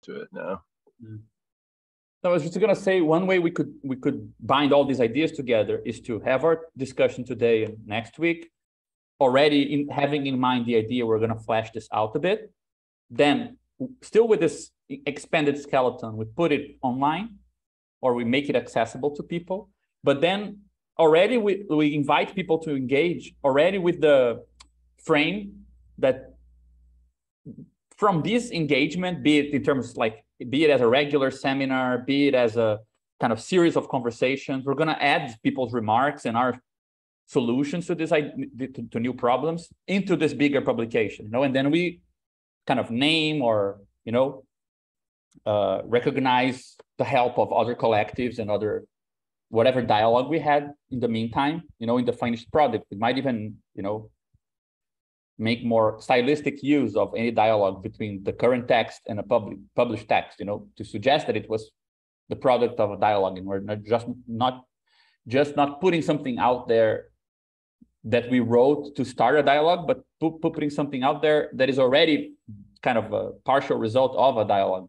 to it now. I was just gonna say one way we could bind all these ideas together is to have our discussion today and next week, already having in mind the idea we're gonna flesh this out a bit. Then, still with this expanded skeleton, we put it online, or we make it accessible to people. But then already we invite people to engage already with the frame that from this engagement, be it in terms like, be it as a regular seminar, be it as a kind of series of conversations, we're going to add people's remarks and our solutions to this to new problems into this bigger publication, and then we kind of name or recognize the help of other collectives and other whatever dialogue we had in the meantime, in the finished product. We might even, make more stylistic use of any dialogue between the current text and a published text, to suggest that it was the product of a dialogue, and we're not putting something out there that we wrote to start a dialogue, but putting something out there that is already kind of a partial result of a dialogue.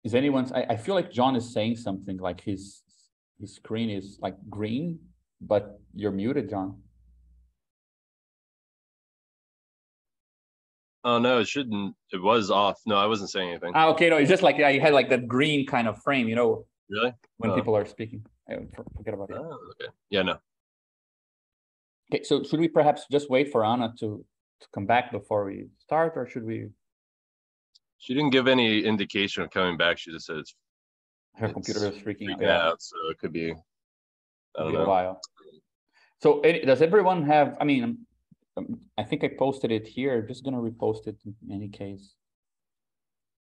Is anyone's? I feel like John is saying something, like his screen is like green, but you're muted, John. Oh no, it shouldn't. It was off. No, I wasn't saying anything. Okay, no, it's just like I had like that green kind of frame, Really? When people are speaking. I forget about it. Oh, okay. Yeah, no. Okay, so should we perhaps just wait for Anna to come back before we start, or should we? She didn't give any indication of coming back. She just said her computer is freaking out. So it could be, I don't know. A while. So does everyone have? I mean, I think I posted it here. I'm just gonna repost it in any case.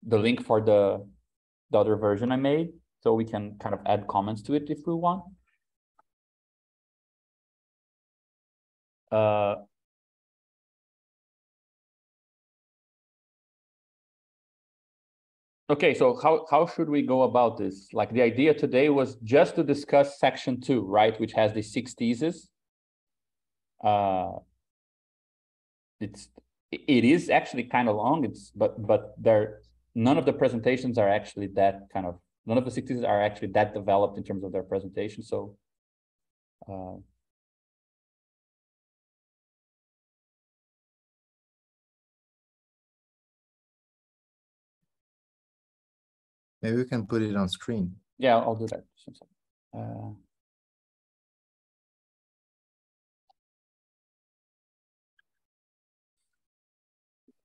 The link for the other version I made, so we can kind of add comments to it if we want. Okay, so how should we go about this? Like, the idea today was just to discuss section 2, right, which has the 6 theses. It is actually kind of long. But none of the presentations are actually that kind of, none of the 6 theses are actually that developed in terms of their presentation. So maybe we can put it on screen. Yeah, I'll do that.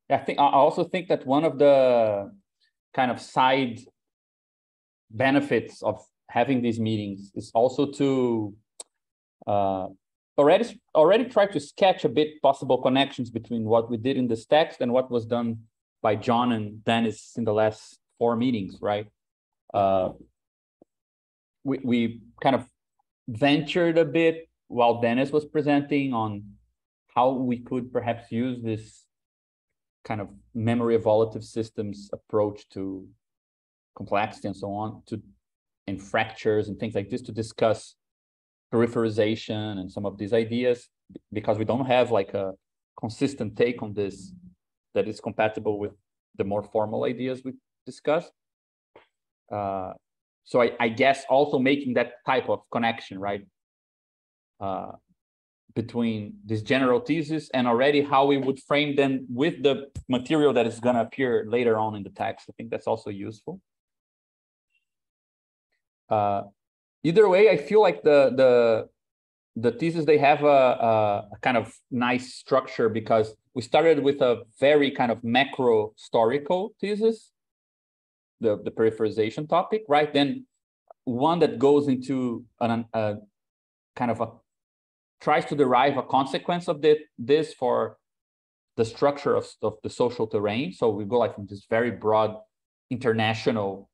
I also think that one of the kind of side benefits of having these meetings is also to already try to sketch a bit possible connections between what we did in this text and what was done by John and Dennis in the last 4 meetings, right? We kind of ventured a bit while Dennis was presenting on how we could perhaps use this kind of memory evolutive systems approach to complexity and so on, and fractures and things like this, to discuss peripherization and some of these ideas, because we don't have like a consistent take on this that is compatible with the more formal ideas we discussed. So I guess also making that type of connection, right, between this general thesis and already how we would frame them with the material that is going to appear later on in the text. I think that's also useful. Either way, I feel like the thesis, they have a kind of nice structure, because we started with a very kind of macro historical thesis, the peripherization topic, right? Then one that goes into a kind of tries to derive a consequence of this for the structure of the social terrain. So we go like from this very broad international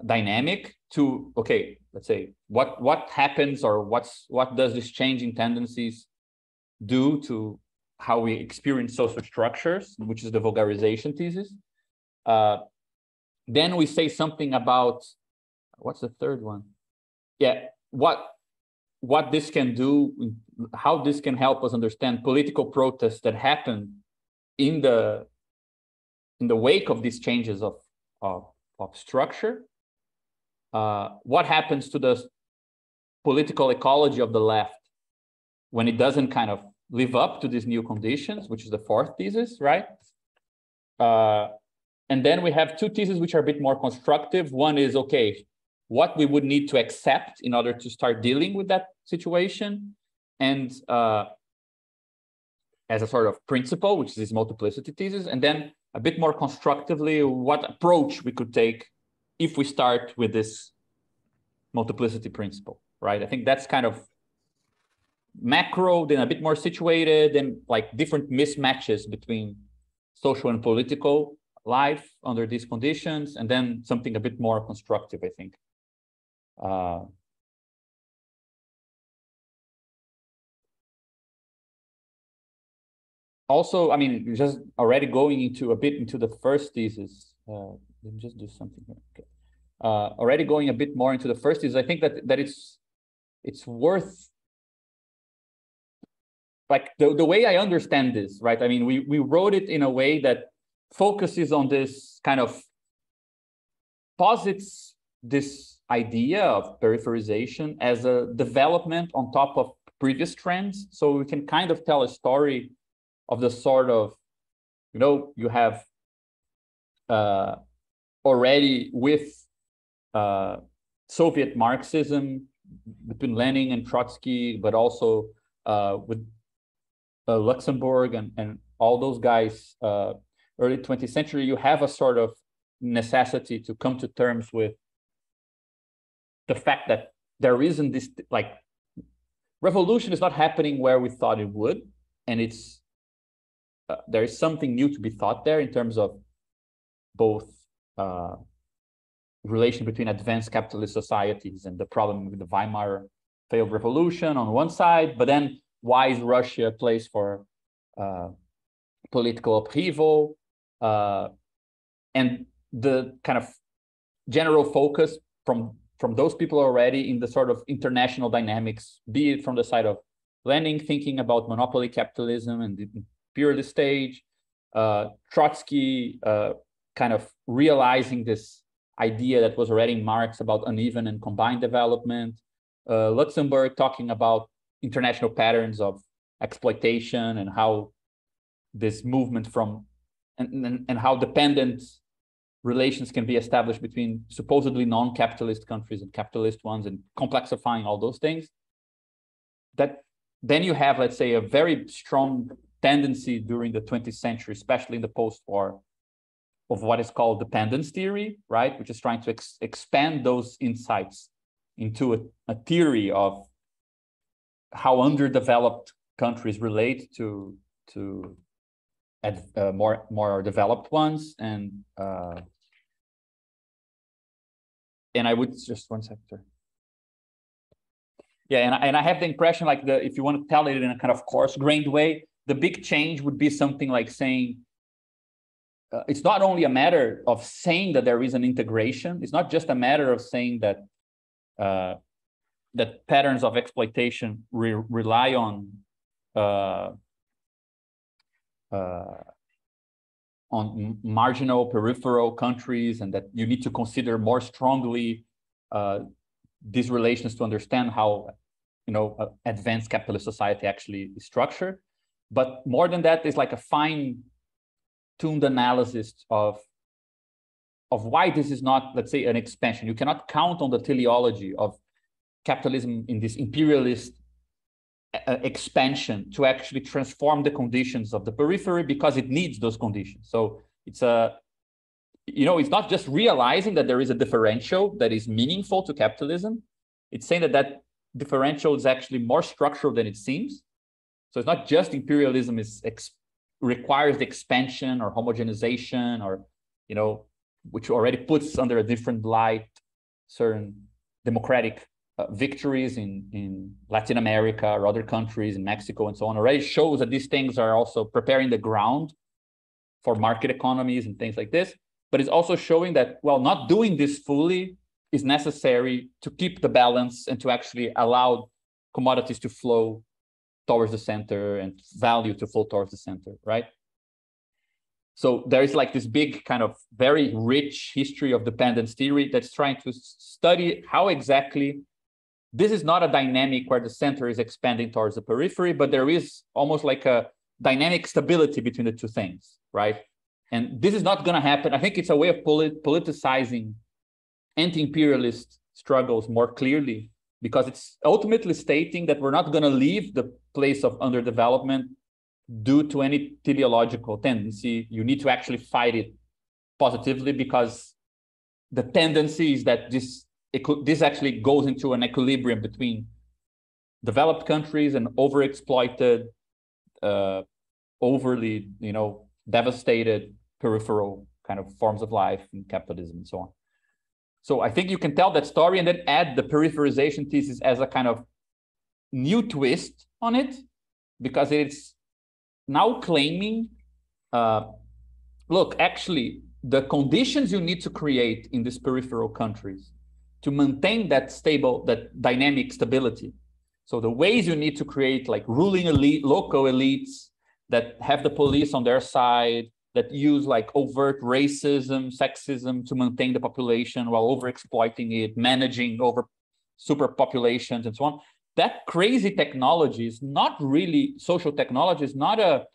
dynamic to, okay, let's say what happens, or what does this change in tendencies do to how we experience social structures, which is the vulgarization thesis. Then we say something about, what's the third one? Yeah, what this can do, how this can help us understand political protests that happen in the wake of these changes of structure. What happens to the political ecology of the left when it doesn't kind of live up to these new conditions, which is the fourth thesis, right? And then we have two theses which are a bit more constructive. One is, okay, what we would need to accept in order to start dealing with that situation. And as a sort of principle, which is this multiplicity thesis. And then a bit more constructively, what approach we could take if we start with this multiplicity principle, right? I think that's kind of macro, then a bit more situated, and like different mismatches between social and political life under these conditions, and then something a bit more constructive, I think. Also, I mean, just already going into a bit into the first thesis. Let me just do something here. Okay. Already going a bit more into the first thesis, I think that it's worth, like the way I understand this, right? I mean, we wrote it in a way that focuses on this kind of, posits this idea of peripherization as a development on top of previous trends. So we can kind of tell a story of the sort of, you have already with Soviet Marxism between Lenin and Trotsky, but also with Luxemburg and all those guys, early 20th century, you have a sort of necessity to come to terms with the fact that there isn't this, like, revolution is not happening where we thought it would, and it's there is something new to be thought there in terms of both relation between advanced capitalist societies and the problem with the Weimar failed revolution on one side, but then why is Russia a place for political upheaval, and the kind of general focus from those people already in the sort of international dynamics, be it from the side of Lenin thinking about monopoly capitalism and the imperialist stage, Trotsky kind of realizing this idea that was already in Marx about uneven and combined development, Luxemburg talking about international patterns of exploitation and how this movement from and how dependent relations can be established between supposedly non-capitalist countries and capitalist ones, and complexifying all those things. That then you have, let's say, a very strong tendency during the 20th century, especially in the post-war, of what is called dependence theory, right? Which is trying to expand those insights into a theory of how underdeveloped countries relate to more developed ones, and I would just one sector. Yeah, and I have the impression, like, if you want to tell it in a kind of coarse-grained way, the big change would be something like saying it's not only a matter of saying that there is an integration. It's not just a matter of saying that that patterns of exploitation rely on marginal peripheral countries, and that you need to consider more strongly these relations to understand how advanced capitalist society actually is structured. But more than that, is like a fine-tuned analysis of why this is not, let's say, an expansion. You cannot count on the teleology of capitalism in this imperialist expansion to actually transform the conditions of the periphery, because it needs those conditions. So it's it's not just realizing that there is a differential that is meaningful to capitalism. It's saying that differential is actually more structural than it seems. So it's not just imperialism requires the expansion or homogenization or which already puts under a different light certain democratic victories in Latin America or other countries, in Mexico and so on, already shows that these things are also preparing the ground for market economies and things like this. But it's also showing that, well, not doing this fully is necessary to keep the balance and to actually allow commodities to flow towards the center and value to flow towards the center, right? So there is like this big kind of very rich history of dependence theory that's trying to study how exactly this is not a dynamic where the center is expanding towards the periphery, but there is almost like a dynamic stability between the two things, right? And this is not going to happen. I think it's a way of politicizing anti-imperialist struggles more clearly, because it's ultimately stating that we're not going to leave the place of underdevelopment due to any teleological tendency. You need to actually fight it positively, because the tendency is that this actually goes into an equilibrium between developed countries and overexploited, overly, devastated peripheral kind of forms of life in capitalism and so on. So I think you can tell that story and then add the peripherization thesis as a kind of new twist on it, because it's now claiming, look, actually, the conditions you need to create in these peripheral countries to maintain that stable, that dynamic stability. So the ways you need to create like ruling elite, local elites that have the police on their side, that use like overt racism, sexism to maintain the population while overexploiting it, managing over superpopulations and so on. That crazy technology is not really, social technology is not a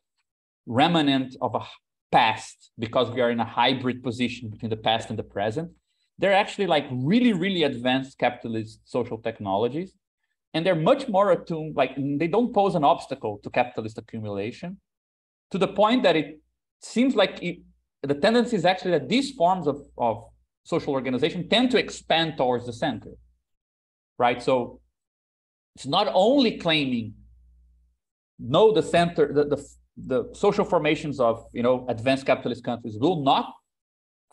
remnant of a past, because we are in a hybrid position between the past and the present. They're actually like really, really advanced capitalist social technologies. And they're much more attuned, like they don't pose an obstacle to capitalist accumulation, to the point that it seems like the tendency is actually that these forms of social organization tend to expand towards the center, right? So it's not only claiming, no, the center, the social formations of advanced capitalist countries will not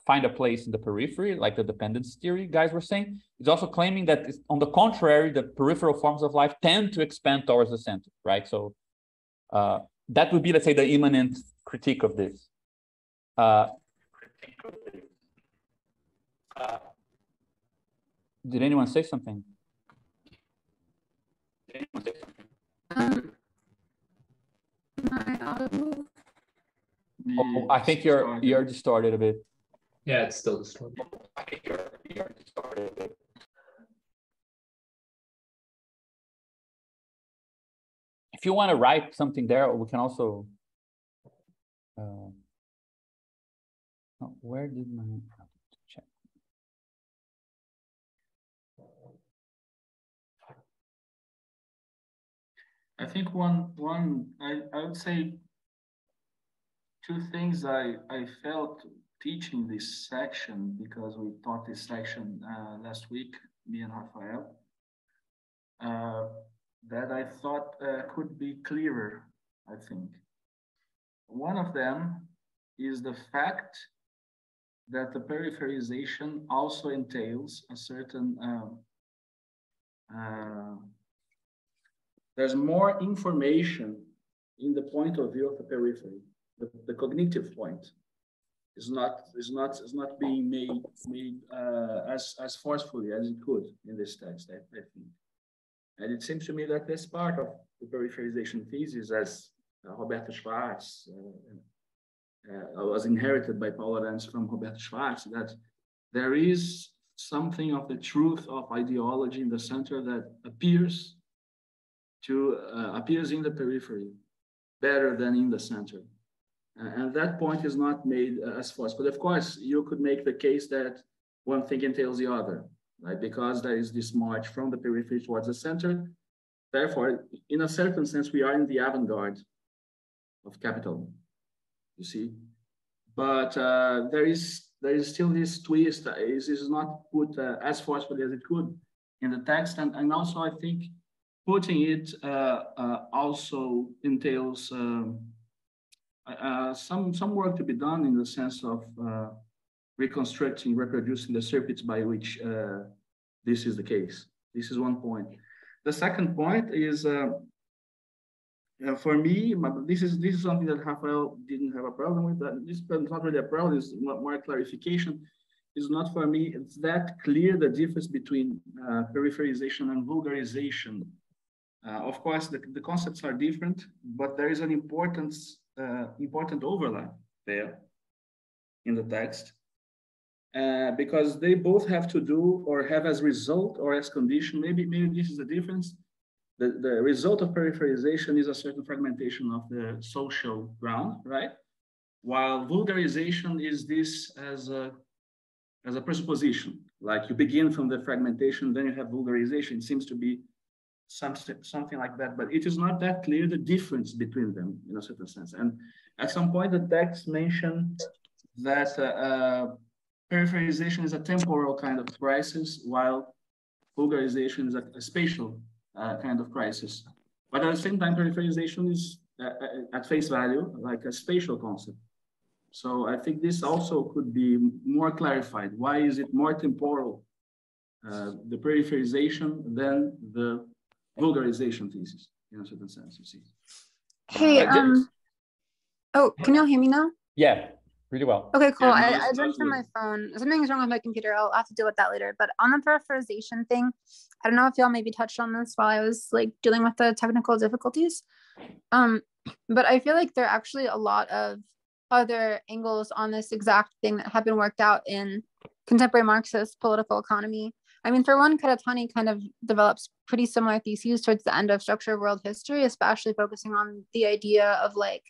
find a place in the periphery, like the dependence theory guys were saying. It's also claiming that, on the contrary, the peripheral forms of life tend to expand towards the center, right? So that would be, let's say, the immanent critique of this. Did anyone say something? Am I audible? Oh, I think you're distorted a bit. Yeah, it's still distorted. I think you're distorted a bit. If you want to write something there, we can also. Where did my check? I think I would say two things I felt teaching this section, because we taught this section last week, me and Rafael, that I thought could be clearer, I think. One of them is the fact that the peripherization also entails a certain, there's more information in the point of view of the periphery. The cognitive point is not being made as forcefully as it could in this text, I think. And it seems to me that this part of the peripherization thesis, as Roberto Schwarz was inherited by Paulo Arantes from Roberto Schwarz, that there is something of the truth of ideology in the center that appears in the periphery better than in the center. And that point is not made as force. But of course, you could make the case that one thing entails the other, right? Because there is this march from the periphery towards the center. Therefore, in a certain sense, we are in the avant-garde of capitalism, you see. But there is still this twist. This is not put as forcefully as it could in the text. And also, I think putting it also entails some work to be done in the sense of reconstructing, reproducing the circuits by which this is the case. This is one point. The second point is, for me, this is something that Rafael didn't have a problem with. This is not really a problem, it's more clarification. It's not for me, it's that clear the difference between peripherization and vulgarization. Of course, the concepts are different, but there is an important overlap there in the text, because they both have to do or have as result or as condition, maybe this is the difference. The result of peripherization is a certain fragmentation of the social ground, right? While vulgarization is this as a presupposition, like you begin from the fragmentation, then you have vulgarization. It seems to be something like that, but it is not that clear the difference between them in a certain sense. And at some point, the text mentioned that peripherization is a temporal kind of crisis, while vulgarization is a spatial kind of crisis. But at the same time, peripherization is at face value like a spatial concept. So I think this also could be more clarified. Why is it more temporal, the peripherization, than the vulgarization thesis, in a certain sense, you see? Hey, oh, can y'all hear me now? Yeah, really well. Okay, cool. Yeah, I jumped from my phone. Something's wrong with my computer. I'll have to deal with that later. But on the peripherization thing, I don't know if y'all maybe touched on this while I was like dealing with the technical difficulties. But I feel like there are actually a lot of other angles on this exact thing that have been worked out in contemporary Marxist political economy. I mean, for one, Karatani kind of develops pretty similar theses towards the end of Structure of World History, especially focusing on the idea of like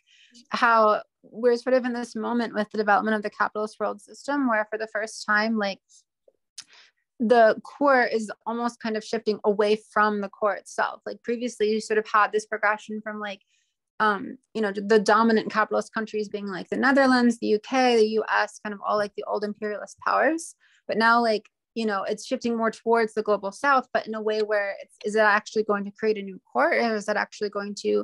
how we're sort of in this moment with the development of the capitalist world system, where for the first time, like the core is almost kind of shifting away from the core itself. Like previously, you sort of had this progression from like, you know, the dominant capitalist countries being like the Netherlands, the UK, the US, kind of all like the old imperialist powers. But now, like, you know, it's shifting more towards the global south, but in a way where is it actually going to create a new core, or is it actually going to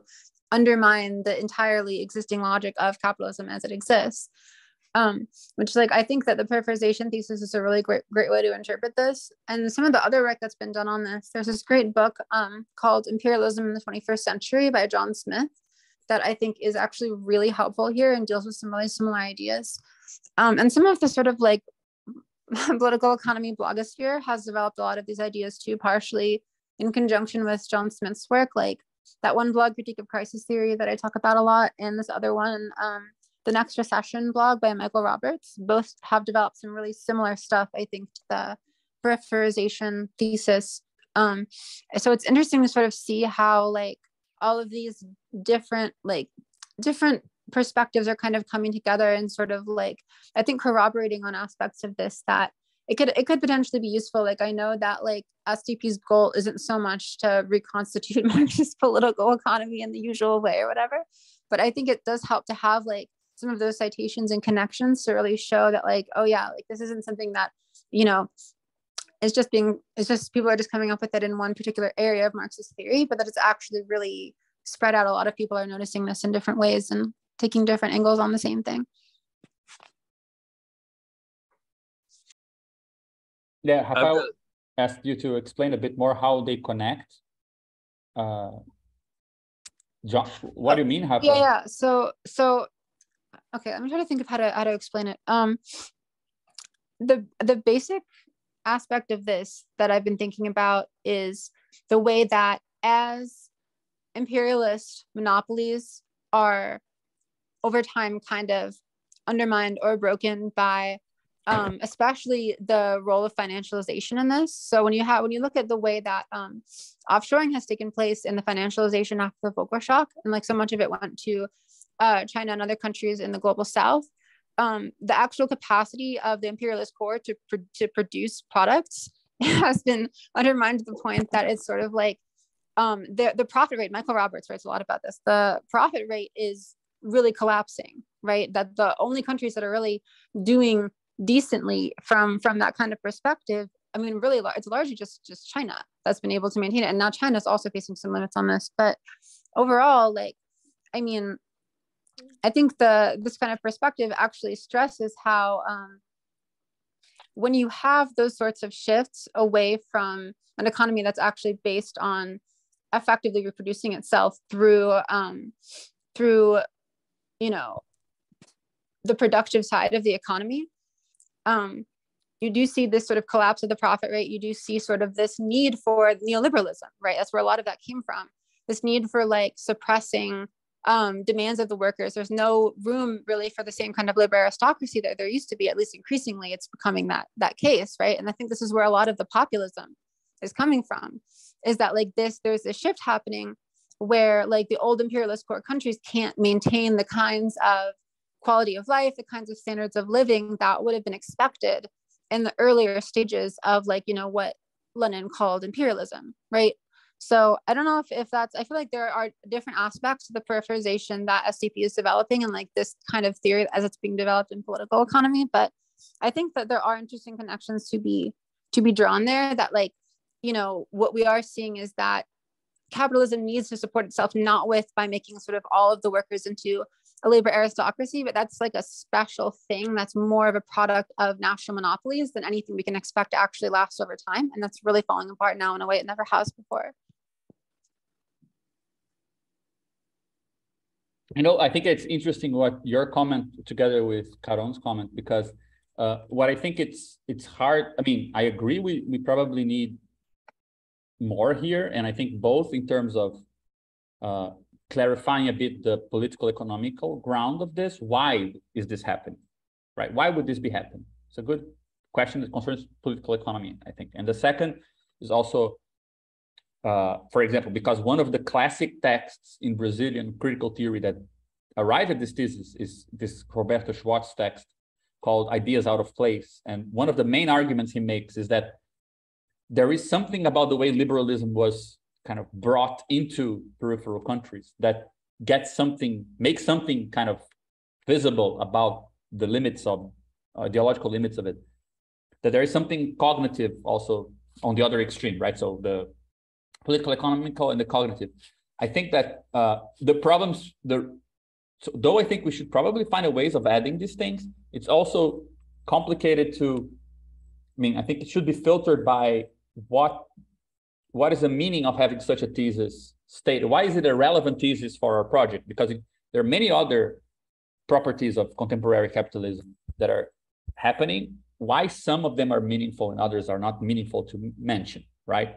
undermine the entirely existing logic of capitalism as it exists? Which, like, I think that the peripherization thesis is a really great way to interpret this. And some of the other work that's been done on this, there's this great book called Imperialism in the 21st Century by John Smith that I think is actually really helpful here and deals with some really similar ideas. And some of the sort of like political economy blogosphere has developed a lot of these ideas too, partially in conjunction with John Smith's work, like that one blog, Critique of Crisis Theory, that I talk about a lot, and this other one, The Next Recession blog by Michael Roberts. Both have developed some really similar stuff, I think, to the peripherization thesis. So it's interesting to sort of see how like all of these different perspectives are kind of coming together and sort of like, I think, corroborating on aspects of this that it could potentially be useful. Like, I know that like SDP's goal isn't so much to reconstitute Marxist political economy in the usual way or whatever, but I think it does help to have like some of those citations and connections to really show that like, oh yeah, like this isn't something that, you know, it's just people are just coming up with it in one particular area of Marxist theory, but that it's actually really spread out. A lot of people are noticing this in different ways and taking different angles on the same thing. Yeah, Rafael asked you to explain a bit more how they connect. John, what do you mean, Rafael? Yeah. So okay, let me try to think of how to explain it. The basic aspect of this that I've been thinking about is the way that as imperialist monopolies are over time kind of undermined or broken by especially the role of financialization in this. So when you look at the way that offshoring has taken place in the financialization after the Volcker shock, and like so much of it went to China and other countries in the global south, the actual capacity of the imperialist core to produce products has been undermined to the point that it's sort of like the profit rate. Michael Roberts writes a lot about this. The profit rate is really collapsing, right? That the only countries that are really doing decently from that kind of perspective, I mean, really, it's largely just China that's been able to maintain it. And now China's also facing some limits on this. But overall, like, I mean, I think this kind of perspective actually stresses how when you have those sorts of shifts away from an economy that's actually based on effectively reproducing itself through you know, the productive side of the economy, you do see this sort of collapse of the profit rate. You do see sort of this need for neoliberalism, right? That's where a lot of that came from. This need for like suppressing demands of the workers. There's no room really for the same kind of labor aristocracy that there used to be. At least increasingly, it's becoming that case, right? And I think this is where a lot of the populism is coming from, is that like there's a shift happening where like the old imperialist core countries can't maintain the kinds of quality of life, the kinds of standards of living that would have been expected in the earlier stages of like, you know, what Lenin called imperialism, right? So I don't know if that's, I feel like there are different aspects to the peripherization that SCP is developing and like this kind of theory as it's being developed in political economy. But I think that there are interesting connections to be drawn there, that like, you know, what we are seeing is that capitalism needs to support itself, not by making sort of all of the workers into a labor aristocracy, but that's like a special thing that's more of a product of national monopolies than anything we can expect to actually last over time. And that's really falling apart now in a way it never has before. You know, I think it's interesting what your comment together with Caron's comment, because what I think it's hard. I mean, I agree. We probably need more here, and I think both in terms of clarifying a bit the political economical ground of this. Why is this happening, right? Why would this be happening? It's a good question that concerns political economy, I think. And the second is also, for example, because one of the classic texts in Brazilian critical theory that arrived at this thesis is this Roberto Schwartz text called Ideas Out of Place. And one of the main arguments he makes is that there is something about the way liberalism was kind of brought into peripheral countries that makes something kind of visible about the limits of ideological limits of it, that there is something cognitive also on the other extreme, right? So the political, economical, and the cognitive. I think that the problems, so though I think we should probably find a ways of adding these things, it's also complicated to, I mean, I think it should be filtered by what is the meaning of having such a thesis stated? Why is it a relevant thesis for our project? Because there are many other properties of contemporary capitalism that are happening. Why some of them are meaningful and others are not meaningful to mention, right?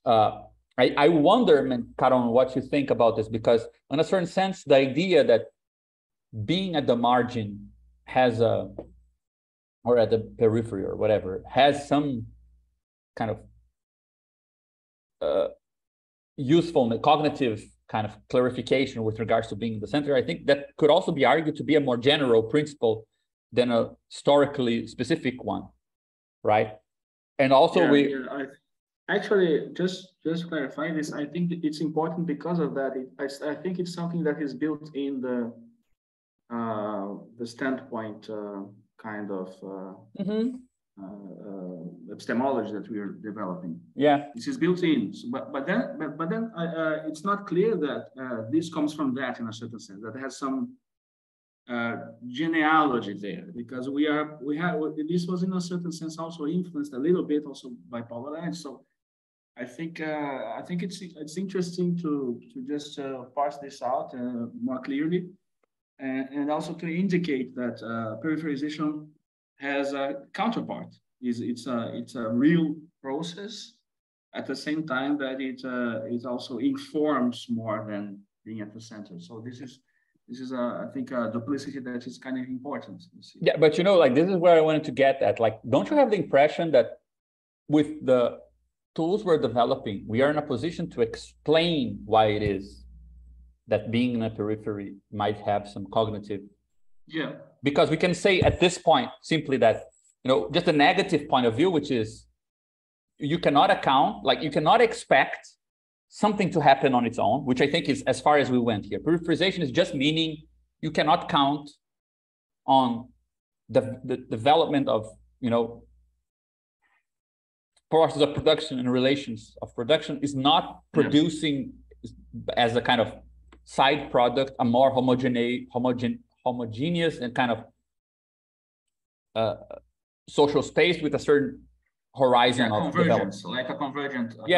I wonder, Caron, what you think about this, because in a certain sense, the idea that being at the margin or at the periphery or whatever, has some kind of useful cognitive kind of clarification with regards to being in the center. I think that could also be argued to be a more general principle than a historically specific one, right? And also actually just clarify this. I think it's important because of that. I think it's something that is built in the standpoint kind of epistemology that we are developing. Yeah, this is built in. But then it's not clear that this comes from that in a certain sense. That has some genealogy there, because this was in a certain sense also influenced a little bit also by Paulo Arantes. So I think it's interesting to just parse this out more clearly, and also to indicate that peripherization has a counterpart. It's a real process at the same time that it also informs more than being at the center. So this is I think a duplicity that is kind of important. Yeah, but you know, like this is where I wanted to get at. Like, don't you have the impression that with the tools we're developing, we are in a position to explain why it is that being in a periphery might have some cognitive? Yeah. Because we can say at this point simply that, you know, just a negative point of view, which is you cannot account, like you cannot expect something to happen on its own, which I think is as far as we went here. Peripherization is just meaning you cannot count on the development of, you know, process of production and relations of production is not producing as a kind of side product a more homogeneous and kind of social space with a certain horizon of convergence, development. like a convergence But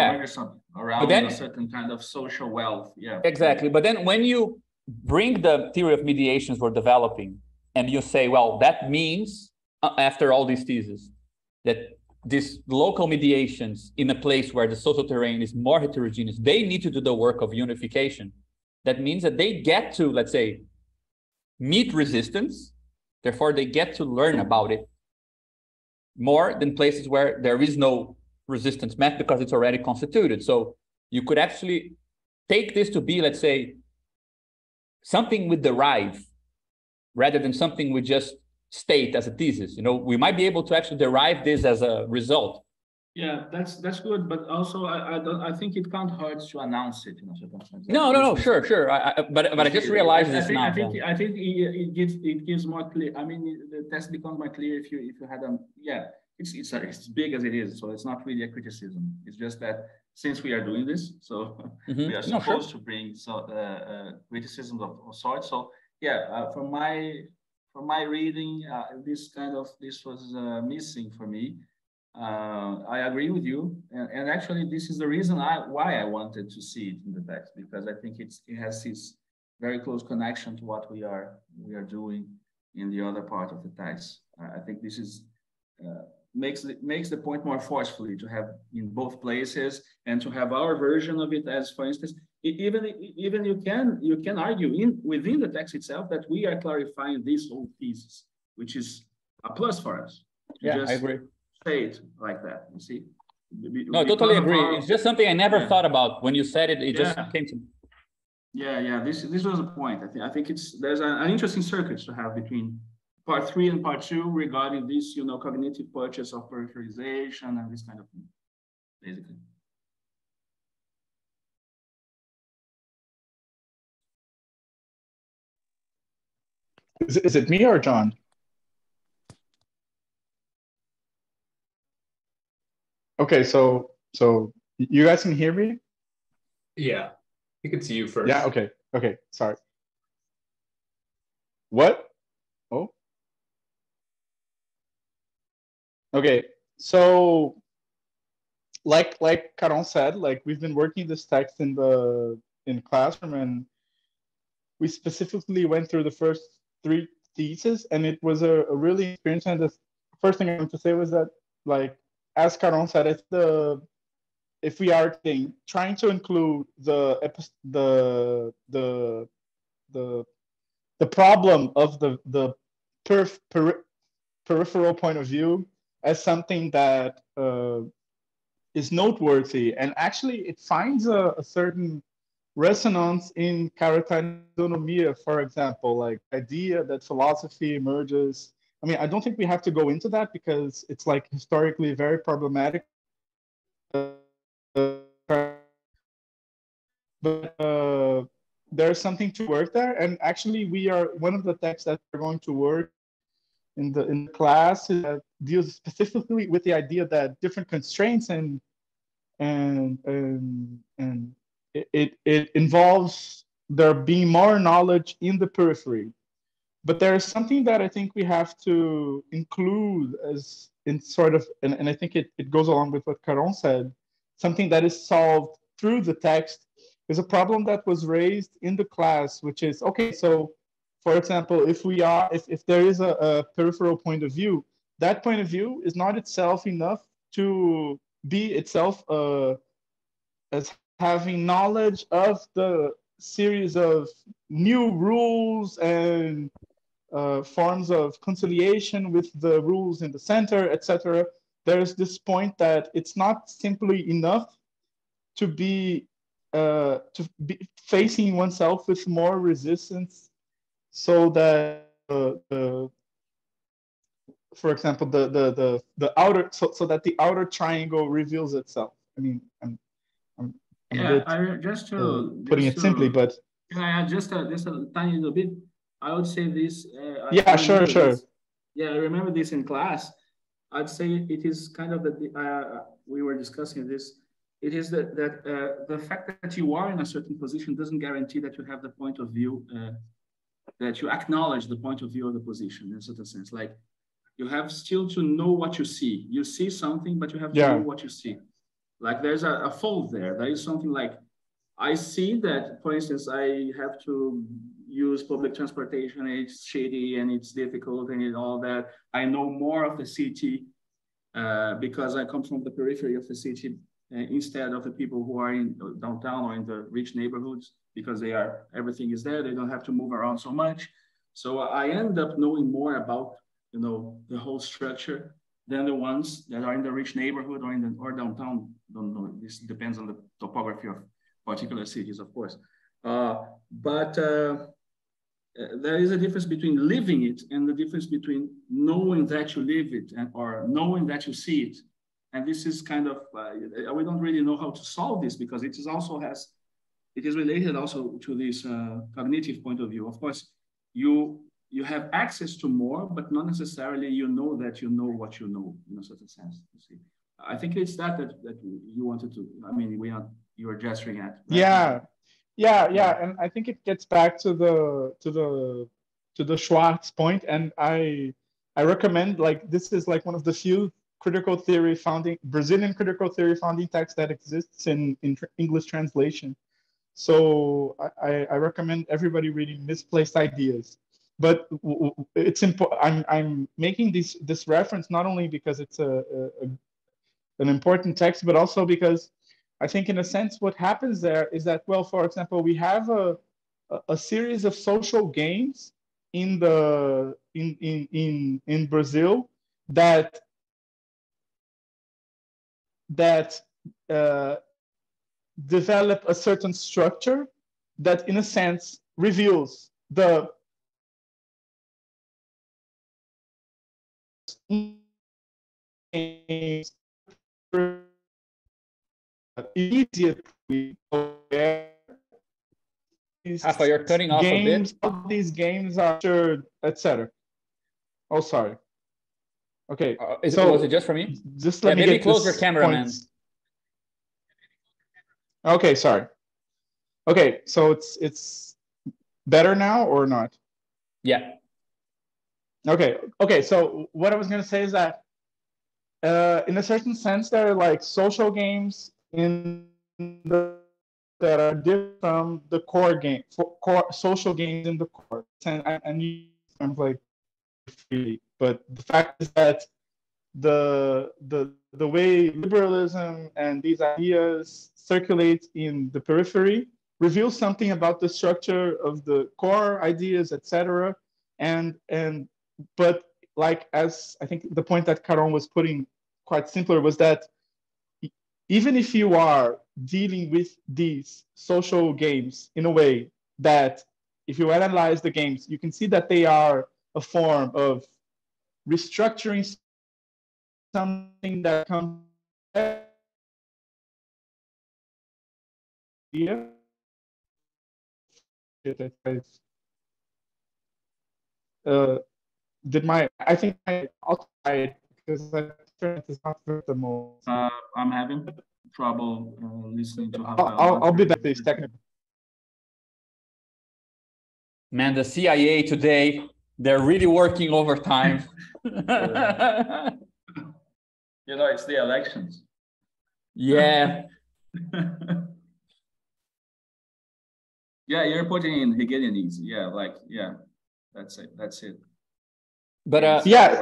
around then, a certain kind of social wealth. Yeah, exactly. But then when you bring the theory of mediations we're developing and you say, well, that means after all these theses that these local mediations in a place where the social terrain is more heterogeneous, they need to do the work of unification. That means that they get to, let's say, meet resistance, therefore they get to learn about it more than places where there is no resistance met because it's already constituted. So you could actually take this to be, let's say, something we derive rather than something we just state as a thesis. You know, we might be able to actually derive this as a result. Yeah, that's good, but also I think it can't hurt to announce it in a certain sense. No, sure. But I just realized this now. I think it gives more clear. I mean, the test becomes more clear if you had a it's as big as it is, so it's not really a criticism. It's just that since we are doing this, so we are supposed to bring criticisms of sorts. So yeah, from my reading, this was missing for me. I agree with you, and actually, this is the reason why I wanted to see it in the text, because I think it has this very close connection to what we are doing in the other part of the text. I think this is makes the point more forcefully to have in both places and to have our version of it as, for instance, even you can argue within the text itself that we are clarifying this whole thesis, which is a plus for us. Yeah, I agree. Say it like that, you see? No, I totally agree. It's just something I never thought about. When you said it, it just came to me. Yeah. This was a point. I think there's an interesting circuit to have between part 3 and part 2 regarding this, cognitive purchase of peripherization and this kind of thing, basically. Is it me or John? Okay, so you guys can hear me? Yeah, I can see you first. Yeah, okay, sorry. What? Oh. Okay, so like Caron said, like we've been working this text in classroom, and we specifically went through the first 3 theses, and it was a really experience. And the first thing I want to say was that, like, as Caron said, if we are trying to include the problem of the peripheral point of view as something that is noteworthy, and actually it finds a certain resonance in Karatanonomia, for example, like idea that philosophy emerges. I mean, I don't think we have to go into that because it's like historically very problematic. But there's something to work there, and actually we are one of the texts that we're going to work in the class that deals specifically with the idea that different constraints and it involves there being more knowledge in the periphery. But there is something that I think we have to include as in sort of, and I think it goes along with what Caron said, something that is solved through the text is a problem that was raised in the class, which is, okay, so for example, if there is a peripheral point of view, that point of view is not itself enough to be itself as having knowledge of the series of new rules and forms of conciliation with the rules in the center, etc. There's this point that it's not simply enough to be facing oneself with more resistance, so that for example, the outer, so that the outer triangle reveals itself. I mean, I'm putting it simply, but can I add just a tiny little bit? I would say this. Yeah, sure. Yeah, I remember this in class. I'd say it is kind of that we were discussing this. It is that the fact that you are in a certain position doesn't guarantee that you have the point of view, that you acknowledge the point of view of the position in a certain sense. Like, You have still to know what you see. You see something, but you have to know what you see. Like there's a fold there. There is something like, I see that, for instance, I have to use public transportation, and it's shitty and it's difficult and all that. I know more of the city because I come from the periphery of the city instead of the people who are in downtown or in the rich neighborhoods, because everything is there. They don't have to move around so much. So I end up knowing more about, the whole structure than the ones that are in the rich neighborhood or downtown. Don't know. This depends on the topography of particular cities, of course. But there is a difference between living it and the difference between knowing that you live it or knowing that you see it. And this is kind of, we don't really know how to solve this, because it is related also to this cognitive point of view. Of course, you have access to more, but not necessarily you know that you know what you know, in a certain sense. You see, I think it's that you wanted to. I mean, you are gesturing at. Right? Yeah, and I think it gets back to the Schwartz point, and I recommend, like, this is like one of the few Brazilian critical theory founding texts that exists in English translation. So I recommend everybody reading Misplaced Ideas. But it's important. I'm making this reference not only because it's an important text, but also because I think, in a sense, what happens there is that, well, for example, we have a series of social games in Brazil that develop a certain structure that, in a sense, reveals the immediately aware Rafa, you're cutting off a bit. All these games are structured, etc. Oh, sorry. Okay. Was it just for me? Just let me maybe get close your camera, man. Okay, sorry. Okay, so it's better now or not? Yeah. Okay. So what I was going to say is that, in a certain sense, there are like social games that are different from the core game, social games in the core, and you kind of like freely. But the fact is that the way liberalism and these ideas circulate in the periphery reveals something about the structure of the core ideas, etc. But, like, as I think the point that Caron was putting quite simpler was that even if you are dealing with these social games in a way that, if you analyze the games, you can see that they are a form of restructuring something that comes here. I think I'll try it, because I think it's not the most. I'm having trouble listening to I'll be back. This technical. Man, the CIA today, they're really working overtime. It's the elections. Yeah. Yeah, you're putting in Hegelianese. Yeah, that's it. But it's that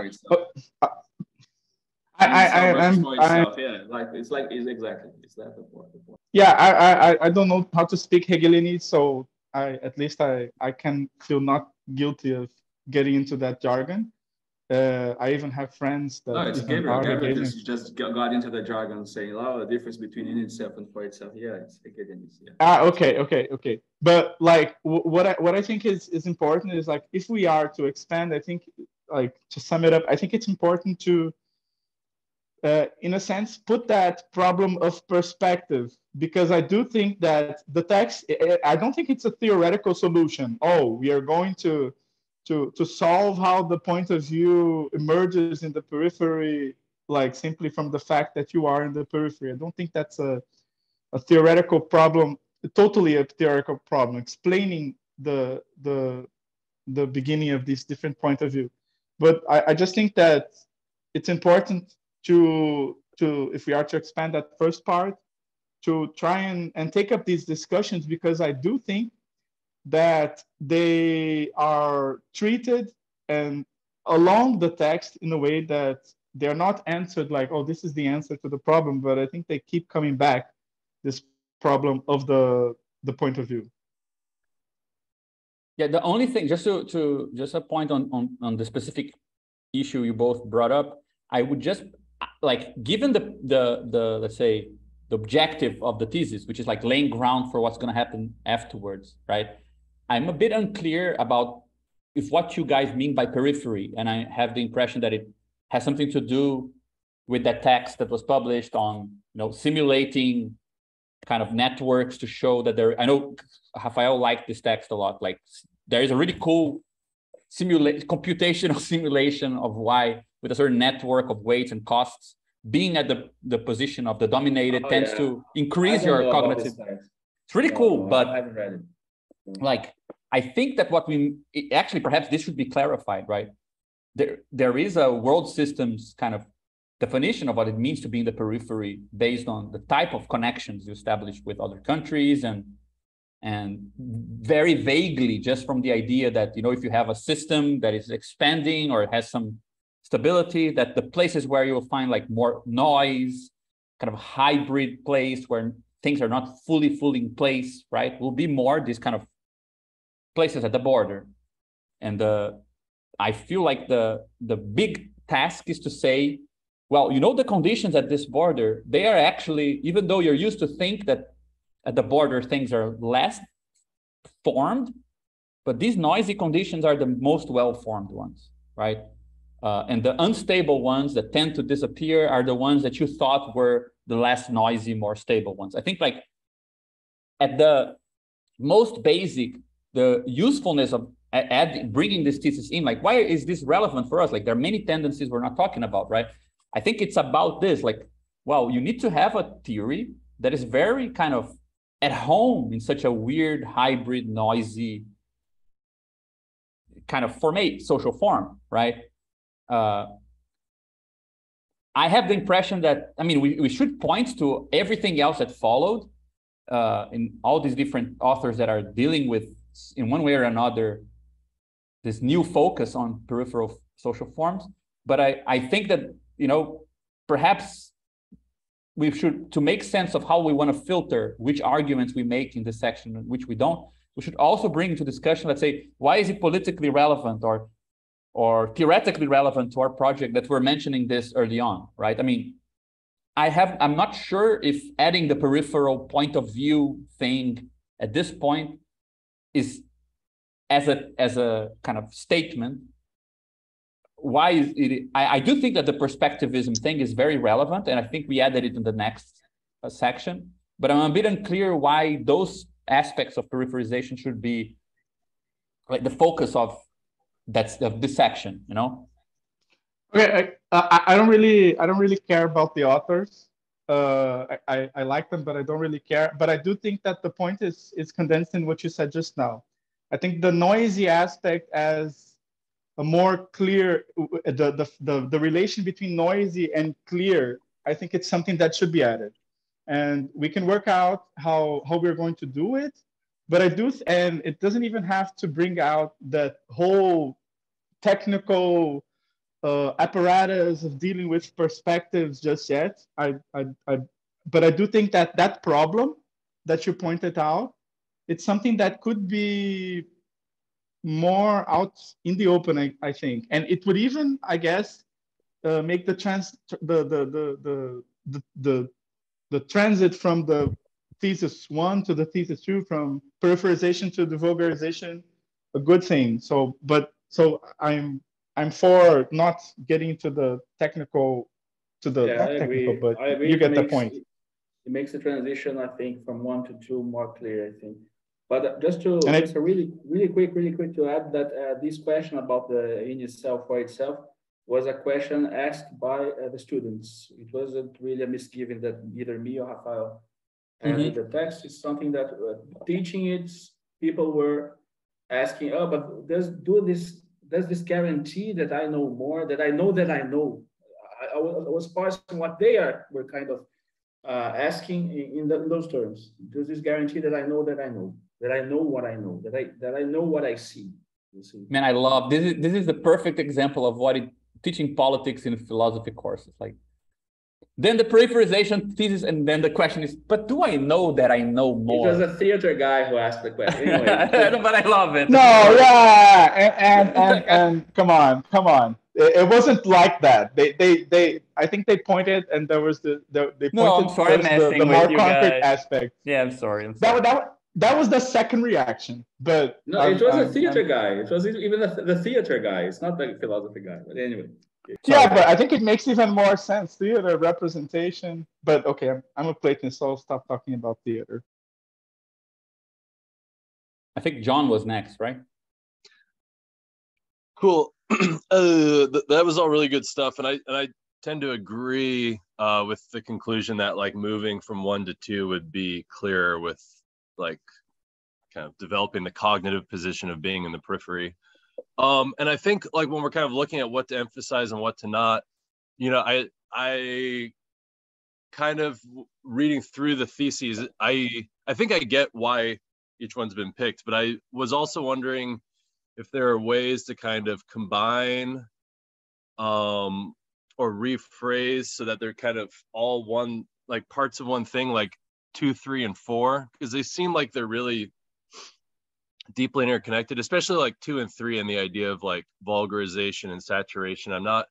the point. Yeah, I don't know how to speak Hegelianese, so at least I can feel not guilty of getting into that jargon. I even have friends that. No, it's Gabriel. Gabriel just got into the jargon, saying, "Oh, the difference between in itself and for itself." Yeah, it's Hegelianese. Yeah. Okay. But, like, what I think is important is, like, if we are to expand, I think, like, to sum it up, I think it's important to, in a sense, put that problem of perspective, because I do think that the text, I don't think it's a theoretical solution. Oh, we are going to solve how the point of view emerges in the periphery, like, simply from the fact that you are in the periphery. I don't think that's a theoretical problem, totally a theoretical problem, explaining the beginning of this different point of view. But I just think that it's important to if we are to expand that first part, to try and take up these discussions, because I do think that they are treated and along the text in a way that they're not answered like, oh, this is the answer to the problem, but I think they keep coming back, this problem of the point of view. Yeah, the only thing, just to just a point on the specific issue you both brought up, I would just like, given the let's say the objective of the thesis, which is like laying ground for what's going to happen afterwards, right? I'm a bit unclear about if what you guys mean by periphery, and I have the impression that it has something to do with that text that was published on, simulating kind of networks to show that there. I know Rafael liked this text a lot. Like, there is a really cool computational simulation of why, with a certain network of weights and costs, being at the position of the dominated tends to increase your cognitive. It's really cool, but I haven't read it. Like, I think that actually, perhaps this should be clarified, right? There is a world systems kind of definition of what it means to be in the periphery based on the type of connections you establish with other countries, and very vaguely just from the idea that, if you have a system that is expanding or it has some stability, that the places where you will find like more noise, kind of hybrid place where things are not fully in place, right, will be more these kind of places at the border. And I feel like the big task is to say, well, the conditions at this border, they are actually, even though you're used to think that at the border things are less formed, but these noisy conditions are the most well-formed ones, right? And the unstable ones that tend to disappear are the ones that you thought were the less noisy, more stable ones. I think, like, at the most basic, the usefulness of bringing this thesis in, like, why is this relevant for us? Like, there are many tendencies we're not talking about, right? I think it's about this, like, well, you need to have a theory that is very kind of at home in such a weird, hybrid, noisy kind of social form, right? I have the impression that, we should point to everything else that followed in all these different authors that are dealing with, in one way or another, this new focus on peripheral social forms. But I think that, perhaps we should, to make sense of how we want to filter which arguments we make in this section and which we don't, we should also bring into discussion, let's say, why is it politically relevant or theoretically relevant to our project that we're mentioning this early on, right? I'm not sure if adding the peripheral point of view thing at this point is as a kind of statement. Why is it? I do think that the perspectivism thing is very relevant, and I think we added it in the next section. But I'm a bit unclear why those aspects of peripherization should be like the focus of this section. Okay, I don't really care about the authors. I like them, but I don't really care. But I do think that the point is condensed in what you said just now. I think the noisy aspect as a more clear, the relation between noisy and clear, I think it's something that should be added. And we can work out how we're going to do it. But and it doesn't even have to bring out that whole technical apparatus of dealing with perspectives just yet. But I do think that problem that you pointed out, it's something that could be more out in the open, I think, and it would even, I guess, make the transit from the thesis 1 to the thesis 2, from peripherization to the vulgarization, a good thing. So I'm for not getting to the technical, I agree. but I agree. you get the point. It makes the transition, I think, from 1 to 2 more clear, I think. But just really quick to add that this question about the in itself for itself was a question asked by the students. It wasn't really a misgiving that either me or Rafael added the text. It's something that teaching it, people were asking, oh, but do this there's this guarantee that I know more, that I know that I know. I was parsing what they were kind of asking in those terms. There's this guarantee that I know that I know, that I know what I know, that I know what I see. You see? Man, I love this. This is the perfect example of what teaching politics in philosophy courses. Like, then the peripherization thesis, and then the question is, but do I know that I know more? It was a theater guy who asked the question. Anyway, but I love it. No, yeah, and come on. It wasn't like that. I think they pointed, and there was they pointed. No, I'm sorry, I'm messing the with more you concrete guys. aspect. Yeah, I'm sorry. That was the second reaction, but no, it was a theater guy. It was even the theater guy. It's not the philosophy guy. But anyway. Yeah, but I think it makes even more sense. Theater representation. But okay, I'm a Platonist, so I'll stop talking about theater. I think John was next, right? Cool. That was all really good stuff, and I tend to agree with the conclusion that like moving from 1 to 2 would be clearer with like kind of developing the cognitive position of being in the periphery. And I think like when we're kind of looking at what to emphasize and what to not, you know, I kind of reading through the theses, I think I get why each one's been picked, but I was also wondering if there are ways to kind of combine or rephrase so that they're kind of all one, like parts of one thing, like 2, 3, and 4, because they seem like they're really deeply interconnected, especially like 2 and 3 and the idea of like vulgarization and saturation. I'm not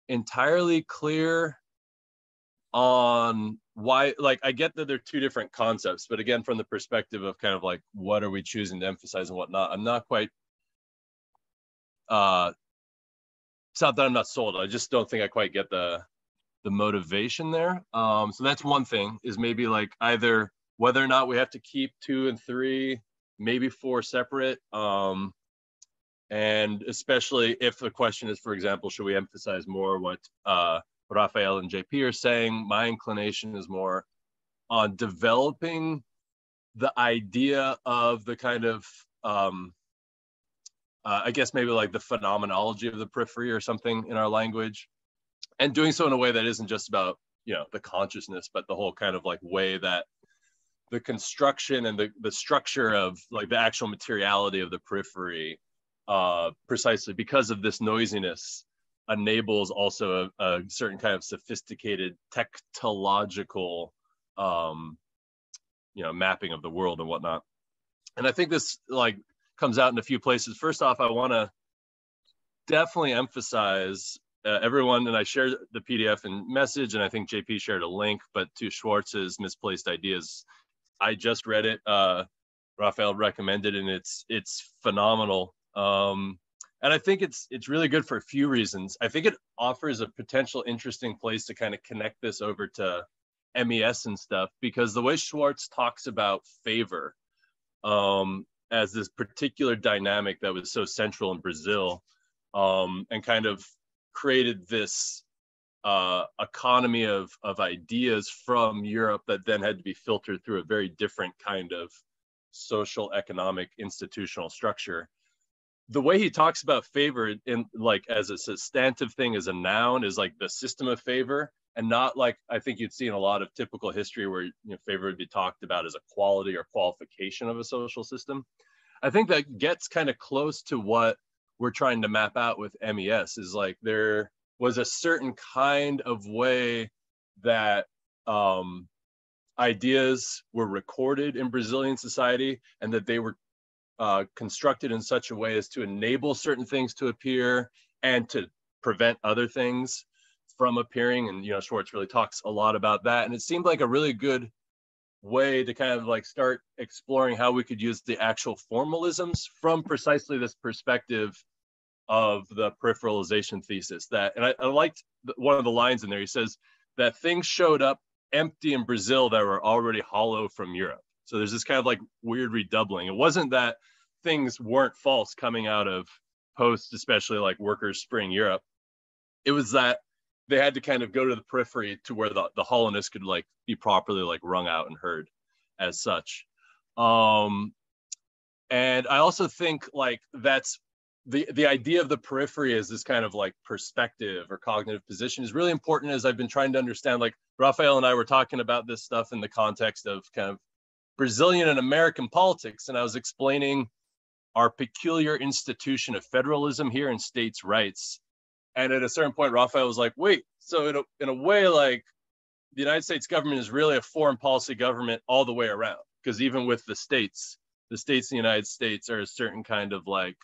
entirely clear on why, like I get that they're 2 different concepts, but again, from the perspective of kind of like what are we choosing to emphasize and whatnot, I'm not quite it's not that I'm not sold. I just don't think I quite get the motivation there. So that's one thing, is maybe like either whether or not we have to keep 2 and 3, maybe 4 separate. And especially if the question is, for example, should we emphasize more what Raphael and JP are saying? My inclination is more on developing the idea of the kind of I guess maybe like the phenomenology of the periphery or something in our language, and doing so in a way that isn't just about, you know, the consciousness, but the whole kind of like way that the construction and the structure of like the actual materiality of the periphery, precisely because of this noisiness, enables also a certain kind of sophisticated technological, you know, mapping of the world and whatnot. And I think this like comes out in a few places. First off, I want to definitely emphasize everyone, and I shared the PDF and message, and I think JP shared a link, but to Schwartz's Misplaced Ideas. I just read it. Raphael recommended it, and it's phenomenal. And I think it's really good for a few reasons. I think it offers a potential interesting place to kind of connect this over to MES and stuff, because the way Schwartz talks about favor, as this particular dynamic that was so central in Brazil, and kind of created this economy of ideas from Europe that then had to be filtered through a very different kind of social, economic, institutional structure. The way he talks about favor in like as a substantive thing, as a noun, is like the system of favor, and not like I think you'd see in a lot of typical history where, you know, favor would be talked about as a quality or qualification of a social system. I think that gets kind of close to what we're trying to map out with MES, is like there was a certain kind of way that ideas were recorded in Brazilian society, and that they were constructed in such a way as to enable certain things to appear and to prevent other things from appearing. And, you know, Schwartz really talks a lot about that. And it seemed like a really good way to kind of like start exploring how we could use the actual formalisms from precisely this perspective of the peripheralization thesis. That, and I liked one of the lines in there. He says that things showed up empty in Brazil that were already hollow from Europe. So there's this kind of like weird redoubling. It wasn't that things weren't false coming out of post, especially like workers' spring Europe. It was that they had to kind of go to the periphery to where the hollowness could like be properly like wrung out and heard as such. And I also think like that's the idea of the periphery as this kind of like perspective or cognitive position is really important, as I've been trying to understand. Like Raphael and I were talking about this stuff in the context of kind of Brazilian and American politics, and I was explaining our peculiar institution of federalism here and states' rights. And at a certain point, Raphael was like, wait, so in a way, like the United States government is really a foreign policy government all the way around, because even with the states in the United States are a certain kind of like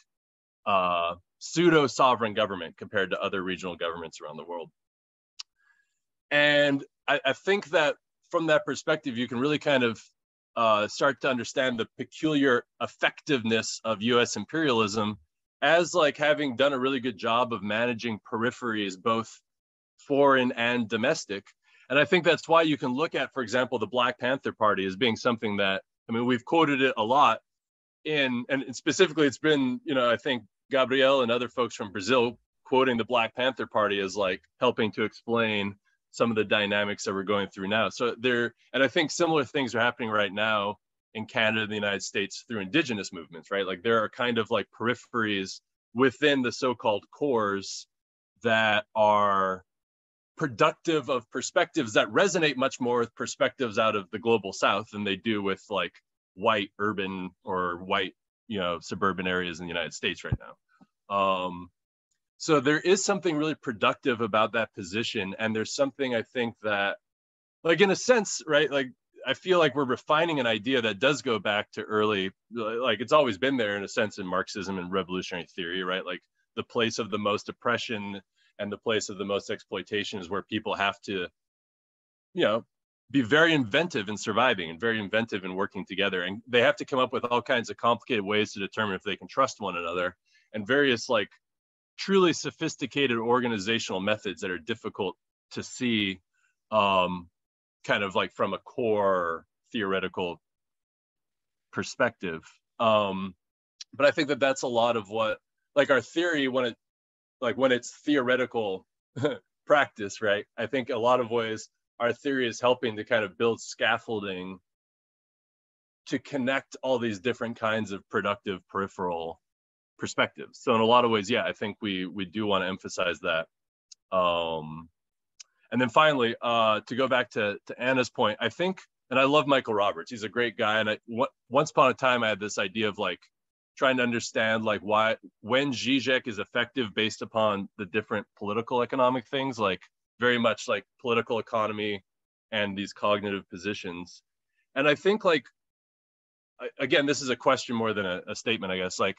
pseudo-sovereign government compared to other regional governments around the world. And I think that from that perspective, you can really kind of start to understand the peculiar effectiveness of US imperialism as like having done a really good job of managing peripheries, both foreign and domestic. And I think that's why you can look at, for example, the Black Panther Party as being something that, I mean, we've quoted it a lot and specifically it's been, you know, I think Gabriel and other folks from Brazil quoting the Black Panther Party as like helping to explain some of the dynamics that we're going through now. So and I think similar things are happening right now in Canada and the United States through indigenous movements, right? Like there are kind of like peripheries within the so-called cores that are productive of perspectives that resonate much more with perspectives out of the global South than they do with like white urban or white, you know, suburban areas in the United States right now. So there is something really productive about that position. And there's something I think that, like in a sense, right, like I feel like we're refining an idea that does go back to early, like it's always been there in a sense in Marxism and revolutionary theory, right? Like the place of the most oppression and the place of the most exploitation is where people have to, you know, be very inventive in surviving and very inventive in working together. And they have to come up with all kinds of complicated ways to determine if they can trust one another, and various like truly sophisticated organizational methods that are difficult to see kind of like from a core theoretical perspective. But I think that that's a lot of what, like our theory, when it's theoretical practice, right? I think a lot of ways our theory is helping to kind of build scaffolding to connect all these different kinds of productive peripheral perspectives. So in a lot of ways, yeah, I think we do want to emphasize that. And then finally, to go back to Anna's point, I think, and I love Michael Roberts, he's a great guy. And once upon a time, I had this idea of like trying to understand like when Zizek is effective based upon the different political economic things, like very much like political economy and these cognitive positions. And I think like, again, this is a question more than a statement, I guess. Like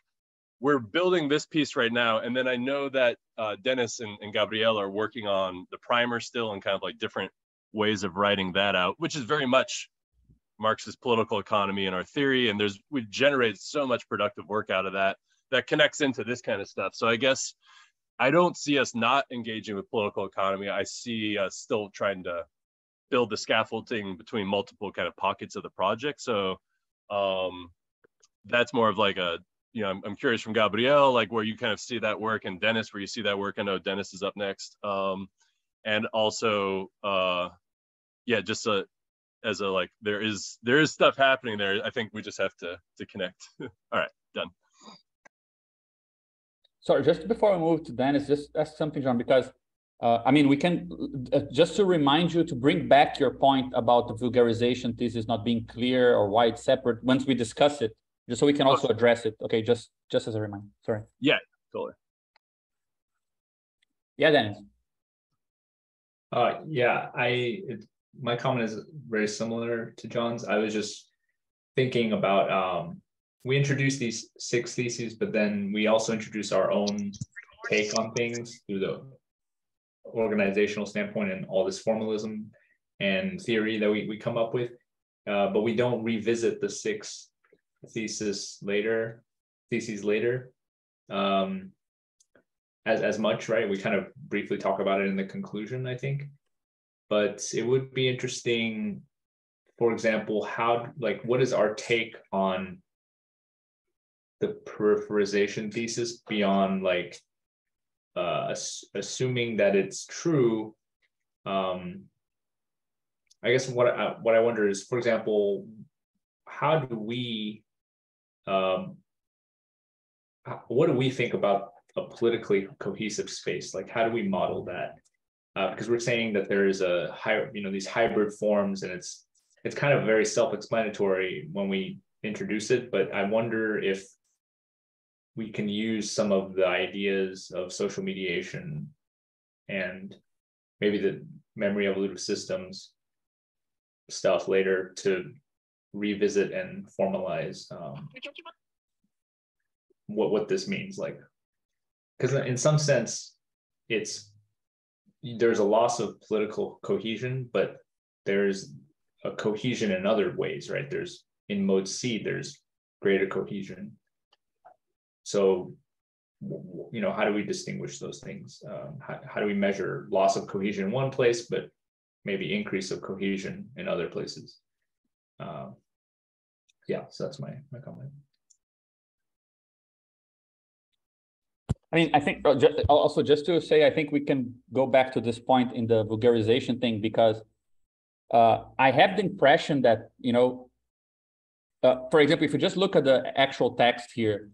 we're building this piece right now. And then I know that Dennis and Gabriel are working on the primer still and kind of like different ways of writing that out, which is very much Marxist political economy in our theory. And we've generated so much productive work out of that connects into this kind of stuff. So I guess I don't see us not engaging with political economy. I see us still trying to build the scaffolding between multiple kind of pockets of the project. So that's more of like a, you know, I'm curious from Gabriel, like where you kind of see that work, and Dennis, where you see that work. I know Dennis is up next. And also, yeah, just as a like, there is stuff happening there. I think we just have to connect. All right, done. Sorry, just before we move to Dennis, just ask something, John, because I mean, we can, just to remind you to bring back your point about the vulgarization thesis not being clear or why it's separate once we discuss it, just so we can also address it. Okay, just as a reminder, sorry. Yeah, totally. Yeah, Dennis. Yeah, my comment is very similar to John's. I was just thinking about, we introduced these 6 theses, but then we also introduce our own take on things through the organizational standpoint and all this formalism and theory that we come up with, but we don't revisit the 6 theses later as much, right? We kind of briefly talk about it in the conclusion, I think. But it would be interesting, for example, what is our take on the peripherization thesis beyond like assuming that it's true? I guess what I wonder is, for example, how do we what do we think about a politically cohesive space? Like, how do we model that? Because we're saying that there is these hybrid forms, and it's kind of very self-explanatory when we introduce it, but I wonder if we can use some of the ideas of social mediation and maybe the memory evolutive systems stuff later to revisit and formalize what this means. Like, because in some sense, there's a loss of political cohesion, but there's a cohesion in other ways, right? There's in mode C, there's greater cohesion. So, how do we distinguish those things? How do we measure loss of cohesion in one place, but maybe increase of cohesion in other places? Yeah, so that's my comment. I mean, I think also just to say, I think we can go back to this point in the vulgarization thing, because I have the impression that, for example, if you just look at the actual text here,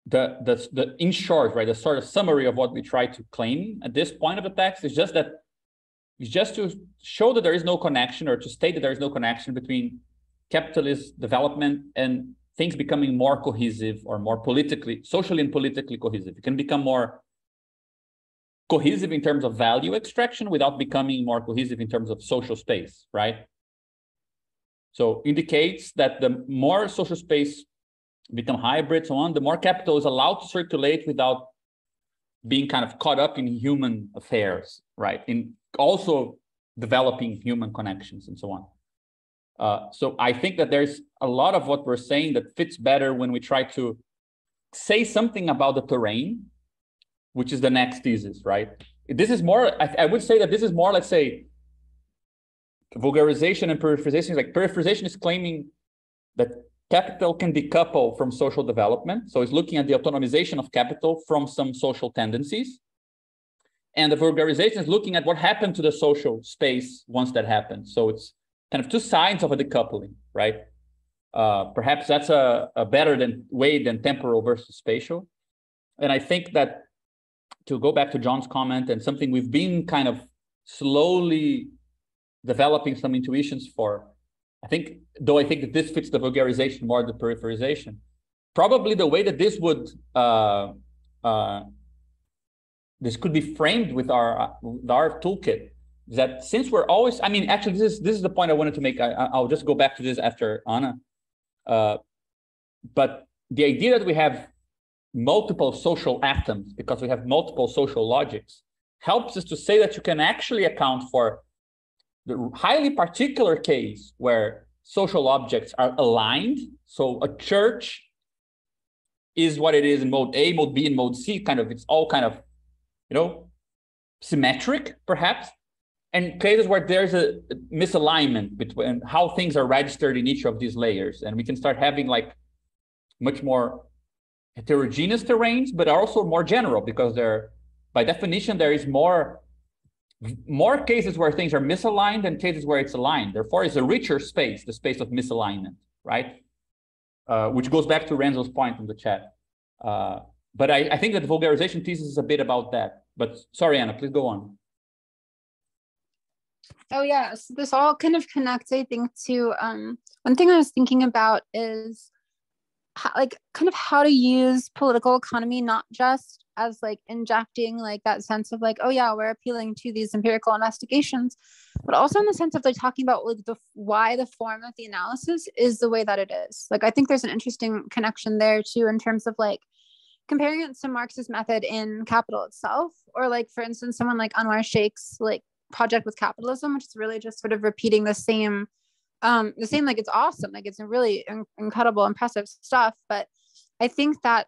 the in short, right, the sort of summary of what we try to claim at this point of the text is just to show that there is no connection, or to state that there is no connection between capitalist development and things becoming more cohesive or more socially and politically cohesive. It can become more cohesive in terms of value extraction without becoming more cohesive in terms of social space, right? So indicates that the more social space become hybrid, so on, the more capital is allowed to circulate without being kind of caught up in human affairs, right? In also developing human connections and so on. So I think that there's a lot of what we're saying that fits better when we try to say something about the terrain, which is the next thesis, right? This is more, I would say that this is more, let's say, vulgarization and peripherization. Like, peripherization is claiming that capital can decouple from social development. So it's looking at the autonomization of capital from some social tendencies. And the vulgarization is looking at what happened to the social space once that happened. So it's kind of two sides of a decoupling, right? Perhaps that's a better way than temporal versus spatial. And I think that, to go back to John's comment, and something we've been kind of slowly developing some intuitions for, I think that this fits the vulgarization more than the peripherization. Probably the way that this would this could be framed with our toolkit, that since we're always, I mean, actually, this is the point I wanted to make. I'll just go back to this after Anna. But the idea that we have multiple social atoms because we have multiple social logics helps us to say that you can actually account for the highly particular case where social objects are aligned. So a church is what it is in mode A, mode B, and mode C. Kind of, it's all kind of, symmetric, perhaps. And cases where there's a misalignment between how things are registered in each of these layers. And we can start having like much more heterogeneous terrains, but also more general, because by definition, there is more cases where things are misaligned than cases where it's aligned. Therefore, it's a richer space, the space of misalignment, right? Which goes back to Renzo's point in the chat. But I think that the vulgarization thesis is a bit about that. But sorry, Anna, please go on. Oh yeah, so this all kind of connects, I think, to one thing I was thinking about is how to use political economy not just as like injecting like that sense of like, oh yeah, we're appealing to these empirical investigations, but also in the sense of like talking about like why the form of the analysis is the way that it is. Like, I think there's an interesting connection there too, in terms of like comparing it to Marx's method in Capital itself, or like, for instance, someone like Anwar Sheikh's like project with capitalism, which is really just sort of repeating the same, like, it's awesome, like it's a really incredible, impressive stuff. But I think that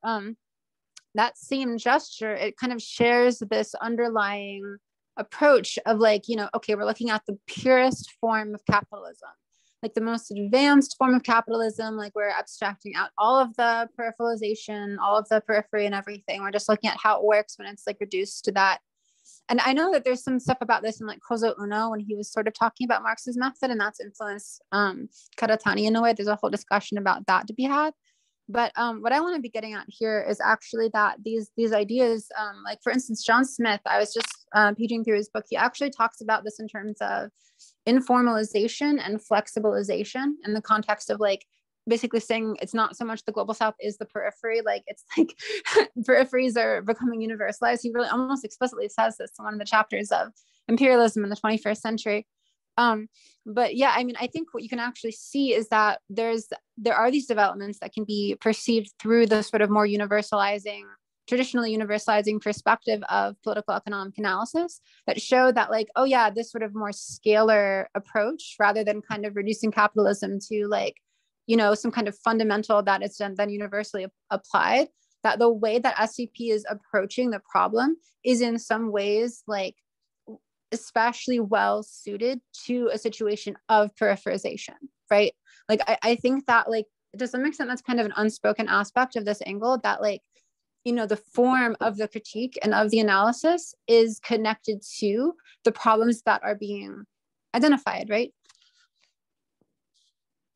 that same gesture, it kind of shares this underlying approach of like, okay, we're looking at the purest form of capitalism, like the most advanced form of capitalism. Like, we're abstracting out all of the peripheralization, all of the periphery and everything. We're just looking at how it works when it's like reduced to that. And I know that there's some stuff about this in like Kozo Uno, when he was sort of talking about Marx's method, and that's influenced Karatani in a way. There's a whole discussion about that to be had. But what I want to be getting at here is actually that these ideas, like for instance, John Smith, I was just paging through his book. He actually talks about this in terms of informalization and flexibilization in the context of like basically saying it's not so much the global south is the periphery, like it's like peripheries are becoming universalized. He really almost explicitly says this in one of the chapters of Imperialism in the 21st Century. But yeah, I mean, I think what you can actually see is that there are these developments that can be perceived through the sort of more traditionally universalizing perspective of political economic analysis that show that like, oh yeah, this sort of more scalar approach, rather than kind of reducing capitalism to like, you know, some kind of fundamental that is then universally applied, that the way that SCP is approaching the problem is in some ways like especially well suited to a situation of peripherization, right? Like I think that like to some extent that's kind of an unspoken aspect of this angle, that like, you know, the form of the critique and of the analysis is connected to the problems that are being identified, right?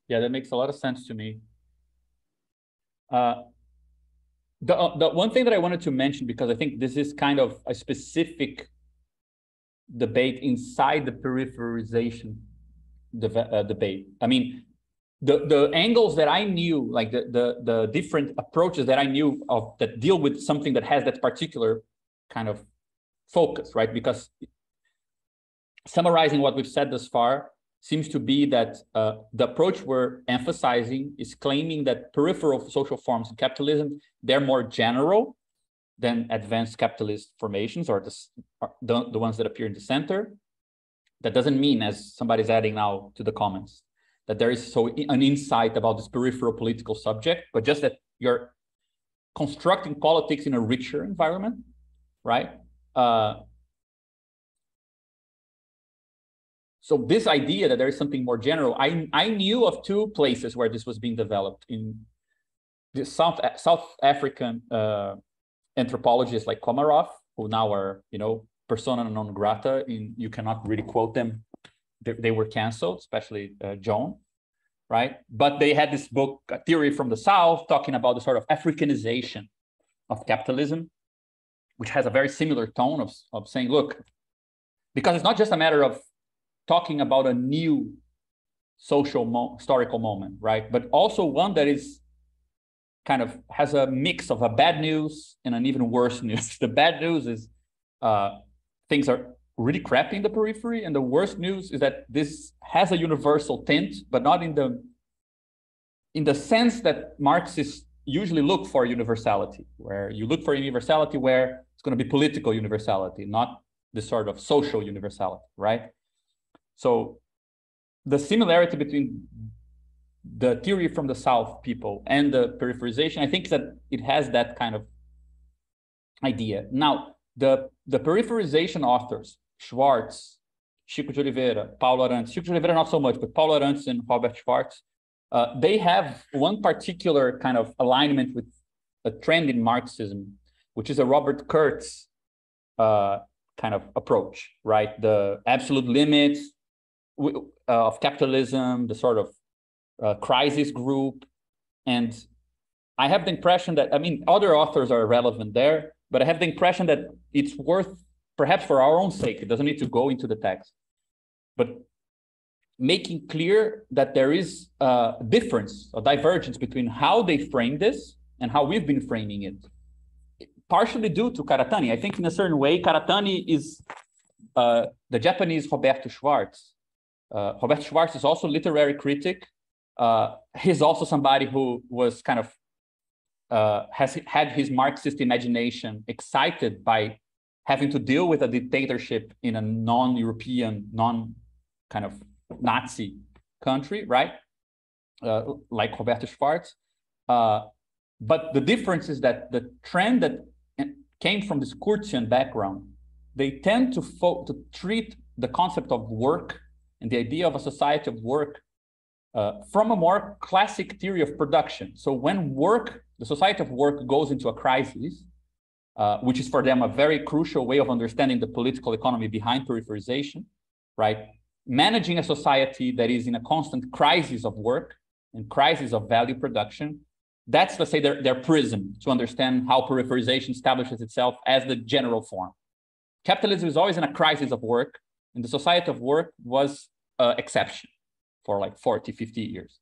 Yeah, that makes a lot of sense to me. The one thing that I wanted to mention, because I think this is kind of a specific debate inside the peripherization debate. I mean, the angles that I knew, like the different approaches that I knew of that deal with something that has that particular kind of focus, right? Because summarizing what we've said thus far seems to be that the approach we're emphasizing is claiming that peripheral social forms in capitalism, they're more general than advanced capitalist formations, or the ones that appear in the center. That doesn't mean, as somebody's adding now to the comments, that there is an insight about this peripheral political subject, but just that you're constructing politics in a richer environment, right? So this idea that there is something more general, I knew of two places where this was being developed. In the South African anthropologists like Komarov, who now are, you know, persona non grata, you cannot really quote them. They were canceled, especially Joan, right? But they had this book, A Theory from the South, talking about the sort of Africanization of capitalism, which has a very similar tone of saying, look, because it's not just a matter of talking about a new social historical moment, right? But also one that is kind of has a mix of a bad news and an even worse news. The bad news is things are really crappy in the periphery, and the worst news is that this has a universal tint, but not in the sense that Marxists usually look for universality, where you look for universality where it's going to be political universality, not this sort of social universality, right? So the similarity between the theory from the South people and the peripherization, I think that it has that kind of idea. Now, the peripherization authors, Schwartz, Chico de Oliveira, Paulo Arantes, Chico de Oliveira not so much, but Paulo Arantes and Robert Schwartz, they have one particular kind of alignment with a trend in Marxism, which is a Robert Kurtz kind of approach, right? The absolute limits of capitalism, the sort of crisis group. And I have the impression that, I mean, other authors are relevant there, but I have the impression that it's worth, perhaps for our own sake, it doesn't need to go into the text, but making clear that there is a difference, a divergence between how they frame this and how we've been framing it. Partially due to Karatani. I think in a certain way, Karatani is the Japanese Roberto Schwartz. Roberto Schwartz is also a literary critic. He's also somebody who was kind of has had his Marxist imagination excited by having to deal with a dictatorship in a non-European, non-kind of Nazi country, right? Like Roberto Schwartz. But the difference is that the trend that came from this Kurtzian background, they tend to treat the concept of work and the idea of a society of work from a more classic theory of production. So when the society of work goes into a crisis, which is for them a very crucial way of understanding the political economy behind peripherization, right? Managing a society that is in a constant crisis of work and crisis of value production That's, let's say, their prism to understand how peripherization establishes itself as the general form. Capitalism is always in a crisis of work, and the society of work was an exception for like 40, 50 years,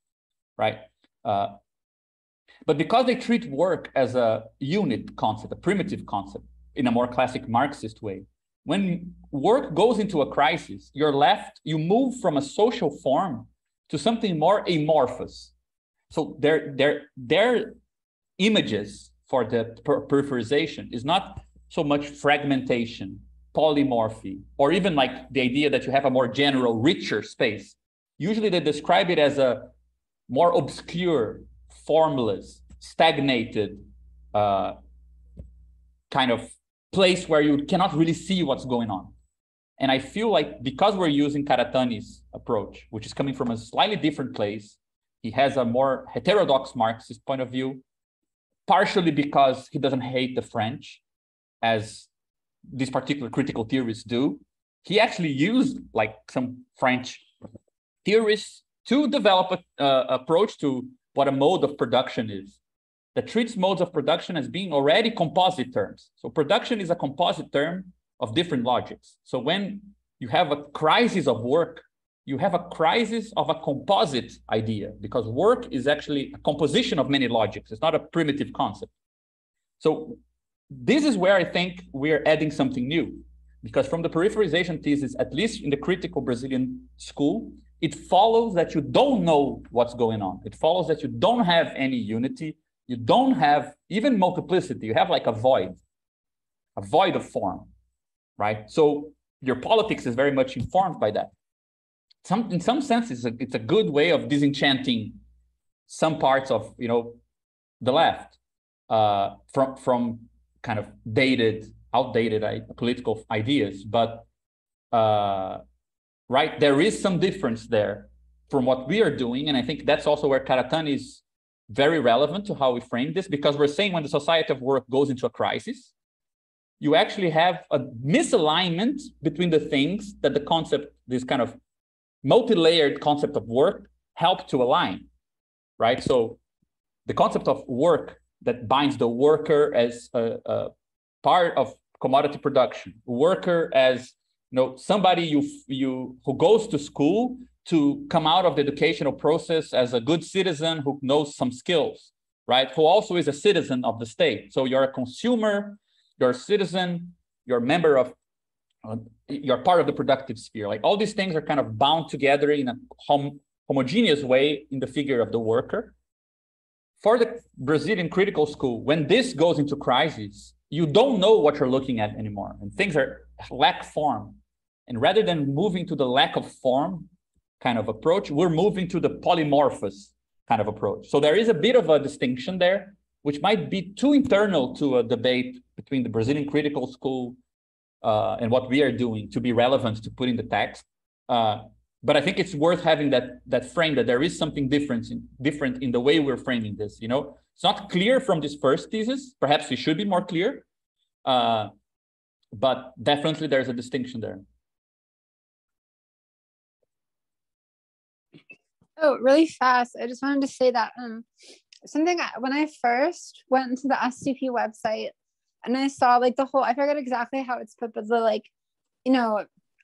right? But because they treat work as a unit concept, a primitive concept, in a more classic Marxist way, when work goes into a crisis, you move from a social form to something more amorphous. So their images for the peripherization is not so much fragmentation, polymorphy, or even like the idea that you have a more general, richer space. Usually they describe it as a more obscure, formless, stagnated kind of place where you cannot really see what's going on. And I feel like because we're using Karatani's approach, which is coming from a slightly different place, he has a more heterodox Marxist point of view, partially because he doesn't hate the French, as these particular critical theorists do. He actually used like some French theorists to develop an approach to what a mode of production is, that treats modes of production as being already composite terms. So production is a composite term of different logics. So when you have a crisis of work, you have a crisis of a composite idea, because work is actually a composition of many logics. It's not a primitive concept. So this is where I think we're adding something new, because from the peripherization thesis, at least in the critical Brazilian school, it follows that you don't know what's going on. It follows that you don't have any unity. You don't have even multiplicity. You have like a void of form, right? So your politics is very much informed by that. In some sense, it's a good way of disenchanting some parts of the left from kind of outdated political ideas. But right, there is some difference there from what we are doing, and I think that's also where Karatani is very relevant to how we frame this, because we're saying when the society of work goes into a crisis, you actually have a misalignment between the things that the concept, this kind of multi-layered concept of work, help to align, right? So the concept of work that binds the worker as a part of commodity production, worker as somebody who goes to school to come out of the educational process as a good citizen who knows some skills, right? Who also is a citizen of the state. So you're a consumer, you're a citizen, you're a member of, you're part of the productive sphere. Like all these things are kind of bound together in a homogeneous way in the figure of the worker. For the Brazilian critical school, when this goes into crisis, you don't know what you're looking at anymore, and things lack form. And rather than moving to the lack of form kind of approach, we're moving to the polymorphous kind of approach. So there is a bit of a distinction there, which might be too internal to a debate between the Brazilian critical school and what we are doing to be relevant to put in the text. But I think it's worth having that frame, that there is something different in the way we're framing this. It's not clear from this first thesis. Perhaps it should be more clear, but definitely there's a distinction there. Oh, really fast. I just wanted to say that when I first went to the SCP website and I saw like the whole, I forget exactly how it's put, but the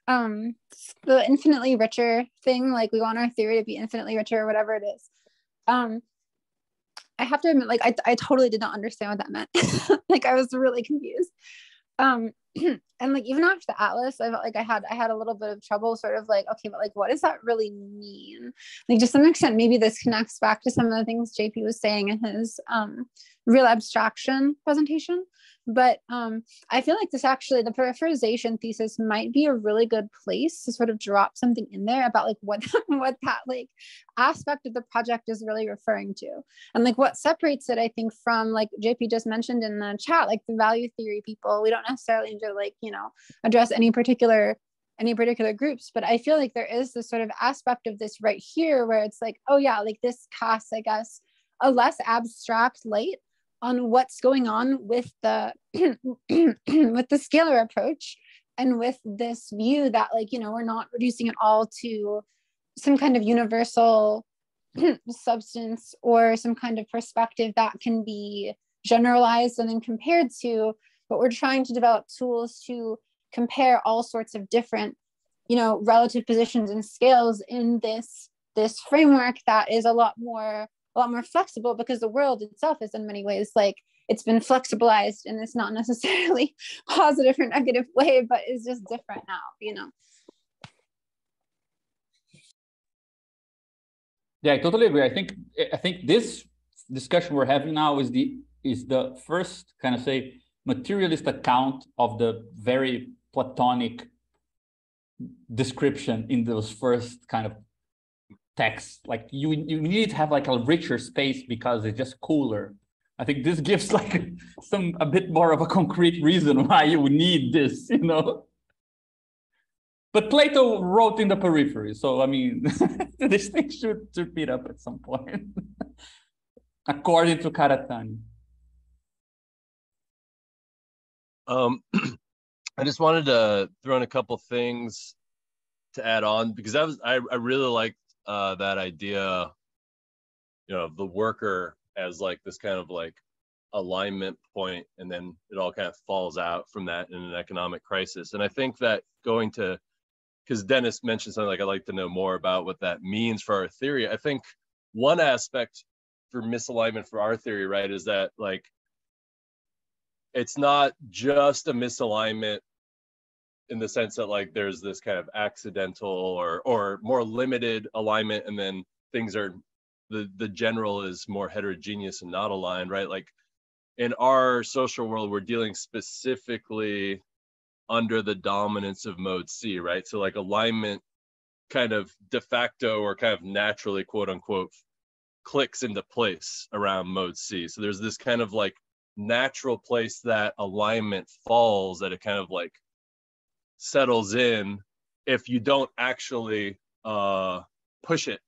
the infinitely richer thing, like we want our theory to be infinitely richer or whatever it is. I have to admit, like I totally did not understand what that meant. Like I was really confused. And like even after the atlas, I felt like I had a little bit of trouble sort of like, okay, but like what does that really mean? Like to some extent, maybe this connects back to some of the things JP was saying in his real abstraction presentation. But I feel like this actually, the peripherization thesis might be a really good place to sort of drop something in there about like what that like aspect of the project is really referring to. And like what separates it, I think, from like JP just mentioned in the chat, like the value theory people, we don't necessarily need to like, address any particular groups, but I feel like there is this sort of aspect of this right here where it's like, oh yeah, like this casts, I guess, a less abstract light on what's going on with the with the scalar approach, and with this view that like we're not reducing it all to some kind of universal substance or some kind of perspective that can be generalized and then compared to, but we're trying to develop tools to compare all sorts of different, relative positions and scales in this framework that is a lot more flexible, because the world itself is in many ways like it's been flexibilized, and it's not necessarily positive or negative way, but it's just different now, Yeah, I totally agree. I think this discussion we're having now is the first kind of say materialist account of the very Platonic description in those first kind of texts. Like you need to have like a richer space because it's just cooler. I think this gives like a bit more of a concrete reason why you need this, But Plato wrote in the periphery, so I mean, this thing should speed up at some point, according to Karatani. I just wanted to throw in a couple things to add on, because I really liked that idea, of the worker as like this kind of like alignment point, and then it all kind of falls out from that in an economic crisis. And I think that because Dennis mentioned something like, I'd like to know more about what that means for our theory. I think one aspect for misalignment for our theory, right, is that like it's not just a misalignment in the sense that like there's this kind of accidental or more limited alignment, and then things are the general is more heterogeneous and not aligned, right? Like in our social world, we're dealing specifically under the dominance of mode C, right? So like alignment kind of de facto or kind of naturally, quote unquote, clicks into place around mode C. So there's this kind of like natural place that alignment falls, that it kind of like settles in if you don't actually push it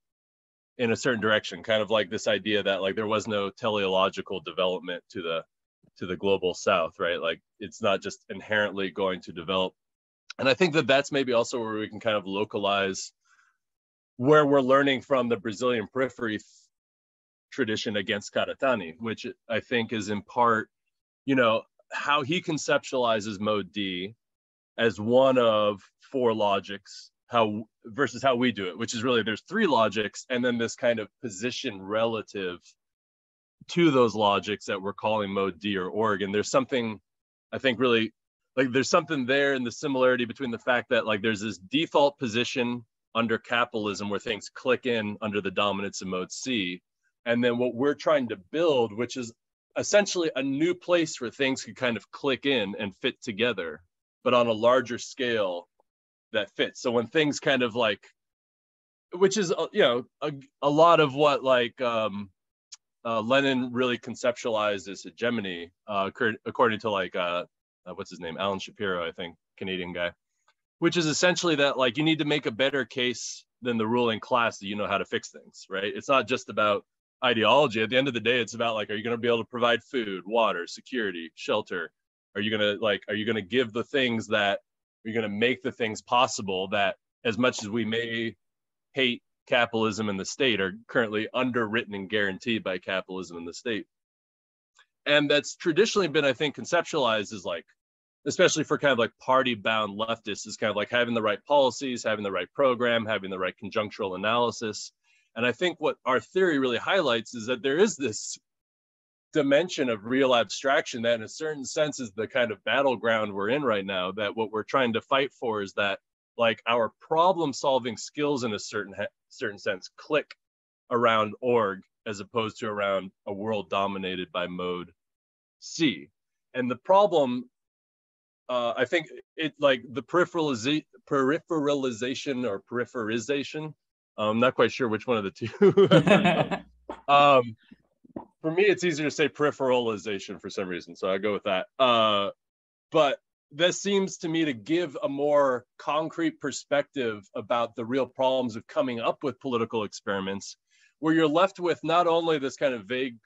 in a certain direction. Kind of like this idea that like there was no teleological development to the global south, right? Like it's not just inherently going to develop. And I think that that's maybe also where we can kind of localize where we're learning from the Brazilian periphery tradition against Karatani, which I think is in part, how he conceptualizes mode D as one of four logics, versus how we do it, which is really there's three logics, and then this kind of position relative to those logics that we're calling mode D or org. And there's something, I think, really like there's something there in the similarity between the fact that like there's this default position under capitalism where things click in under the dominance of mode C, and then what we're trying to build, which is essentially a new place where things could kind of click in and fit together, but on a larger scale that fits. So when things kind of like, which is a lot of what like Lenin really conceptualized as hegemony, according to like what's his name, Alan Shapiro, I think, Canadian guy, which is essentially that like you need to make a better case than the ruling class that you know how to fix things, right? It's not just about ideology. At the end of the day, it's about like, are you going to be able to provide food, water, security, shelter? Are you going to give the things that you're going to make the things possible that, as much as we may hate capitalism and the state, are currently underwritten and guaranteed by capitalism and the state? And that's traditionally been, I think, conceptualized as like, especially for kind of like party-bound leftists, is kind of like having the right policies, having the right program, having the right conjunctural analysis. And I think what our theory really highlights is that there is this dimension of real abstraction that in a certain sense is the kind of battleground we're in right now, that what we're trying to fight for is that like our problem solving skills in a certain sense click around org as opposed to around a world dominated by mode C. And the problem, I think it like the peripheralization or peripherization, I'm not quite sure which one of the two. For me, it's easier to say peripheralization for some reason, so I go with that. But this seems to me to give a more concrete perspective about the real problems of coming up with political experiments, where you're left with not only this kind of vague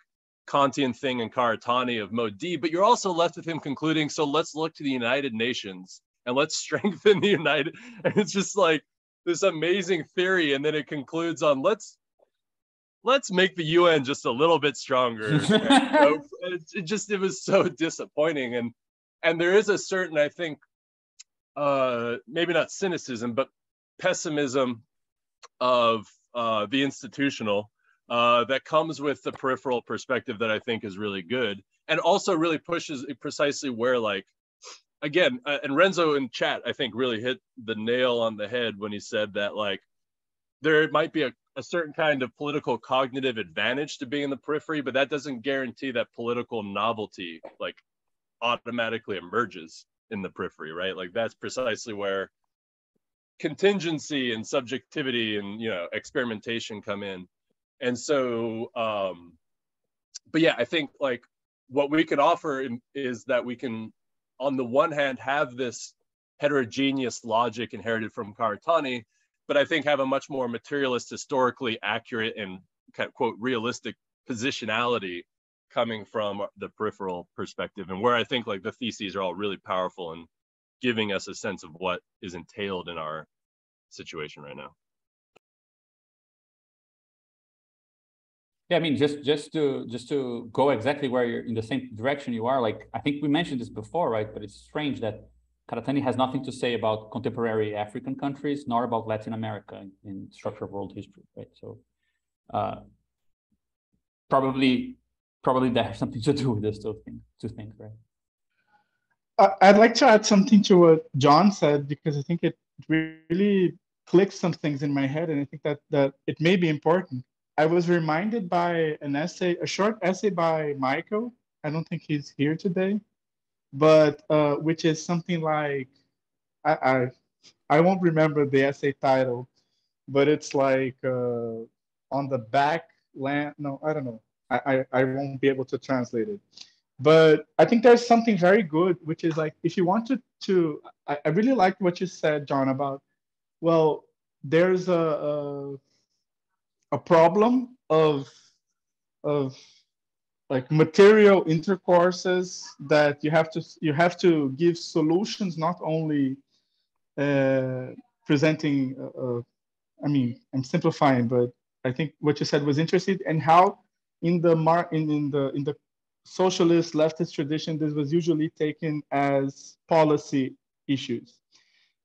Kantian thing in Karatani of mode D, but you're also left with him concluding, so let's look to the United Nations and let's strengthen the United. And it's just like this amazing theory. And then it concludes on let's let's make the UN just a little bit stronger. It was so disappointing. And there is a certain, I think, maybe not cynicism, but pessimism of the institutional that comes with the peripheral perspective that I think is really good, and also really pushes precisely where, like, again, and Renzo in chat, I think, really hit the nail on the head when he said that, like, there might be a certain kind of political cognitive advantage to being in the periphery, but that doesn't guarantee that political novelty, like, automatically emerges in the periphery, right? Like, that's precisely where contingency and subjectivity and, you know, experimentation come in. And so, but yeah, I think, like, what we can offer is that we can, on the one hand, have this heterogeneous logic inherited from Karatani, but I think have a much more materialist, historically accurate, and kind of, quote, realistic positionality coming from the peripheral perspective, and where I think, like, the theses are all really powerful and giving us a sense of what is entailed in our situation right now. Yeah, I mean, just to go exactly where you're in the same direction you are, like, I think we mentioned this before, right? But it's strange that Karatani has nothing to say about contemporary African countries, nor about Latin America in structure of world history, right? So probably that has something to do with those two things, right? I'd like to add something to what John said, because I think it really clicks some things in my head, and I think that it may be important. I was reminded by an essay, a short essay by Michael. I don't think he's here today, but which is something like, I won't remember the essay title, but it's like on the back land. No, I don't know. I won't be able to translate it. But I think there's something very good, which is, like, if you want to I really liked what you said, John, about, well, there's a problem of like material intercourses that you have to give solutions, not only presenting I mean, I'm simplifying, but I think what you said was interesting, and how in the socialist leftist tradition, this was usually taken as policy issues.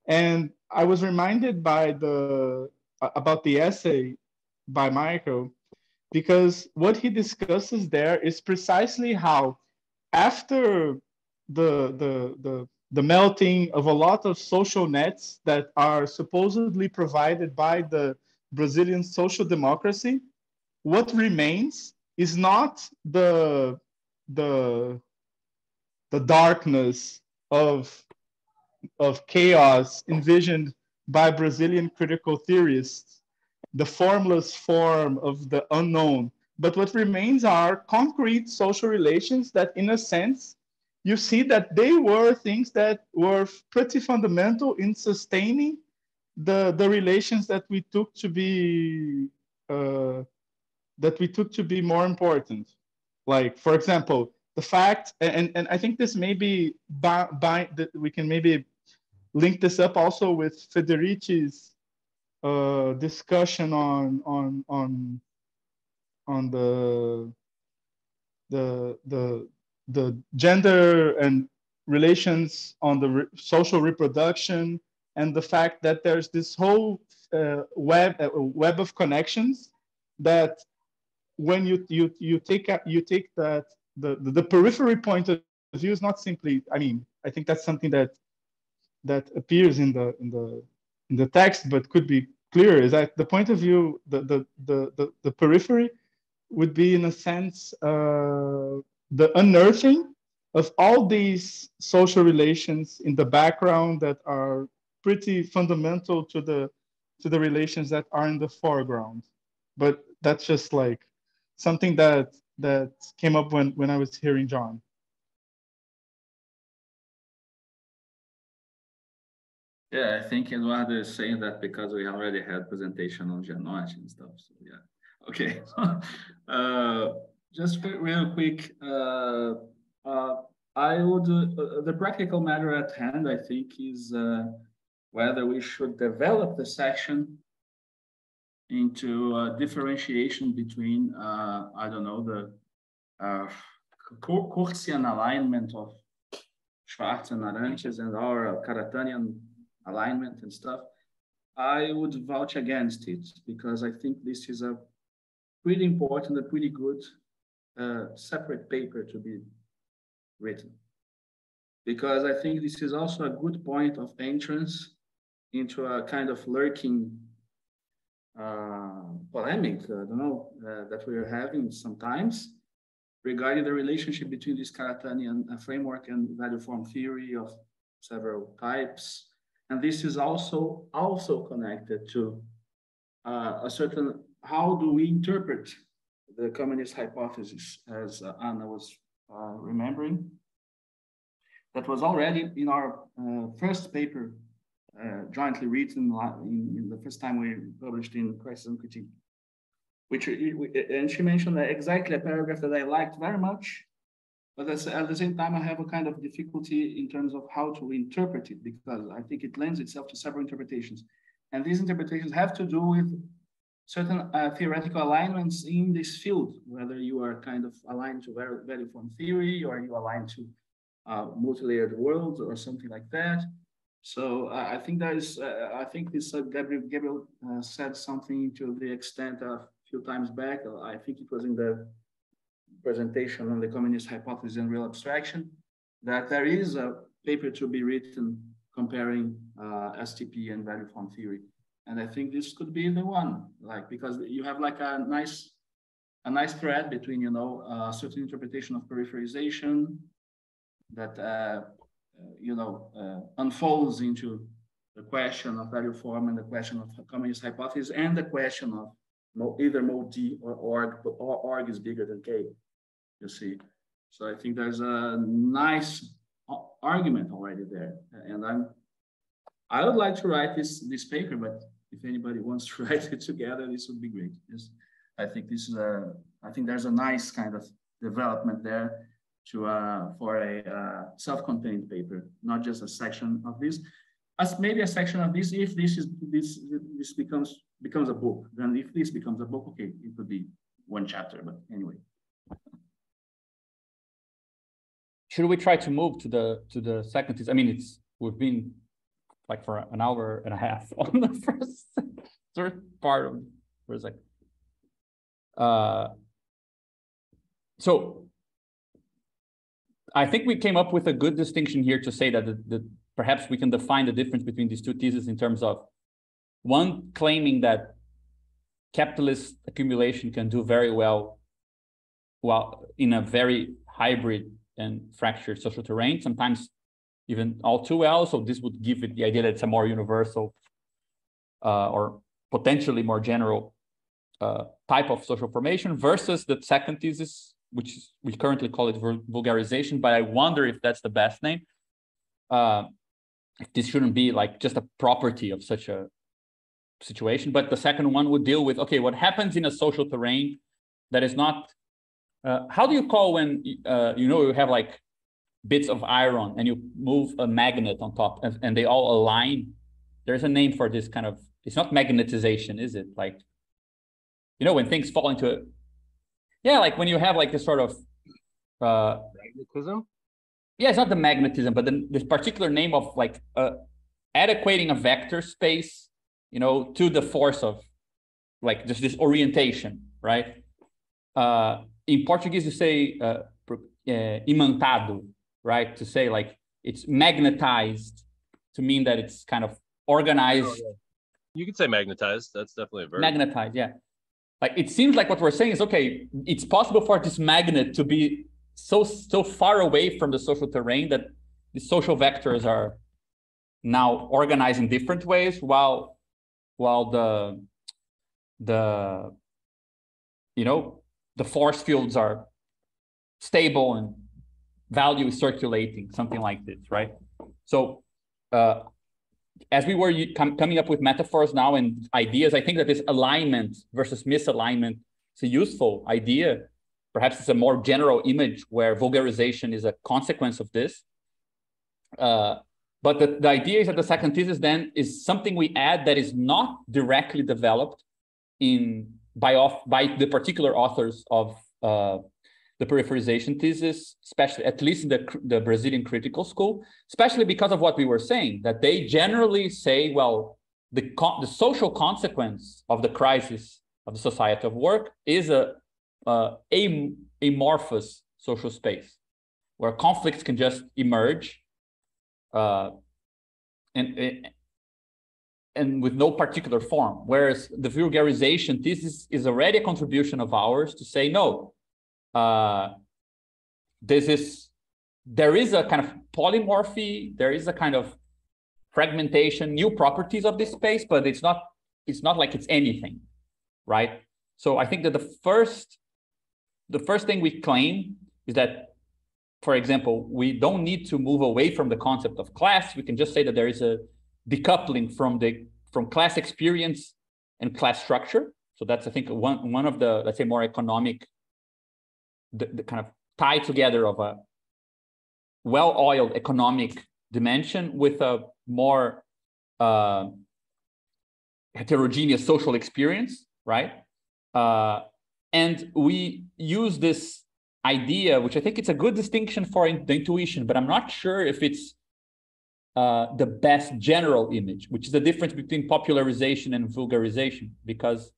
And I was reminded about the essay by Michael, because what he discusses there is precisely how, after the melting of a lot of social nets that are supposedly provided by the Brazilian social democracy, what remains is not the darkness of chaos envisioned by Brazilian critical theorists, the formless form of the unknown. But what remains are concrete social relations that, in a sense, you see that they were things that were pretty fundamental in sustaining the relations that we took to be more important. Like, for example, the fact, and I think this may be we can maybe link this up also with Federici's discussion on the gender and relations on the social reproduction, and the fact that there's this whole web of connections that, when you take that the periphery point of view is not simply, I mean, I think that's something that appears in the text, but could be clearer, is that the point of view, the periphery would be, in a sense, the unearthing of all these social relations in the background that are pretty fundamental to the relations that are in the foreground. But that's just like something that came up when I was hearing John. Yeah, I think Eduardo is saying that because we already had presentation on Genote and stuff. So yeah, okay. Just real quick, I would the practical matter at hand, I think, is whether we should develop the section into differentiation between, I don't know, the Kurzian alignment of Schwarz and Arantes and our Karatanian alignment and stuff, I would vouch against it, because I think this is a pretty important, a pretty good separate paper to be written. Because I think this is also a good point of entrance into a kind of lurking polemic, I don't know, that we are having sometimes regarding the relationship between this Karatanian framework and value form theory of several types. And this is also connected to a certain, how do we interpret the communist hypothesis, as Anna was remembering. That was already in our first paper, jointly written in the first time we published in Crisis and Critique, and she mentioned exactly a paragraph that I liked very much, but at the same time I have a kind of difficulty in terms of how to interpret it, because I think it lends itself to several interpretations. And these interpretations have to do with certain theoretical alignments in this field, whether you are kind of aligned to value form theory, or you align to multi-layered worlds or something like that. So I think there is, I think this Gabriel said something to the extent of a few times back, I think it was in the presentation on the communist hypothesis and real abstraction, that there is a paper to be written comparing STP and value form theory. And I think this could be the one, like, because you have like a nice thread between, you know, a certain interpretation of peripherization that, you know, unfolds into the question of value form and the question of communist hypothesis and the question of either mode D or org, but org is bigger than K, you see. So I think there's a nice argument already there. And I would like to write this paper, but if anybody wants to write it together, this would be great. Yes, I think this is I think there's a nice kind of development there to for a self-contained paper, not just a section of this, as maybe a section of this. If this becomes a book, then if this becomes a book, okay, it could be one chapter. But anyway, should we try to move to the second? I mean, we've been like for an hour and a half on the third part of for a second. So I think we came up with a good distinction here to say that perhaps we can define the difference between these two theses in terms of one claiming that capitalist accumulation can do very well while in a very hybrid and fractured social terrain, sometimes even all too well. So this would give it the idea that it's a more universal or potentially more general type of social formation, versus the second thesis, which we currently call it vulgarization, but I wonder if that's the best name. If this shouldn't be like just a property of such a situation, but the second one would deal with, okay, what happens in a social terrain that is not, how do you call when, you know, you have like bits of iron and you move a magnet on top and they all align? There's a name for this kind of, it's not magnetization, is it? Like, you know, when things fall into it. Yeah, like when you have like this sort of magnetism. Yeah, it's not the magnetism, but then this particular name of like adequating a vector space, you know, to the force of like just this orientation, right? In Portuguese, you say imantado, right? To say like it's magnetized, to mean that it's kind of organized. Oh, yeah. You could say magnetized. That's definitely a verb. Magnetized, yeah. Like it seems like what we're saying is, okay, it's possible for this magnet to be so far away from the social terrain that the social vectors are now organized in different ways, while the you know, the force fields are stable and value is circulating, something like this, right? So as we were coming up with metaphors now and ideas, I think that this alignment versus misalignment is a useful idea. Perhaps it's a more general image where vulgarization is a consequence of this. But the idea is that the second thesis then is something we add that is not directly developed by the particular authors of the peripherization thesis, especially at least in the Brazilian critical school, especially because of what we were saying, that they generally say, well, the social consequence of the crisis of the society of work is a amorphous social space where conflicts can just emerge and with no particular form. Whereas the vulgarization thesis is already a contribution of ours to say, no, there is a kind of polymorphy, there is a kind of fragmentation, new properties of this space, but it's not like it's anything, right? So I think that the first thing we claim is that, for example, we don't need to move away from the concept of class. We can just say that there is a decoupling from class experience and class structure. So that's, I think, one of the, let's say, more economic, the kind of tie together of a well-oiled economic dimension with a more heterogeneous social experience, right? And we use this idea, which I think it's a good distinction for the intuition, but I'm not sure if it's the best general image, which is the difference between popularization and vulgarization, because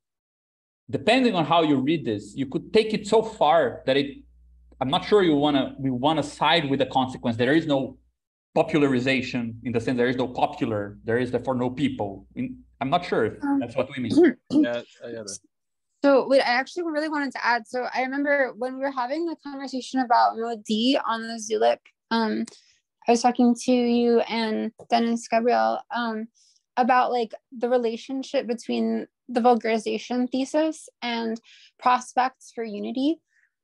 depending on how you read this, you could take it so far that I'm not sure we want to side with the consequence. There is no popularization in the sense there is no popular, there is therefore no people. I'm not sure if that's what we mean. Yeah. So wait, I actually really wanted to add. So I remember when we were having the conversation about mode D on the Zulip, I was talking to you and Dennis Gabriel about like the relationship between the vulgarization thesis and prospects for unity.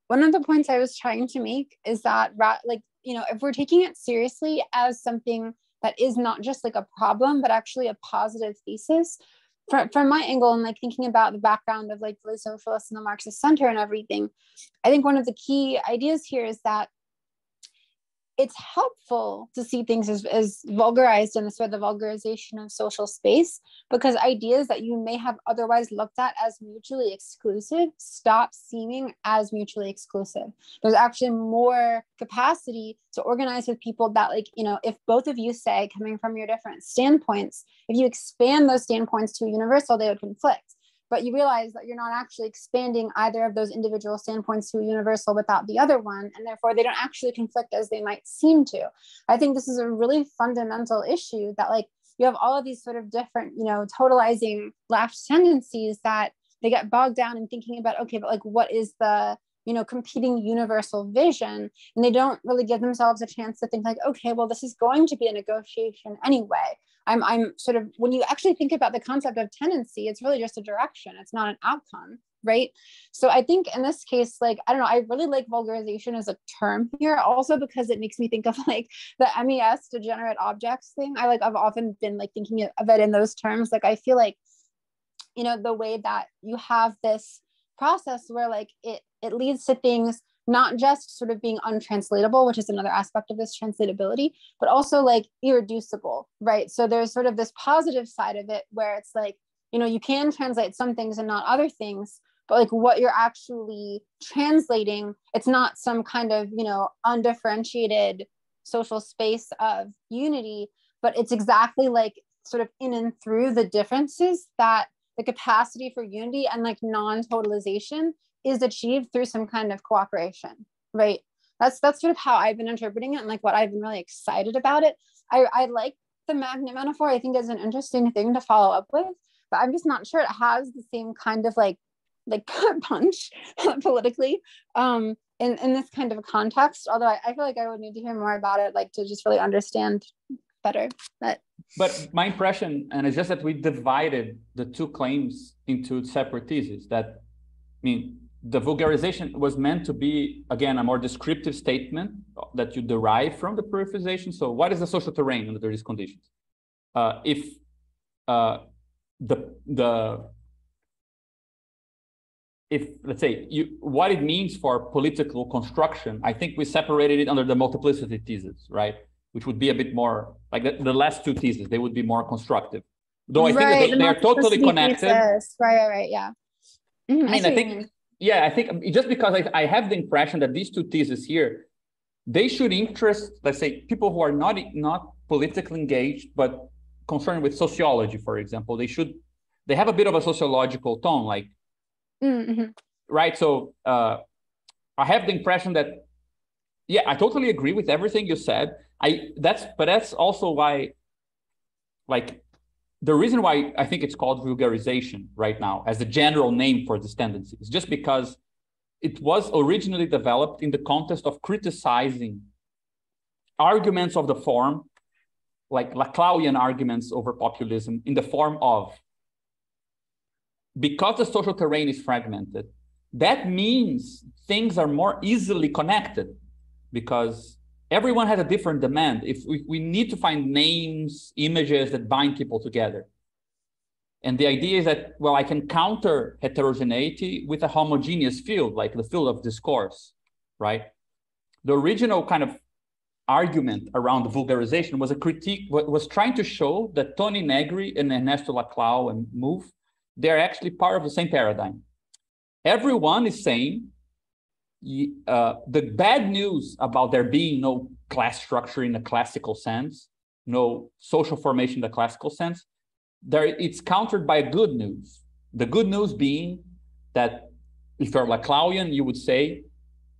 One of the points I was trying to make is that, like, you know, if we're taking it seriously as something that is not just like a problem, but actually a positive thesis, from my angle and like thinking about the background of like the socialists and the Marxist center and everything, I think one of the key ideas here is that it's helpful to see things as vulgarized in the sort of the vulgarization of social space, because ideas that you may have otherwise looked at as mutually exclusive stop seeming as mutually exclusive. There's actually more capacity to organize with people that, like, you know, if both of you say, coming from your different standpoints, if you expand those standpoints to a universal, they would conflict. But you realize that you're not actually expanding either of those individual standpoints to a universal without the other one, and therefore they don't actually conflict as they might seem to. I think this is a really fundamental issue, that like you have all of these sort of different, you know, totalizing left tendencies that they get bogged down in thinking about, okay, but like what is the, you know, competing universal vision, and they don't really give themselves a chance to think like, okay, well, this is going to be a negotiation anyway. I'm sort of, when you actually think about the concept of tendency, it's really just a direction. It's not an outcome, right? So I think in this case, like, I don't know, I really like vulgarization as a term here, also because it makes me think of like the MES degenerate objects thing. I've often been like thinking of it in those terms. Like, I feel like, you know, the way that you have this process where like it leads to things not just sort of being untranslatable, which is another aspect of this translatability, but also like irreducible, right? So there's sort of this positive side of it where it's like, you know, you can translate some things and not other things, but like what you're actually translating, it's not some kind of, you know, undifferentiated social space of unity, but it's exactly like sort of in and through the differences that the capacity for unity and like non-totalization is achieved through some kind of cooperation, right? That's sort of how I've been interpreting it and like what I've been really excited about it. I like the magnet metaphor. I think is an interesting thing to follow up with, but I'm just not sure it has the same kind of like punch politically in this kind of a context. Although I feel like I would need to hear more about it, like to just really understand better. But my impression, and it's just that we divided the two claims into separate theses. That, I mean, the vulgarization was meant to be, again, a more descriptive statement that you derive from the peripherization. So what is the social terrain under these conditions? If let's say what it means for political construction, I think we separated it under the multiplicity thesis, right? Which would be a bit more like the last two theses, they would be more constructive. Though I think that they are totally connected. Right, yeah. Mhm, I mean, see I what you think, mean. yeah, I think just because I have the impression that these two theses here, they should interest, let's say, people who are not politically engaged, but concerned with sociology, for example. They have a bit of a sociological tone, like, Mhm. right? So I have the impression that, yeah, I totally agree with everything you said. But that's also why, like, the reason why I think it's called vulgarization right now as a general name for this tendency is just because it was originally developed in the context of criticizing arguments of the form, like Laclauian arguments over populism, in the form of, because the social terrain is fragmented, that means things are more easily connected because everyone has a different demand. If we need to find names, images that bind people together. And the idea is that, well, I can counter heterogeneity with a homogeneous field, like the field of discourse, right? The original kind of argument around the vulgarization was a critique, was trying to show that Tony Negri and Ernesto Laclau and Mouffe, they're actually part of the same paradigm. Everyone is saying the bad news about there being no class structure in the classical sense, no social formation in the classical sense, it's countered by good news. The good news being that if you're Laclauian, you would say,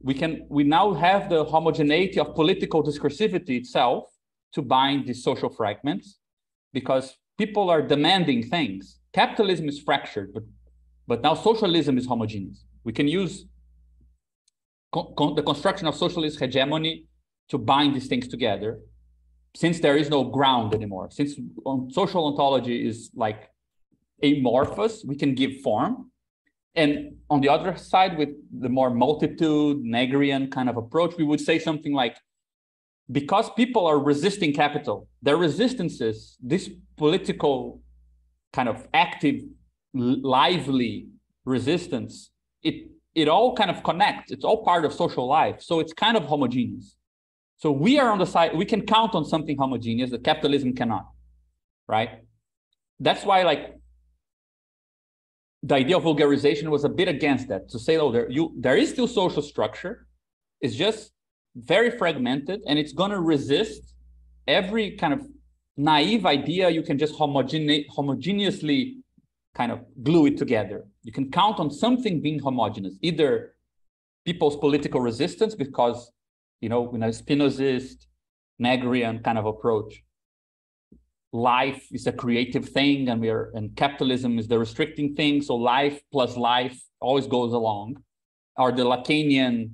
we now have the homogeneity of political discursivity itself to bind these social fragments because people are demanding things. Capitalism is fractured, but now socialism is homogeneous. We can use the construction of socialist hegemony to bind these things together, since there is no ground anymore. Since social ontology is like amorphous, we can give form. And on the other side, with the more multitude, Negrian kind of approach, we would say something like, because people are resisting capital, their resistances, this political kind of active, lively resistance, it all kind of connects. It's all part of social life. So it's kind of homogeneous. So we are on the side, we can count on something homogeneous that capitalism cannot, right? That's why, like, the idea of vulgarization was a bit against that, to say, oh, there is still social structure, it's just very fragmented, and it's going to resist every kind of naive idea you can just homogeneously kind of glue it together. You can count on something being homogeneous, either people's political resistance, because, in a Spinozist, Negrian kind of approach, life is a creative thing, and capitalism is the restricting thing. So life plus life always goes along. Or the Lacanian,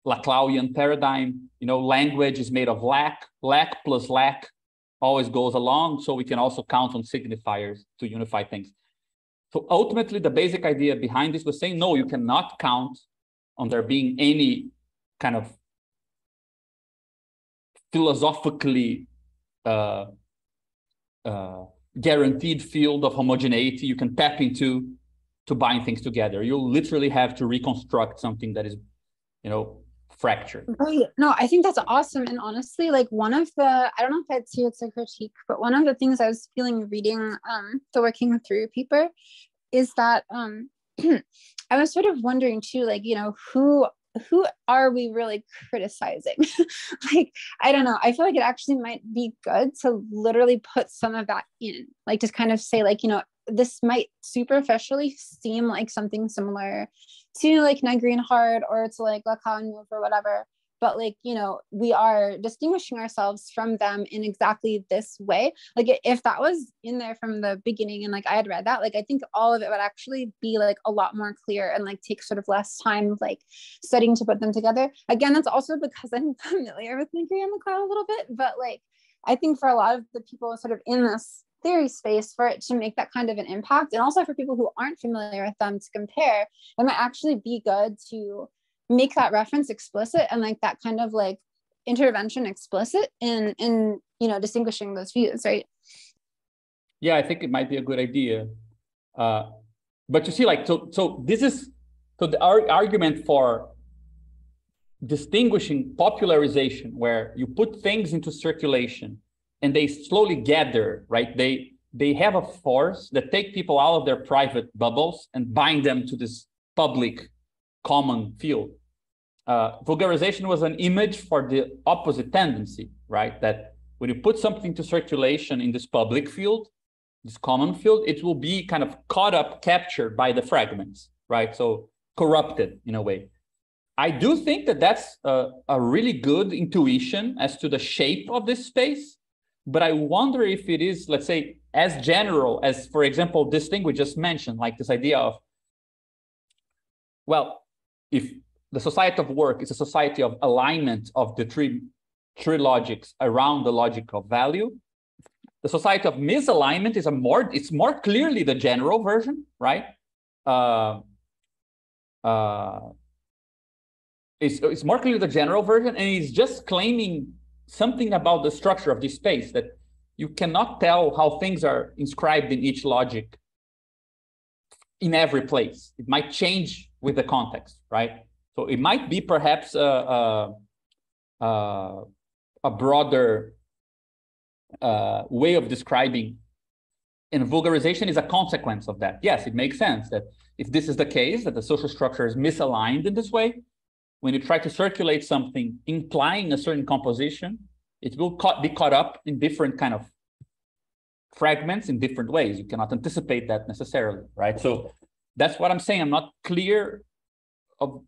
Laclauian paradigm, language is made of lack plus lack always goes along. So we can also count on signifiers to unify things. So ultimately, the basic idea behind this was saying, no, you cannot count on there being any kind of philosophically guaranteed field of homogeneity you can tap into to bind things together. You literally have to reconstruct something that is, fractured. Right. No, I think that's awesome. And honestly, like, one of the, I don't know if I'd say it's a critique, but one of the things I was feeling reading the Working Through paper is that I was sort of wondering too, like, who are we really criticizing? Like, I don't know. I feel like it actually might be good to literally put some of that in, like, just kind of say, like, this might superficially seem like something similar to like Negri and Hart, or to like Laclau and Mouffe or whatever. But like, we are distinguishing ourselves from them in exactly this way. Like, if that was in there from the beginning and like I had read that, like, I think all of it would actually be like a lot more clear and like take sort of less time of like studying to put them together. Again, that's also because I'm familiar with Negri and Laclau a little bit, but like, I think for a lot of the people sort of in this theory space, for it to make that kind of an impact, and also for people who aren't familiar with them to compare, it might actually be good to make that reference explicit and like that kind of like intervention explicit in distinguishing those views, right? Yeah, I think it might be a good idea. But you see, like, so this is, so the argument for distinguishing popularization, where you put things into circulation and they slowly gather, right? they have a force that take people out of their private bubbles and bind them to this public common field. Vulgarization was an image for the opposite tendency, right? That when you put something to circulation in this public field, this common field, it will be kind of caught up, captured by the fragments, right? So corrupted in a way. I do think that that's a really good intuition as to the shape of this space, but I wonder if it is, let's say, as general as, for example, this thing we just mentioned, like this idea of, well, if the society of work is a society of alignment of the three logics around the logic of value, the society of misalignment is it's more clearly the general version, right? It's more clearly the general version, and it's just claiming something about the structure of this space that you cannot tell how things are inscribed in each logic in every place. It might change with the context, right? So it might be perhaps a broader way of describing, and vulgarization is a consequence of that. Yes, it makes sense that if this is the case, that the social structure is misaligned in this way, when you try to circulate something implying a certain composition, it will be caught up in different kind of fragments in different ways. You cannot anticipate that necessarily, right? So that's what I'm saying. I'm not clear of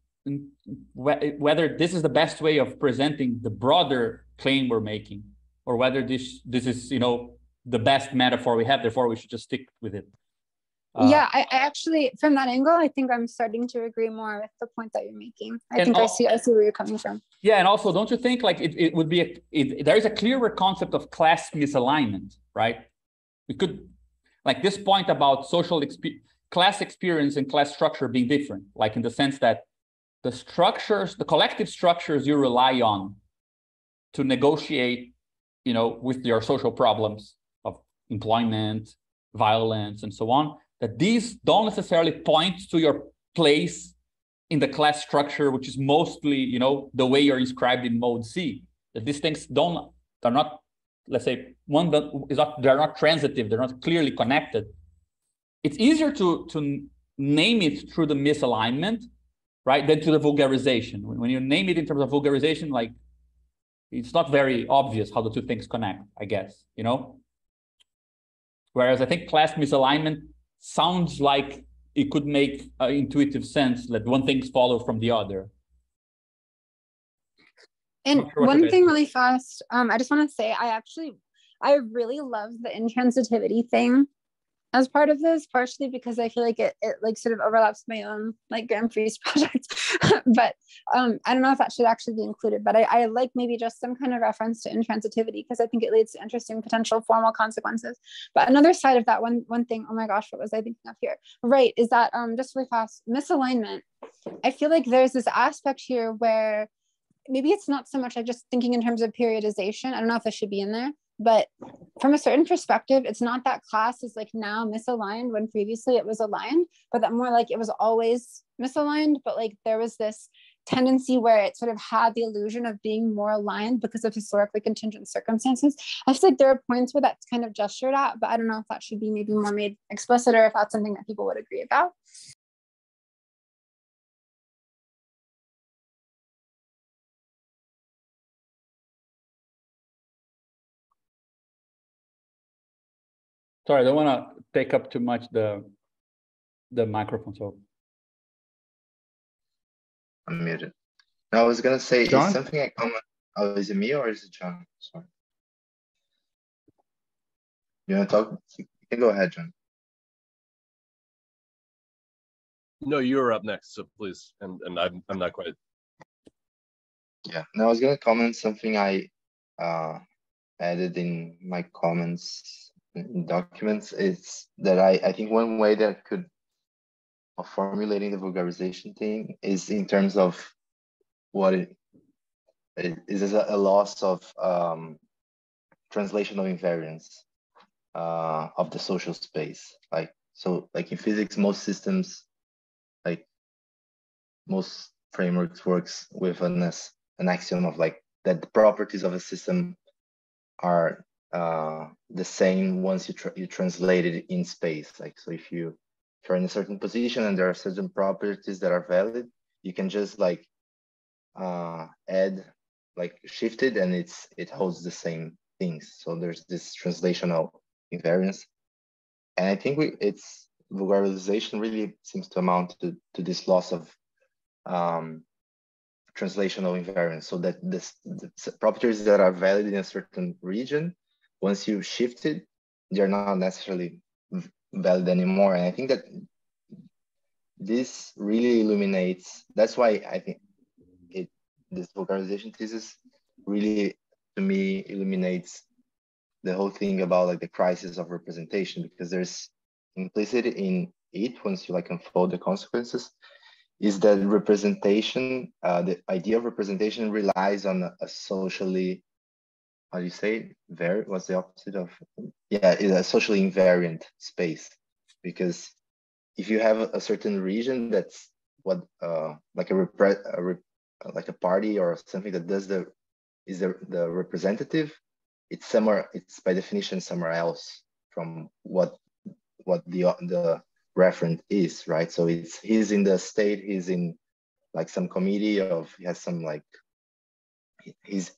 whether this is the best way of presenting the broader claim we're making, or whether this is, you know, the best metaphor we have, therefore we should just stick with it. Yeah, I actually, from that angle, I think I'm starting to agree more with the point that you're making. I see where you're coming from. Yeah, and also, don't you think like it would be, there is a clearer concept of class misalignment, right? We could, like this point about class experience and class structure being different, like in the sense that the structures, the collective structures you rely on to negotiate, you know, with your social problems of employment, violence, and so on, that these don't necessarily point to your place in the class structure, which is mostly, you know, the way you're inscribed in mode C. That these things they're not, let's say, they're not transitive, they're not clearly connected. It's easier to name it through the misalignment, right, than to the vulgarization. When you name it in terms of vulgarization, like, it's not very obvious how the two things connect, I guess, you know? Whereas I think class misalignment sounds like it could make intuitive sense that one thing follows from the other. And one thing really fast, I just want to say, I really love the intransitivity thing as part of this, partially because I feel like it like sort of overlaps my own like Grand Prix project. But I don't know if that should actually be included, but I like maybe just some kind of reference to intransitivity, because I think it leads to interesting potential formal consequences. But another side of that one thing, oh my gosh, what was I thinking of here? Right, is that just really fast, misalignment. I feel like there's this aspect here where maybe it's not so much like just thinking in terms of periodization. I don't know if this should be in there, but from a certain perspective, it's not that class is like now misaligned when previously it was aligned, but that more like it was always misaligned, but like there was this tendency where it sort of had the illusion of being more aligned because of historically contingent circumstances. I feel like there are points where that's kind of gestured at, but I don't know if that should be maybe more made explicit, or if that's something that people would agree about. Sorry, I don't want to take up too much the microphone. So I'm muted. No, I was gonna say, John? is something I comment. Oh, is it me or is it John? Sorry. You wanna talk? You can go ahead, John. No, you're up next, so please. And I'm not quite. Yeah. No, I was gonna comment something I added in my comments in documents. Is that I think one way that of formulating the vulgarization thing is in terms of what it is a loss of translational invariance of the social space. Like, so like in physics, most systems, like most frameworks, works with an axiom of like that the properties of a system are the same once you translate it in space. Like, so if you're in a certain position and there are certain properties that are valid, you can just like add, like shift it, and it holds the same things. So there's this translational invariance, and I think it's vulgarization really seems to amount to this loss of translational invariance, so that the properties that are valid in a certain region, once you shift it, they're not necessarily valid anymore. And I think that this really illuminates, that's why I think this vulgarization thesis really, to me, illuminates the whole thing about like the crisis of representation, because there's implicit in it, once you like unfold the consequences, is that representation, the idea of representation relies on a socially, how do you say, what's the opposite of, yeah, is a socially invariant space. Because if you have a certain region that's what, like like a party or something that does the representative, it's somewhere, it's by definition somewhere else from what the referent is, right? So he's in the state, he's in like some committee of, he has some like, he's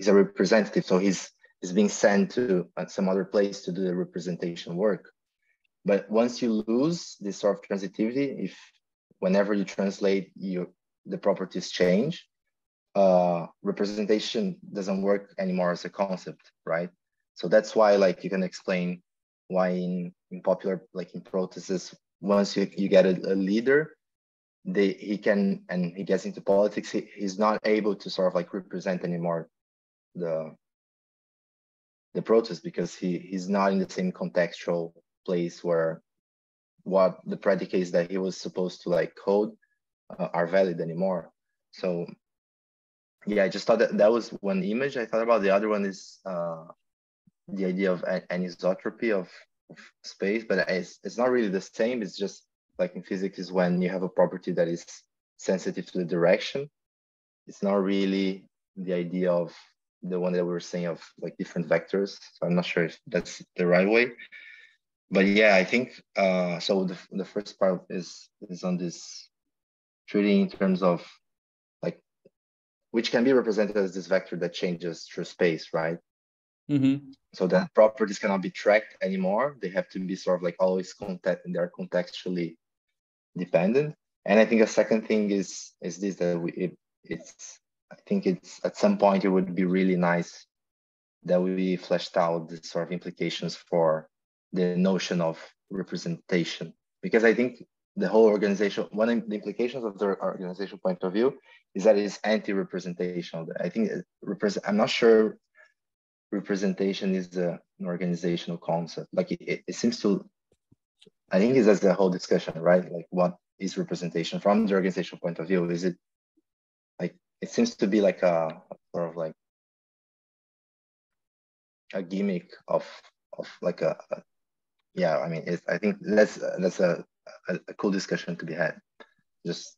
a representative, so he's being sent to some other place to do the representation work. But once you lose this sort of transitivity, if whenever you translate, the properties change, representation doesn't work anymore as a concept, right? So that's why, like, you can explain why in popular, like in protests, once you get a leader, he gets into politics, he's not able to sort of like represent anymore the protest, because he's not in the same contextual place where what the predicates that he was supposed to like code are valid anymore. So yeah, I just thought that was one image I thought about. The other one is the idea of anisotropy of space, but it's not really the same. It's just like in physics, is when you have a property that is sensitive to the direction. It's not really the idea of the one that we were saying of like different vectors. So I'm not sure if that's the right way. But yeah, I think so. The first part is on this treating in terms of like, which can be represented as this vector that changes through space, right? Mm-hmm. So that properties cannot be tracked anymore. They have to be sort of like always they're contextually dependent. And I think a second thing is this, that I think it's at some point it would be really nice that we fleshed out the sort of implications for the notion of representation, because I think the whole organization, one of the implications of the organizational point of view is that it's anti-representational. I think I'm not sure representation is an organizational concept. Like it seems to, I think that's the whole discussion, right? Like, what is representation from the organizational point of view? Is it like, it seems to be like a sort of like a gimmick of like yeah, I mean, I think that's a cool discussion to be had. Just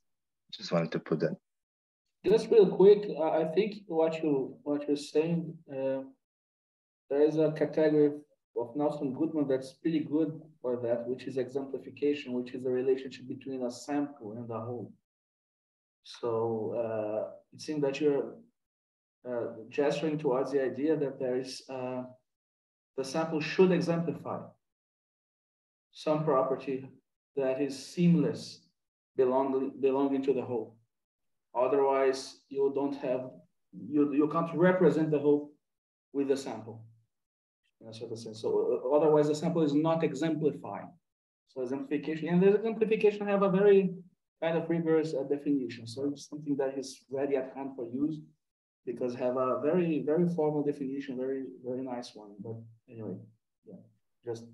wanted to put that. Just real quick, I think what you're saying, there is a category of Nelson Goodman that's pretty good for that, which is exemplification, which is the relationship between a sample and a whole. So it seems that you're gesturing towards the idea that there is the sample should exemplify some property that is seamless, belonging to the whole. Otherwise, you don't have, you can't represent the whole with the sample. In a certain sense. So otherwise, the sample is not exemplifying. So exemplification, and the exemplification have a very kind of rigorous definition. So it's something that is ready at hand for use, because have a very, very formal definition, very, very nice one. But anyway, yeah,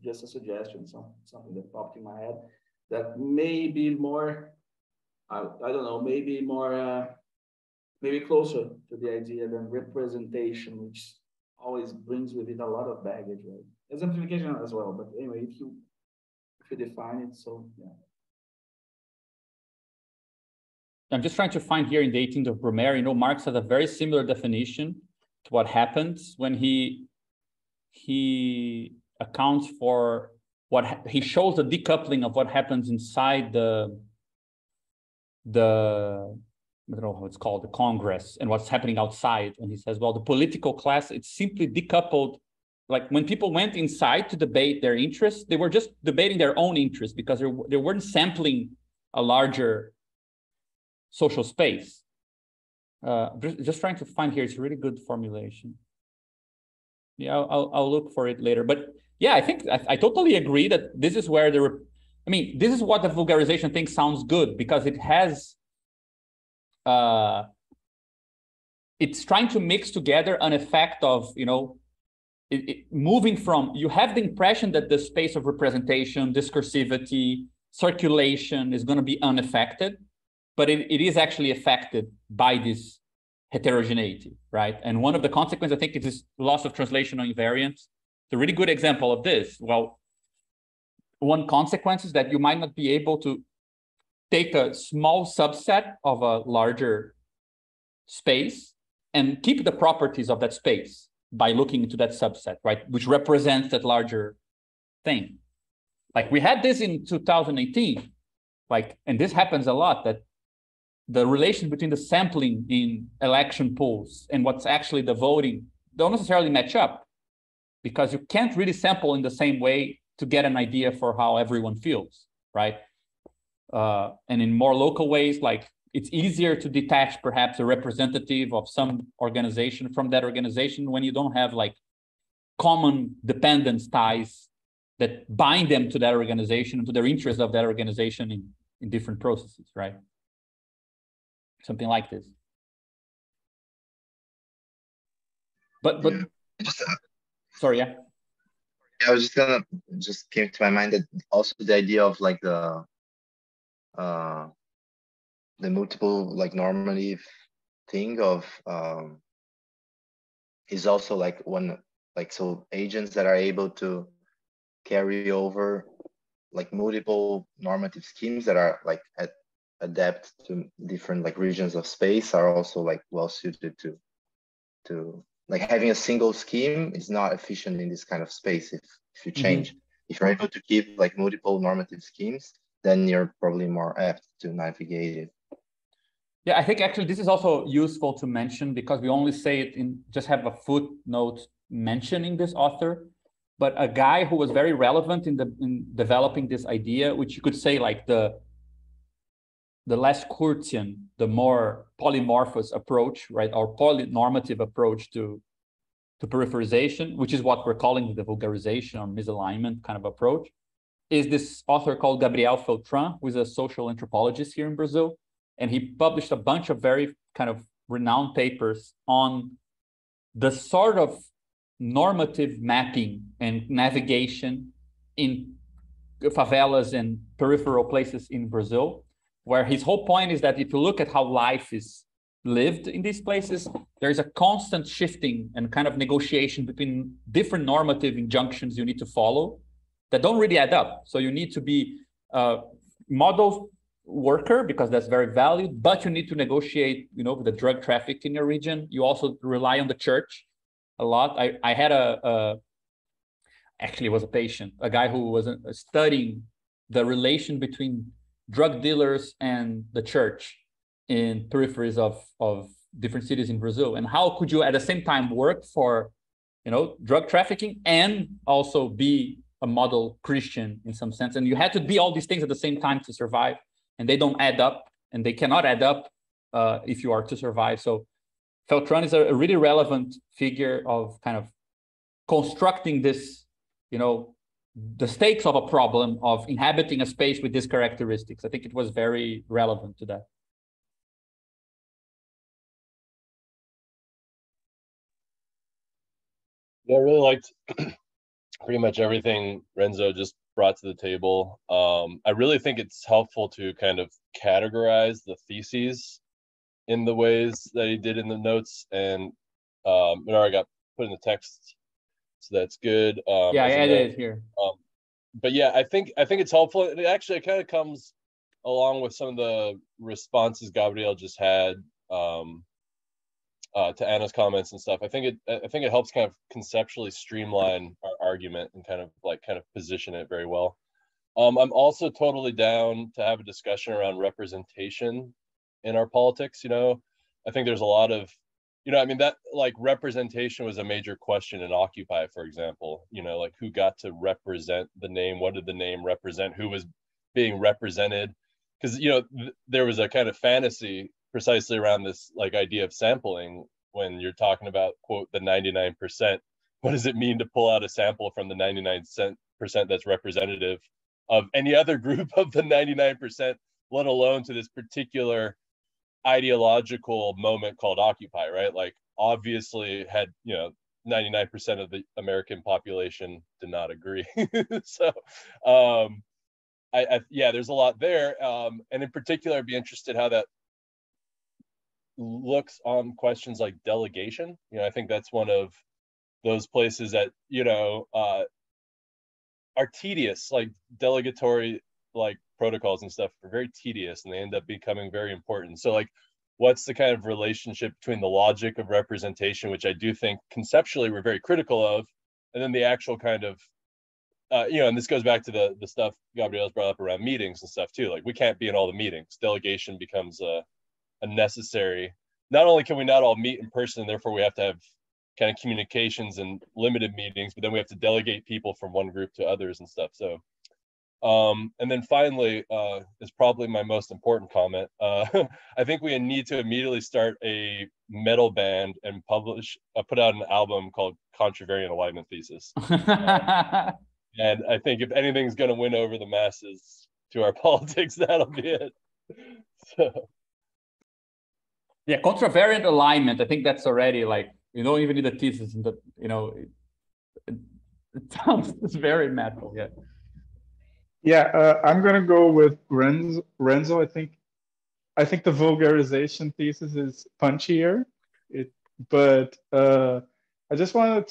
just a suggestion, something that popped in my head that may be more, I don't know, maybe more, maybe closer to the idea than representation, which always brings with it a lot of baggage, right? Exemplification as well, but anyway, if you define it, so yeah. I'm just trying to find here in the 18th of Brumaire, Marx has a very similar definition to what happens when he he accounts for he shows the decoupling of what happens inside the I don't know how it's called, the Congress, and what's happening outside. And he says, well, the political class, it's simply decoupled. Like when people went inside to debate their interests, they were just debating their own interests because they weren't sampling a larger social space. Just trying to find here, it's a really good formulation. Yeah, I'll look for it later. But yeah, I think I totally agree that this is where this is what the vulgarization thing sounds good, because it has, it's trying to mix together an effect of, moving from, you have the impression that the space of representation, discursivity, circulation is going to be unaffected, but it is actually affected by this heterogeneity, right? And one of the consequences, I think, is this loss of translational invariance. It's a really good example of this. Well, one consequence is that you might not be able to take a small subset of a larger space and keep the properties of that space by looking into that subset, right? Which represents that larger thing. Like we had this in 2018, and this happens a lot, that the relation between the sampling in election polls and what's actually the voting don't necessarily match up, because you can't really sample in the same way to get an idea for how everyone feels, right? And in more local ways, like it's easier to detach perhaps a representative of some organization from that organization when you don't have like common dependence ties that bind them to that organization and to their interests of that organization in different processes, right? Something like this. But Yeah. sorry, yeah. I was just came to my mind that also the idea of like the multiple like normative thing of is also like one, like, so agents that are able to carry over like multiple normative schemes that are like adapt to different like regions of space are also like well suited to like having a single scheme is not efficient in this kind of space. If you change, if you're able to keep like multiple normative schemes, then you're probably more apt to navigate it. Yeah, I think actually this is also useful to mention, because we only say it just have a footnote mentioning this author, but a guy who was very relevant in developing this idea, which you could say like the less Kurtian, the more polymorphous approach, right, or polynormative approach to peripherization, which is what we're calling the vulgarization or misalignment kind of approach, is this author called Gabriel Feltran, who is a social anthropologist here in Brazil. And he published a bunch of very kind of renowned papers on the sort of normative mapping and navigation in favelas and peripheral places in Brazil, where his whole point is that if you look at how life is lived in these places, there's a constant shifting and kind of negotiation between different normative injunctions you need to follow that don't really add up. So you need to be a model worker, because that's very valued, but you need to negotiate, with the drug traffic in your region. You also rely on the church a lot. I had actually was a patient, a guy who was studying the relation between drug dealers and the church in peripheries of different cities in Brazil. And how could you at the same time work for, drug trafficking and also be a model Christian in some sense? And you had to be all these things at the same time to survive, and they don't add up, and they cannot add up if you are to survive. So Feltran is a really relevant figure of kind of constructing this, the stakes of a problem of inhabiting a space with these characteristics. I think it was very relevant to that. Yeah, I really liked pretty much everything Renzo just brought to the table. I really think it's helpful to kind of categorize the theses in the ways that he did in the notes, and it already got put in the text, so that's good. Yeah, I added it here. But yeah, I think it's helpful. It kind of comes along with some of the responses Gabriel just had. to Anna's comments and stuff. I think it helps kind of conceptually streamline our argument and kind of position it very well. I'm also totally down to have a discussion around representation in our politics. I think there's a lot of, I mean, that like representation was a major question in Occupy, for example, like who got to represent the name, what did the name represent, who was being represented? Because, there was a kind of fantasy precisely around this like idea of sampling when you're talking about, quote, the 99%. What does it mean to pull out a sample from the 99% that's representative of any other group of the 99%, let alone to this particular ideological moment called Occupy, right? Like obviously had 99% of the American population did not agree. So yeah, there's a lot there, and in particular I'd be interested how that looks on questions like delegation. I think that's one of those places that are tedious, like delegatory like protocols and stuff are very tedious and they end up becoming very important. So like what's the kind of relationship between the logic of representation, which I do think conceptually we're very critical of, and then the actual kind of and this goes back to the stuff Gabriel's brought up around meetings and stuff too. Like we can't be in all the meetings. Delegation becomes a necessary. Not only can we not all meet in person, and therefore we have to have kind of communications and limited meetings, but then we have to delegate people from one group to others and stuff. So, and then finally, is probably my most important comment. I think we need to immediately start a metal band and put out an album called Contrarian Alignment Thesis. And I think if anything's going to win over the masses to our politics, that'll be it. So. Yeah, contravariant alignment. I think that's already like, you don't even need a thesis, and it sounds very metal. Yeah. Yeah, I'm gonna go with Renzo. I think the vulgarization thesis is punchier. But I just wanted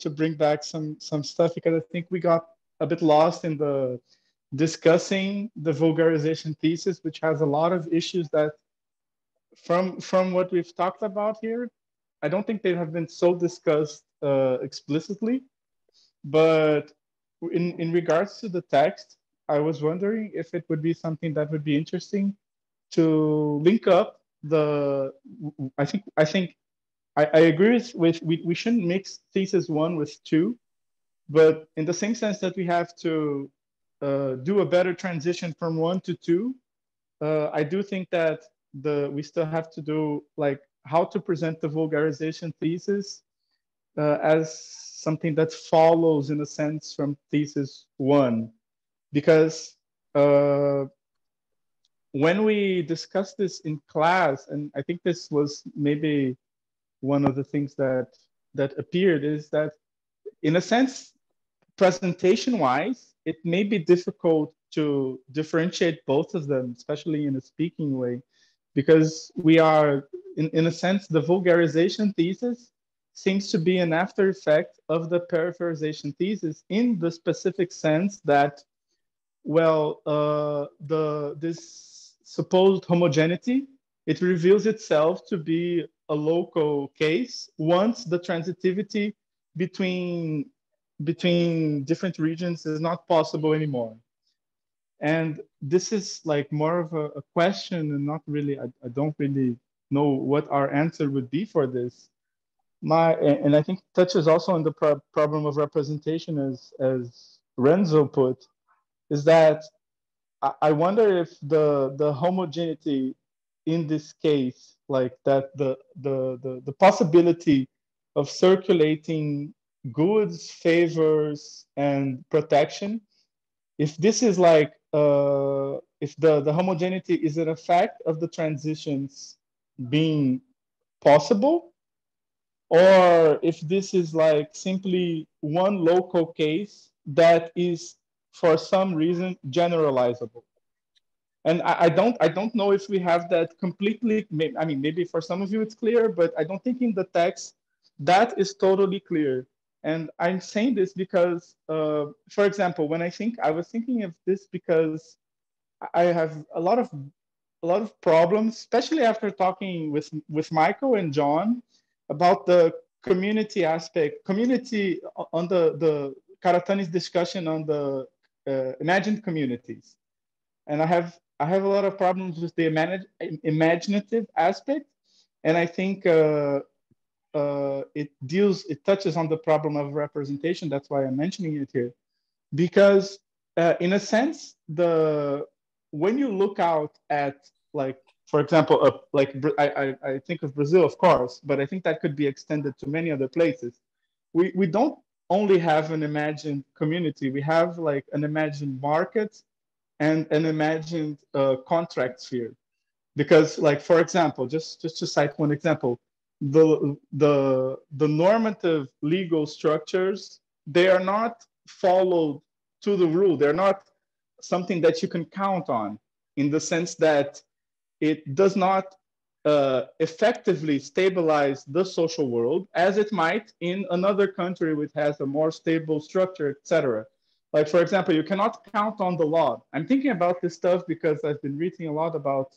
to bring back some stuff because I think we got a bit lost in the discussing the vulgarization thesis, which has a lot of issues that from what we've talked about here, I don't think they have been so discussed explicitly. But in regards to the text, I was wondering if it would be something that would be interesting to link up the. I think I agree with we shouldn't mix thesis 1 with 2, but in the same sense that we have to do a better transition from 1 to 2, I do think that we still have to do like how to present the vulgarization thesis as something that follows in a sense from thesis 1, because when we discussed this in class, and I think this was maybe one of the things that appeared, is that in a sense, presentation wise, it may be difficult to differentiate both of them, especially in a speaking way, because we are, in a sense, the vulgarization thesis seems to be an after effect of the peripherization thesis in the specific sense that, well, this supposed homogeneity, it reveals itself to be a local case once the transitivity between different regions is not possible anymore. And this is like more of a question, and not really, I don't really know what our answer would be for this. And I think touches also on the problem of representation, as Renzo put, is that I wonder if the homogeneity in this case, like that the possibility of circulating goods, favors, and protection, if this is like if the homogeneity is an effect of the transitions being possible, or if this is like simply one local case that is for some reason generalizable. And I don't know if we have that completely. I mean, maybe for some of you it's clear, but I don't think in the text that is totally clear. And I'm saying this because, for example, when I was thinking of this because I have a lot of problems, especially after talking with Michael and John, about the community aspect, community on the Karatani's discussion on the imagined communities. And I have a lot of problems with the imaginative aspect. And I think it touches on the problem of representation. That's why I'm mentioning it here. Because in a sense, when you look out at, like, for example, I think of Brazil, of course, but I think that could be extended to many other places. We don't only have an imagined community. We have like an imagined market and an imagined contract sphere. Because, like, for example, just to cite one example, the normative legal structures, they are not followed to the rule. They're not something that you can count on, in the sense that it does not effectively stabilize the social world as it might in another country which has a more stable structure, etc. Like, for example, you cannot count on the law. I'm thinking about this stuff because I've been reading a lot about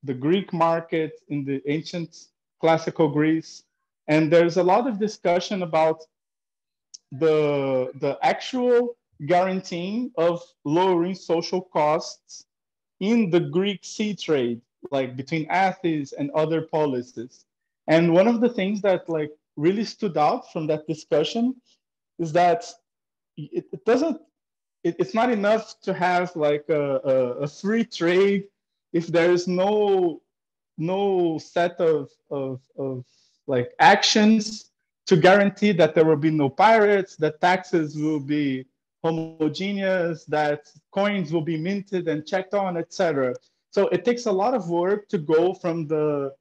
the Greek market in the ancient classical Greece. And there's a lot of discussion about the actual guaranteeing of lowering social costs in the Greek sea trade, like between Athens and other policies. And one of the things that like really stood out from that discussion is that it doesn't, it's not enough to have like a free trade if there is no set of like actions to guarantee that there will be no pirates, that taxes will be homogeneous, that coins will be minted and checked on, etc. So it takes a lot of work to go from the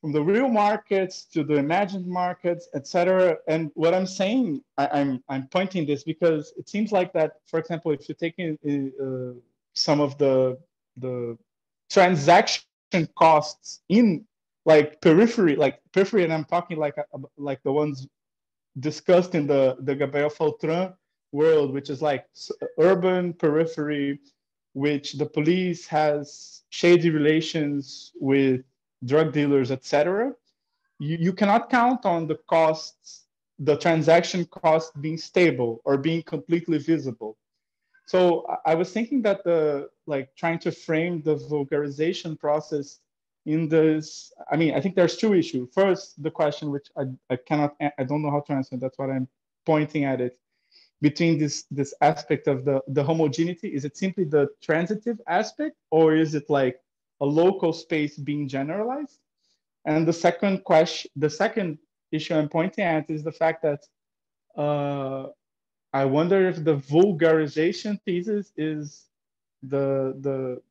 real markets to the imagined markets, etc. And what I'm saying, I'm pointing this because it seems like that, for example, if you take in some of the transaction costs in like periphery, and I'm talking like the ones discussed in the Gabriel Feltran world, which is like urban periphery, which the police has shady relations with drug dealers, etc. You cannot count on the costs, the transaction cost being stable or being completely visible. So I was thinking that trying to frame the vulgarization process in this, I mean, I think there's two issues. First, the question which I don't know how to answer. That's why I'm pointing at it. Between this aspect of the homogeneity, is it simply the transitive aspect, or is it like a local space being generalized? And the second issue I'm pointing at is the fact that I wonder if the vulgarization thesis is the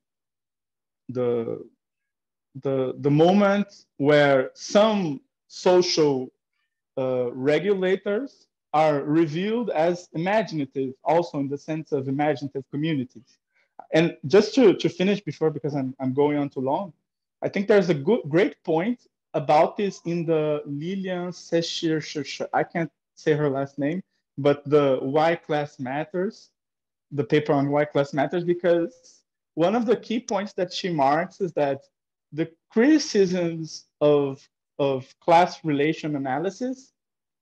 moment where some social regulators are revealed as imaginative, also in the sense of imaginative communities. And just to finish before, because I'm going on too long, I think there's a great point about this in the Lilian Sechir, I can't say her last name, but the Why Class Matters, the paper on Why Class Matters, because one of the key points that she marks is that the criticisms of class relation analysis,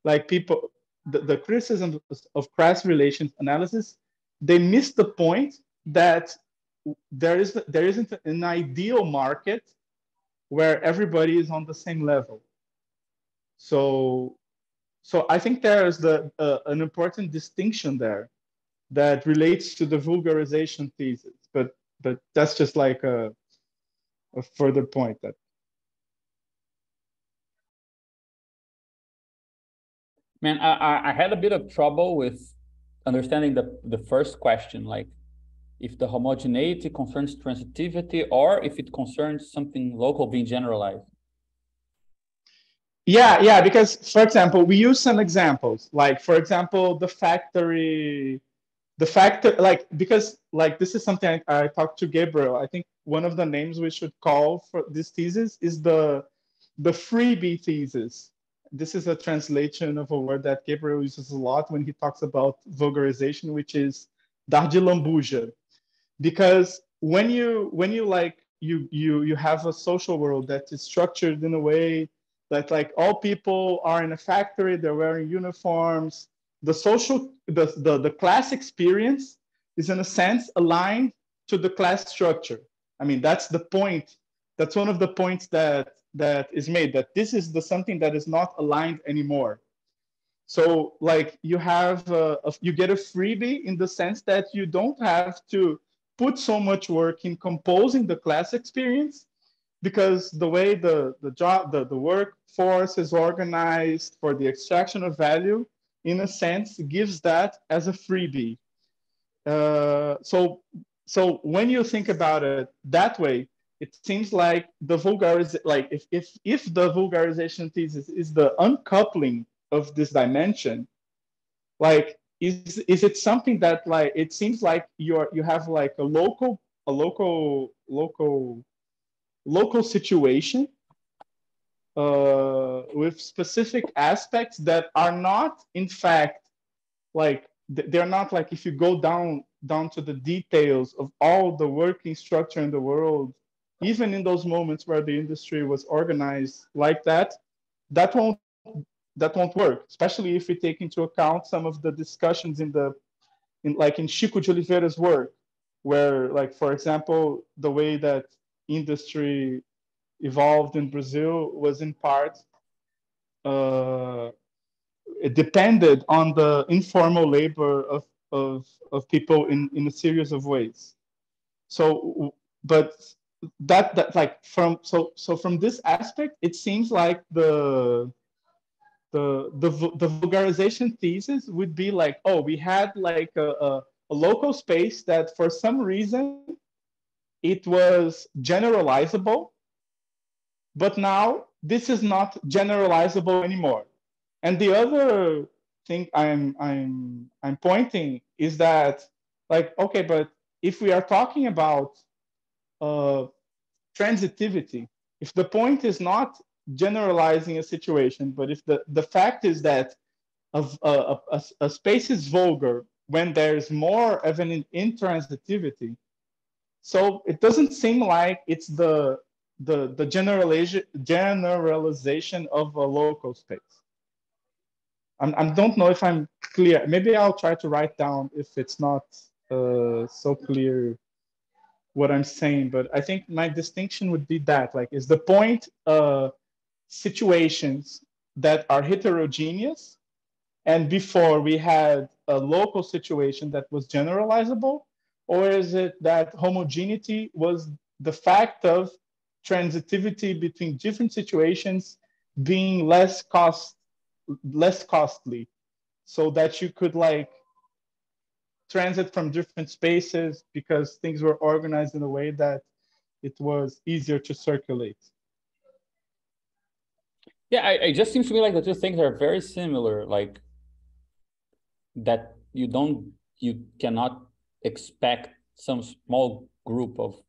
like the criticism of class relations analysis, they miss the point that there isn't an ideal market where everybody is on the same level. So I think there's an important distinction there that relates to the vulgarization thesis, but that's just like a further point that. Man, I had a bit of trouble with understanding the first question, like if the homogeneity concerns transitivity or if it concerns something local being generalized. Yeah, because, for example, we use some examples, like, for example, because like this is something I talked to Gabriel. I think one of the names we should call for this thesis is the freebie thesis. This is a translation of a word that Gabriel uses a lot when he talks about vulgarization, which is dar de lambuja. Because when you have a social world that is structured in a way that like all people are in a factory, they're wearing uniforms. The class experience is in a sense aligned to the class structure. I mean, that's the point. That's one of the points that is made, that this is something that is not aligned anymore. So like you have, you get a freebie in the sense that you don't have to put so much work in composing the class experience, because the way the workforce is organized for the extraction of value, in a sense, gives that as a freebie. So when you think about it that way, it seems like the if the vulgarization thesis is the uncoupling of this dimension, like is it something that like it seems like you have like a local situation with specific aspects that are not in fact like they're not like, if you go down to the details of all the working structure in the world, even in those moments where the industry was organized like that, that won't work, especially if we take into account some of the discussions in Chico de Oliveira's work, where, like, for example, the way that industry evolved in Brazil was in part it depended on the informal labor of people in a series of ways. So, but that like from this aspect, it seems like the vulgarization thesis would be like, oh, we had like a local space that for some reason it was generalizable, but now this is not generalizable anymore. And the other thing I'm pointing is that, like, okay, but if we are talking about transitivity, if the point is not generalizing a situation, but if the fact is that a space is vulgar when there's more of an intransitivity, so it doesn't seem like it's the generalization of a local space. I don't know if I'm clear. Maybe I'll try to write down if it's not so clear what I'm saying, but I think my distinction would be that, like, is the point situations that are heterogeneous, and before we had a local situation that was generalizable, or is it that homogeneity was the fact of transitivity between different situations being less costly, so that you could like transit from different spaces because things were organized in a way that it was easier to circulate? Yeah, it just seems to me like the two things are very similar, like that you cannot expect some small group of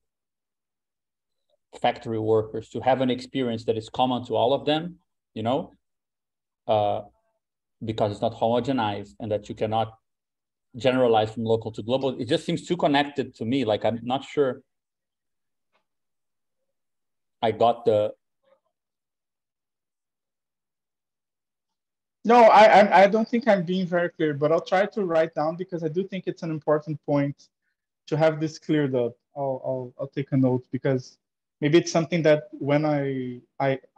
factory workers to have an experience that is common to all of them, you know, because it's not homogenized, and that you cannot generalize from local to global. It just seems too connected to me. Like, I'm not sure I got the... No, I don't think I'm being very clear, but I'll try to write down, because I do think it's an important point to have this cleared up. I'll take a note, because maybe it's something that when I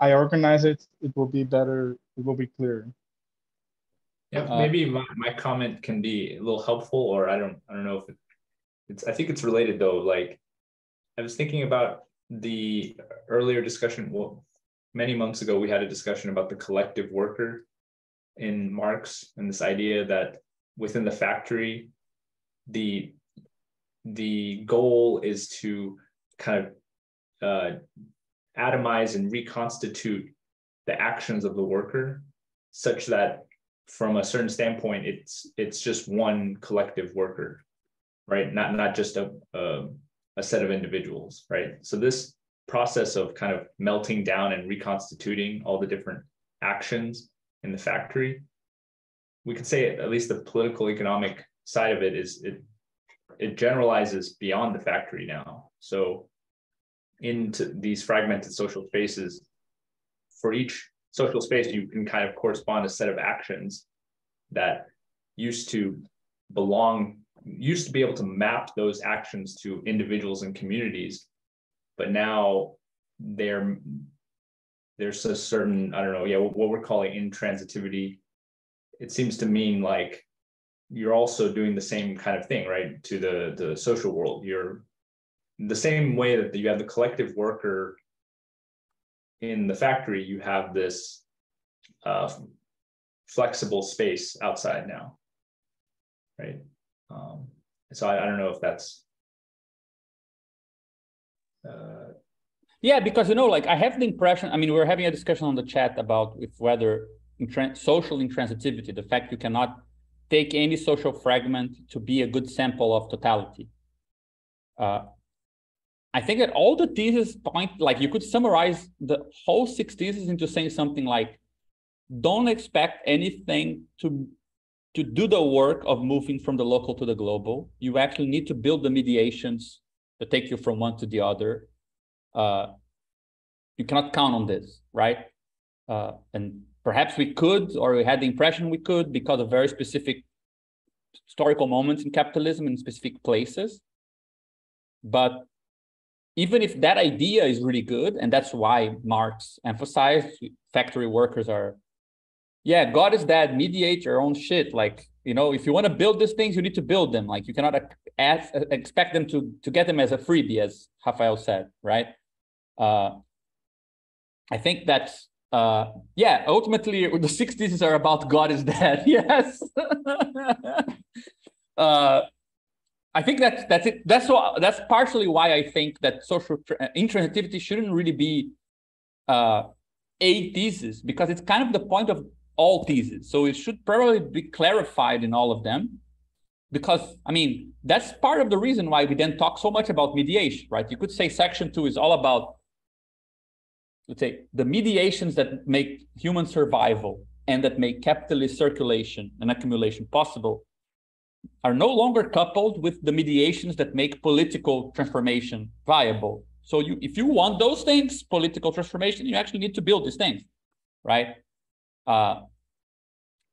organize it, it will be better, it will be clearer. Yeah, maybe my comment can be a little helpful, or I don't know if it's I think it's related though. Like, I was thinking about the earlier discussion. Well, many months ago, we had a discussion about the collective worker in Marx, and this idea that within the factory, the goal is to kind of atomize and reconstitute the actions of the worker, such that from a certain standpoint, it's just one collective worker, right? Not just a set of individuals, right? So this process of kind of melting down and reconstituting all the different actions in the factory, we could say at least the political economic side of it is it generalizes beyond the factory now. So into these fragmented social spaces, for each social space, you can kind of correspond a set of actions that used to be able to map those actions to individuals and communities, but now there's a certain, I don't know, yeah, what we're calling intransitivity. It seems to mean like you're also doing the same kind of thing, right, to the social world. You're the same way that you have the collective worker in the factory, you have this flexible space outside now, right? So I don't know if that's yeah, because like I have the impression, I mean, we're having a discussion on the chat about whether social intransitivity, the fact you cannot take any social fragment to be a good sample of totality. I think that all the theses point, like you could summarize the whole 6 theses into saying something like, don't expect anything to do the work of moving from the local to the global. You actually need to build the mediations that take you from one to the other. You cannot count on this, right? And perhaps we could, or we had the impression we could, because of very specific historical moments in capitalism in specific places. But even if that idea is really good, and that's why Marx emphasized factory workers are, yeah, God is dead, mediate your own shit. Like, if you want to build these things, you need to build them. Like, you cannot expect them to get them as a freebie, as Rafael said, right? I think that's, yeah, ultimately the 6 theses are about God is dead, yes. I think that's it. That's partially why I think that social intransitivity shouldn't really be a thesis, because it's kind of the point of all theses. So it should probably be clarified in all of them, because I mean that's part of the reason why we then talk so much about mediation, right? You could say section 2 is all about, let's say, the mediations that make human survival and that make capitalist circulation and accumulation possible are no longer coupled with the mediations that make political transformation viable. So if you want those things, political transformation, you actually need to build these things, right?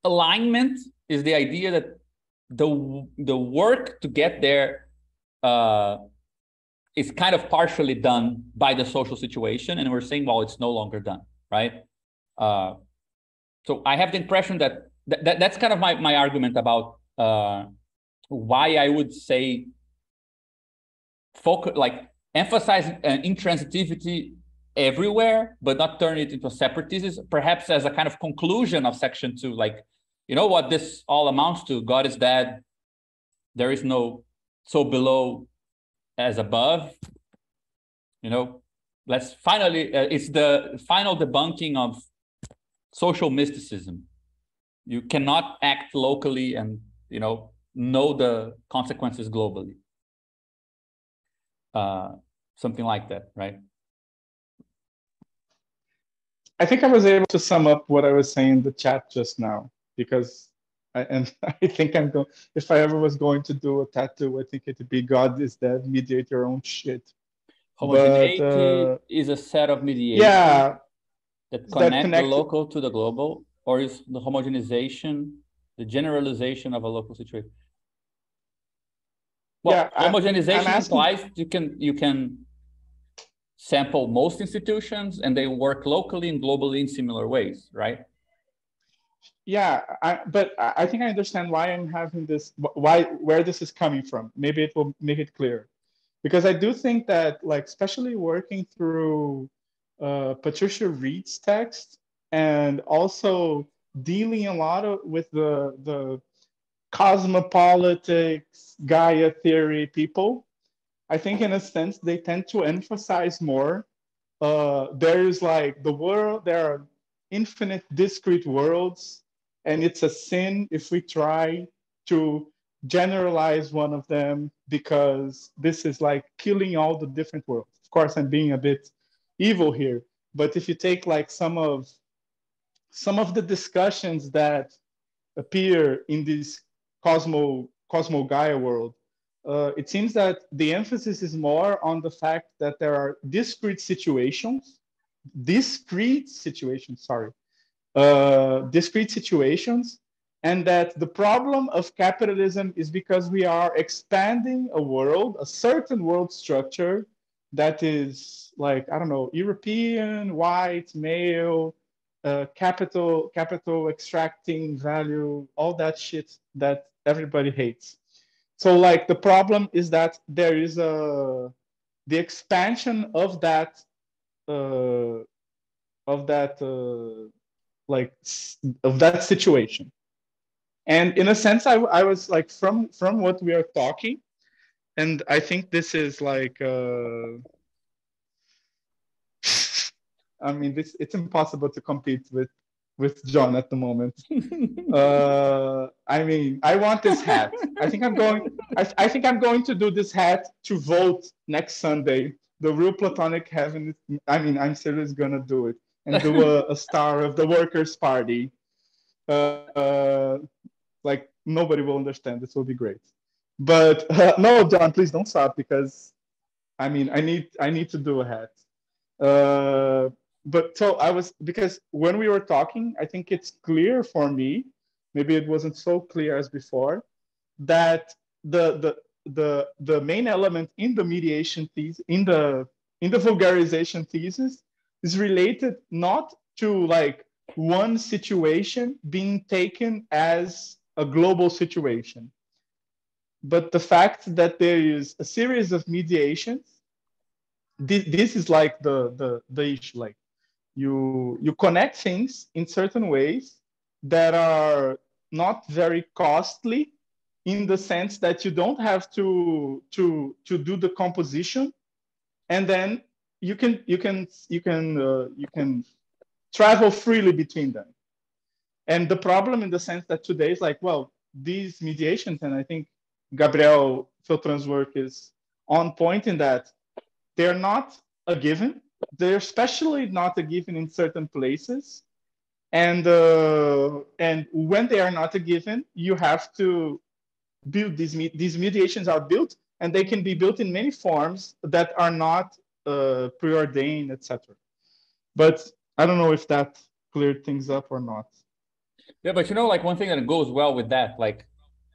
Alignment is the idea that the work to get there is kind of partially done by the social situation, and we're saying, well, it's no longer done, right? So I have the impression that's kind of my argument about why I would say emphasize intransitivity everywhere, but not turn it into a separate thesis, perhaps as a kind of conclusion of section 2, like, you know what this all amounts to? God is dead. There is no so below as above. Let's finally, it's the final debunking of social mysticism. You cannot act locally and, know the consequences globally. Something like that, right? I think I was able to sum up what I was saying in the chat just now, because I think I'm going, if I ever was going to do a tattoo, I think it'd be God is dead, mediate your own shit. Homogeneity is a set of mediation, yeah, that connect the local to the global, or is the homogenization the generalization of a local situation? Well, yeah, homogenization implies you can sample most institutions and they work locally and globally in similar ways, right? Yeah, but I think I understand why I'm having this, where this is coming from. Maybe it will make it clear. Because I do think that, like, especially working through Patricia Reed's text, and also dealing a lot with the cosmopolitics, Gaia theory people, I think in a sense they tend to emphasize more. There's like the world, there are infinite discrete worlds, and it's a sin if we try to generalize one of them, because this is like killing all the different worlds. Of course, I'm being a bit evil here, but if you take like some of the discussions that appear in this Cosmo Gaia world, it seems that the emphasis is more on the fact that there are discrete situations, sorry, discrete situations, and that the problem of capitalism is because we are expanding a certain world structure that is like, I don't know, European, white, male, capital extracting value, all that shit that everybody hates. So like the problem is that there is the expansion of that uh, of that like of that situation. And in a sense, I was like from what we are talking, and I think this is like I mean, it's impossible to compete with John at the moment. I mean, I want this hat. I think I'm going to do this hat to vote next Sunday. The real platonic heaven. I mean, I'm seriously gonna do it and do a star of the Workers' Party. Like nobody will understand. This will be great. But no, John, please don't stop, because I mean, I need to do a hat. But so I was, because when we were talking, I think it's clear for me, maybe it wasn't so clear as before, that the main element in the mediation thesis, in the vulgarization thesis, is related not to like one situation being taken as a global situation, but the fact that there is a series of mediations. This is like the issue. Like you connect things in certain ways that are not very costly, in the sense that you don't have to do the composition, and then you can travel freely between them. And the problem in the sense that today is like, well, these mediations, and I think Gabriel Filtran's work is on point in that they're not a given. They're especially not a given in certain places. And when they are not a given, you have to build these mediations are built, and they can be built in many forms that are not preordained, etc. But I don't know if that cleared things up or not. Yeah, but you know, like one thing that goes well with that, like,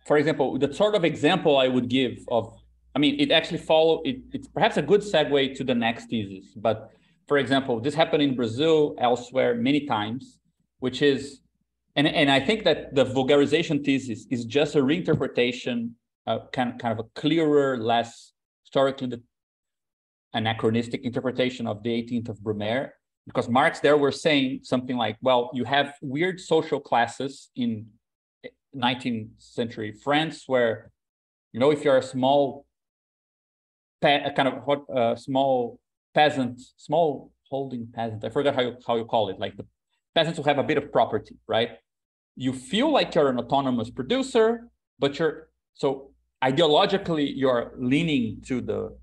for example, the sort of example I would give of, I mean, it actually it's perhaps a good segue to the next thesis. But for example, this happened in Brazil, elsewhere, many times, which is, and I think that the vulgarization thesis is just a reinterpretation, kind of a clearer, less historically anachronistic interpretation of the 18th of Brumaire, because Marx there were saying something like, well, you have weird social classes in 19th century France, where, you know, if you're a small small peasant, small holding peasant, I forgot how you call it, like the peasants who have a bit of property, right? You feel like you're an autonomous producer, but so ideologically you're leaning to the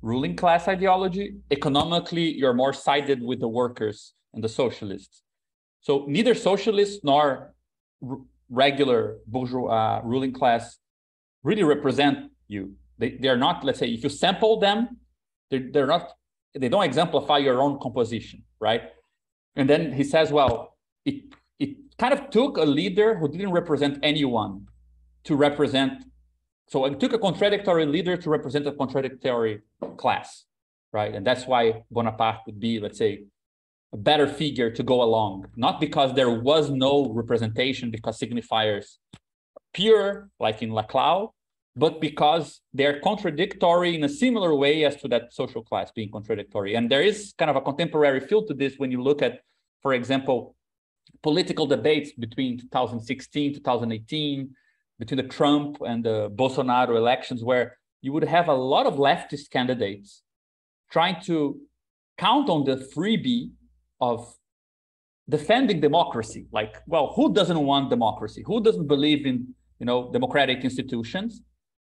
ruling class ideology. Economically, you're more sided with the workers and the socialists. So neither socialists nor regular bourgeois ruling class really represent you. They're not, let's say, if you sample them, they don't exemplify your own composition, right? And then he says, well, it kind of took a leader who didn't represent anyone to represent. So it took a contradictory leader to represent a contradictory class, right? And that's why Bonaparte would be, let's say, a better figure to go along, not because there was no representation, because signifiers pure, like in Laclau, but because they're contradictory in a similar way as to that social class being contradictory. And there is kind of a contemporary feel to this when you look at, for example, political debates between 2016, 2018, between the Trump and the Bolsonaro elections, where you would have a lot of leftist candidates trying to count on the freebie of defending democracy. Like, well, who doesn't want democracy? Who doesn't believe in, you know, democratic institutions?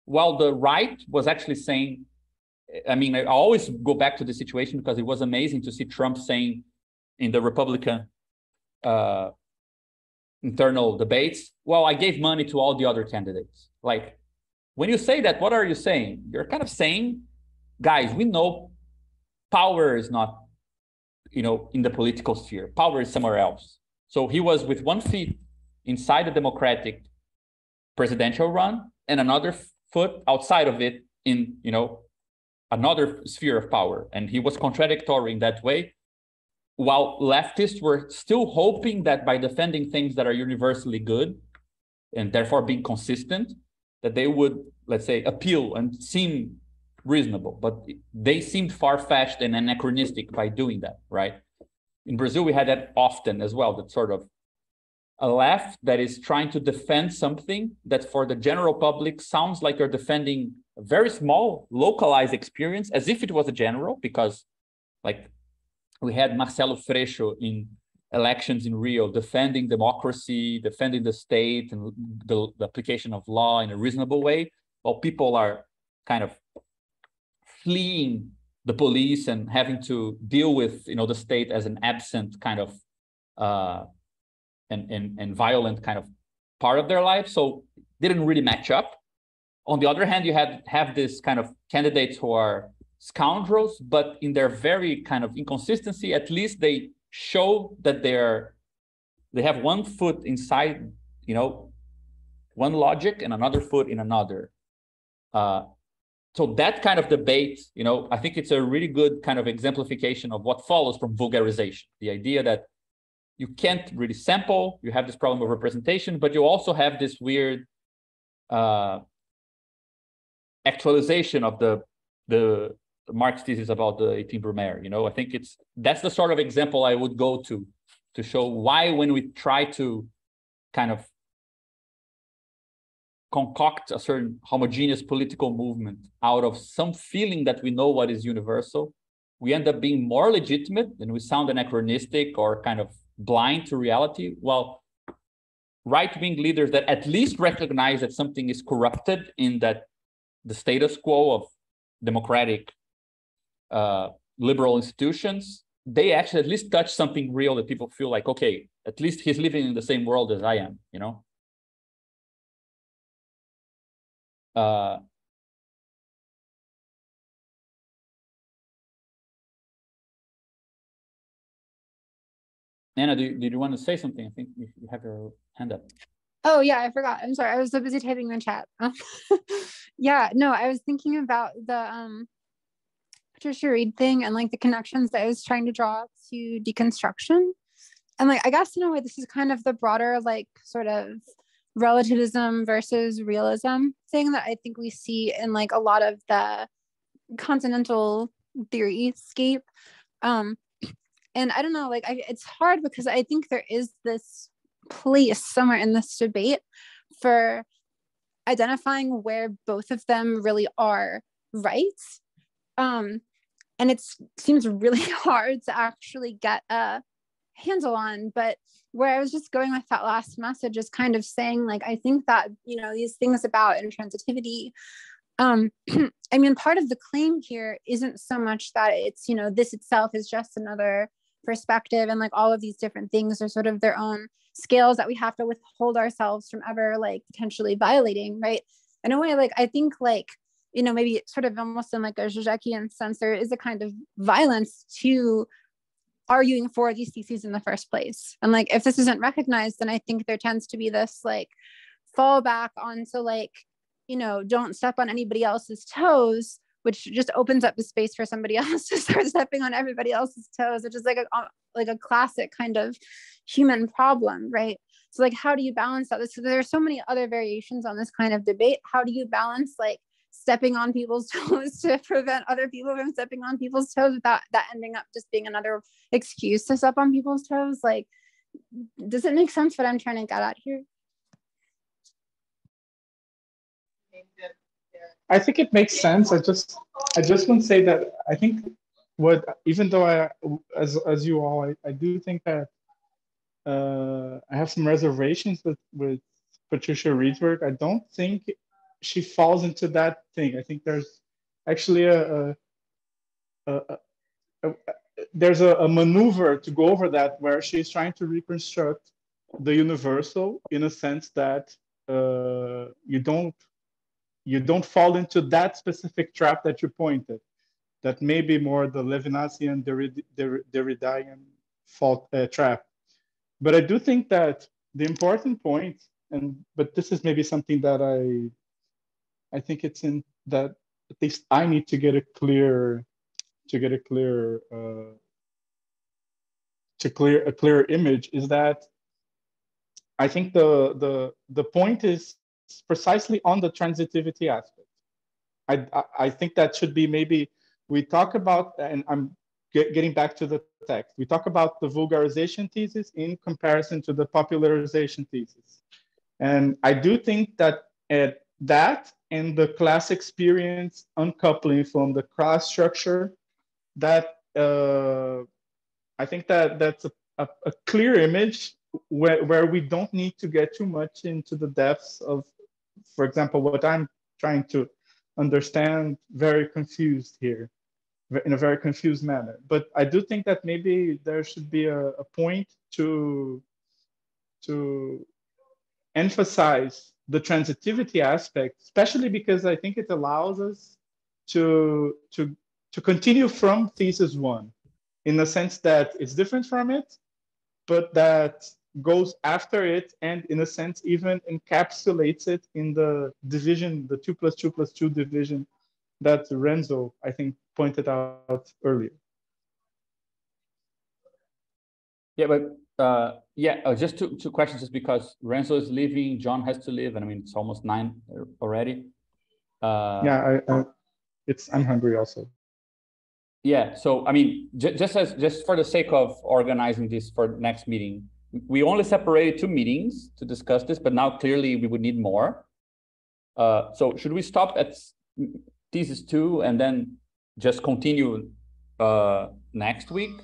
While the right was actually saying, I mean, I always go back to the situation because it was amazing to see Trump saying in the Republican internal debates, well, I gave money to all the other candidates. Like, when you say that, what are you saying? You're kind of saying, guys, we know power is not, you know, in the political sphere. Power is somewhere else. So he was with one feet inside the democratic presidential run and another foot outside of it in, another sphere of power. And he was contradictory in that way, while leftists were still hoping that by defending things that are universally good and therefore being consistent, that they would, let's say, appeal and seem reasonable. But they seemed far-fetched and anachronistic by doing that, right? In Brazil, we had that often as well, that sort of a left that is trying to defend something that for the general public sounds like you're defending a very small, localized experience, as if it was a general, because like we had Marcelo Freixo in elections in Rio defending democracy, defending the state and the application of law in a reasonable way, while people are kind of fleeing the police and having to deal with the state as an absent kind of and violent kind of part of their life. So didn't really match up. On the other hand, you have this kind of candidates who are scoundrels, but in their very kind of inconsistency, at least they show that they have one foot inside, one logic and another foot in another. So that kind of debate, I think it's a really good kind of exemplification of what follows from vulgarization. The idea that you can't really sample, you have this problem of representation, but you also have this weird actualization of the Marx thesis about the 18 Brumaire. I think that's the sort of example I would go to show why when we try to kind of concoct a certain homogeneous political movement out of some feeling that we know what is universal, we end up being more legitimate and we sound anachronistic or kind of blind to reality, while right-wing leaders that at least recognize that something is corrupted in that the status quo of democratic liberal institutions, they actually at least touch something real that people feel like, okay, at least he's living in the same world as I am, Anna, did you want to say something? I think you have your hand up. Oh yeah, I forgot. I'm sorry. I was so busy typing in the chat. Yeah, no, I was thinking about the Patricia Reed thing and like the connections that I was trying to draw to deconstruction. And like, I guess in a way, this is kind of the broader like sort of relativism versus realism thing that I think we see in like a lot of the continental theoryscape. And I don't know, like it's hard because I think there is this place somewhere in this debate for identifying where both of them really are right. And it seems really hard to actually get a handle on. But where I was just going with that last message is kind of saying, like, I think that, these things about intransitivity, I mean, part of the claim here isn't so much that it's, this itself is just another perspective, and like all of these different things are sort of their own scales that we have to withhold ourselves from ever like potentially violating, right? In a way, like I think like, maybe sort of almost in like a Zizek'ian sense, there is a kind of violence to arguing for these theses in the first place. And like, if this isn't recognized, then I think there tends to be this like fallback onto like, don't step on anybody else's toes, which just opens up the space for somebody else to start stepping on everybody else's toes, which is like a classic kind of human problem, right? So like, how do you balance that? There's so many other variations on this kind of debate. How do you balance like stepping on people's toes to prevent other people from stepping on people's toes without that ending up just being another excuse to step on people's toes? Like, does it make sense what I'm trying to get at here? I think it makes sense. I just want to say that I think even though as you all, I do think that I have some reservations with Patricia Reed's work. I don't think she falls into that thing. I think there's actually there's a maneuver to go over that where she's trying to reconstruct the universal in a sense that you don't fall into that specific trap that you pointed. That may be more the Levinasian, Derridian fault trap. But I do think that the important point, but this is maybe something that I think it's in that at least I need to get a clear image, is that I think the point is precisely on the transitivity aspect. I think that should be, maybe we talk about, and I'm getting back to the text, we talk about the vulgarization thesis in comparison to the popularization thesis. And I do think that that and the class experience uncoupling from the class structure, that I think that that's a clear image where we don't need to get too much into the depths of, for example, what I'm trying to understand, very confused here, in a very confused manner. But I do think that maybe there should be a point to emphasize the transitivity aspect, especially because I think it allows us to continue from thesis one, in the sense that it's different from it, but that goes after it, and in a sense even encapsulates it in the division, the 2 + 2 + 2 division that Renzo, I think, pointed out earlier. Yeah, but just two questions, just because Renzo is leaving, John has to leave, and I mean it's almost 9 already. Yeah, I'm hungry also. Yeah, so I mean, just for the sake of organizing this for next meeting, we only separated 2 meetings to discuss this, but now clearly we would need more. So should we stop at thesis 2 and then just continue next week?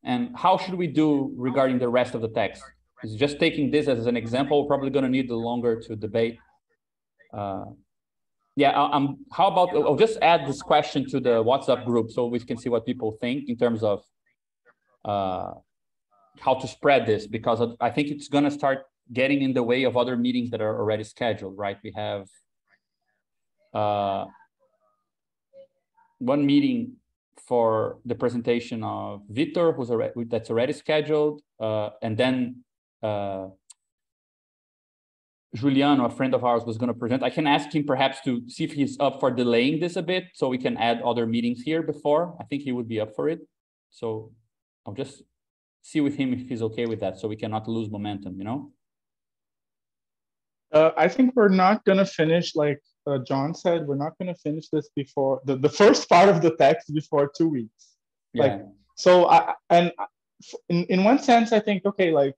And how should we do regarding the rest of the text? Is just taking this as an example, probably going to need longer to debate. How about I'll just add this question to the WhatsApp group so we can see what people think in terms of how to spread this, because I think it's going to start getting in the way of other meetings that are already scheduled, right? We have one meeting for the presentation of Victor, that's already scheduled, and then Juliano, a friend of ours, was going to present. I can ask him perhaps to see if he's up for delaying this a bit so we can add other meetings here before. I think he would be up for it. So I'll just see with him if he's okay with that so we cannot lose momentum, you know? I think we're not going to finish, like John said, we're not going to finish this before the first part of the text before 2 weeks. Yeah. Like, so in one sense, I think, okay, like,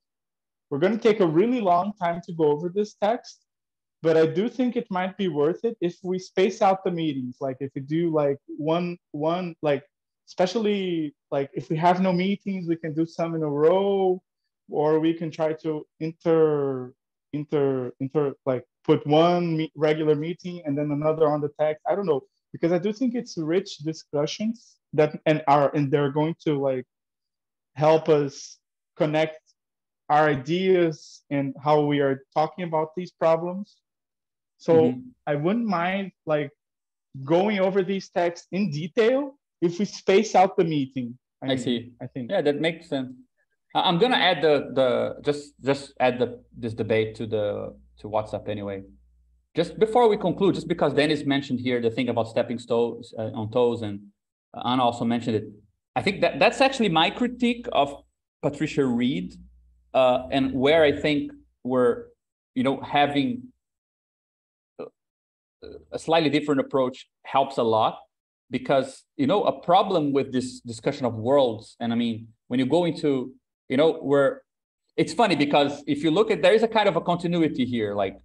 we're going to take a really long time to go over this text, but I do think it might be worth it if we space out the meetings. Like if we do like one, like, especially like if we have no meetings, we can do some in a row, or we can try to like put one regular meeting and then another on the text. I don't know, because I do think it's rich discussions and they're going to like help us connect our ideas and how we are talking about these problems. So I wouldn't mind like going over these texts in detail if we space out the meeting. I see. I think. Yeah, that makes sense. I'm gonna add just add this debate to WhatsApp anyway. Just before we conclude, just because Dennis mentioned here the thing about stepping stones on toes, and Anna also mentioned it. I think that's actually my critique of Patricia Reed, and where I think we're, having a slightly different approach helps a lot, because, a problem with this discussion of worlds, and I mean, when you go into, it's funny because if you look at, there is a kind of a continuity here, like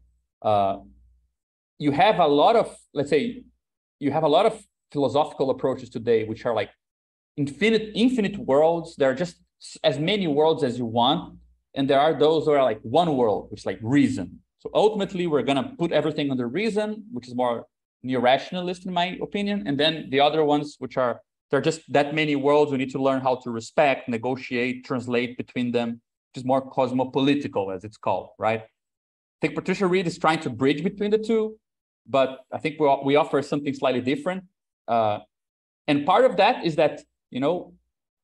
you have a lot of, let's say, you have a lot of philosophical approaches today, which are like infinite worlds. There are just as many worlds as you want. And there are those who are like one world, which is like reason. So ultimately, we're going to put everything under reason, which is more neo-rationalist in my opinion. And then the other ones, which are, there are just that many worlds we need to learn how to respect, negotiate, translate between them, which is more cosmopolitical, as it's called, right? I think Patricia Reed is trying to bridge between the two, but I think we offer something slightly different. And part of that is that,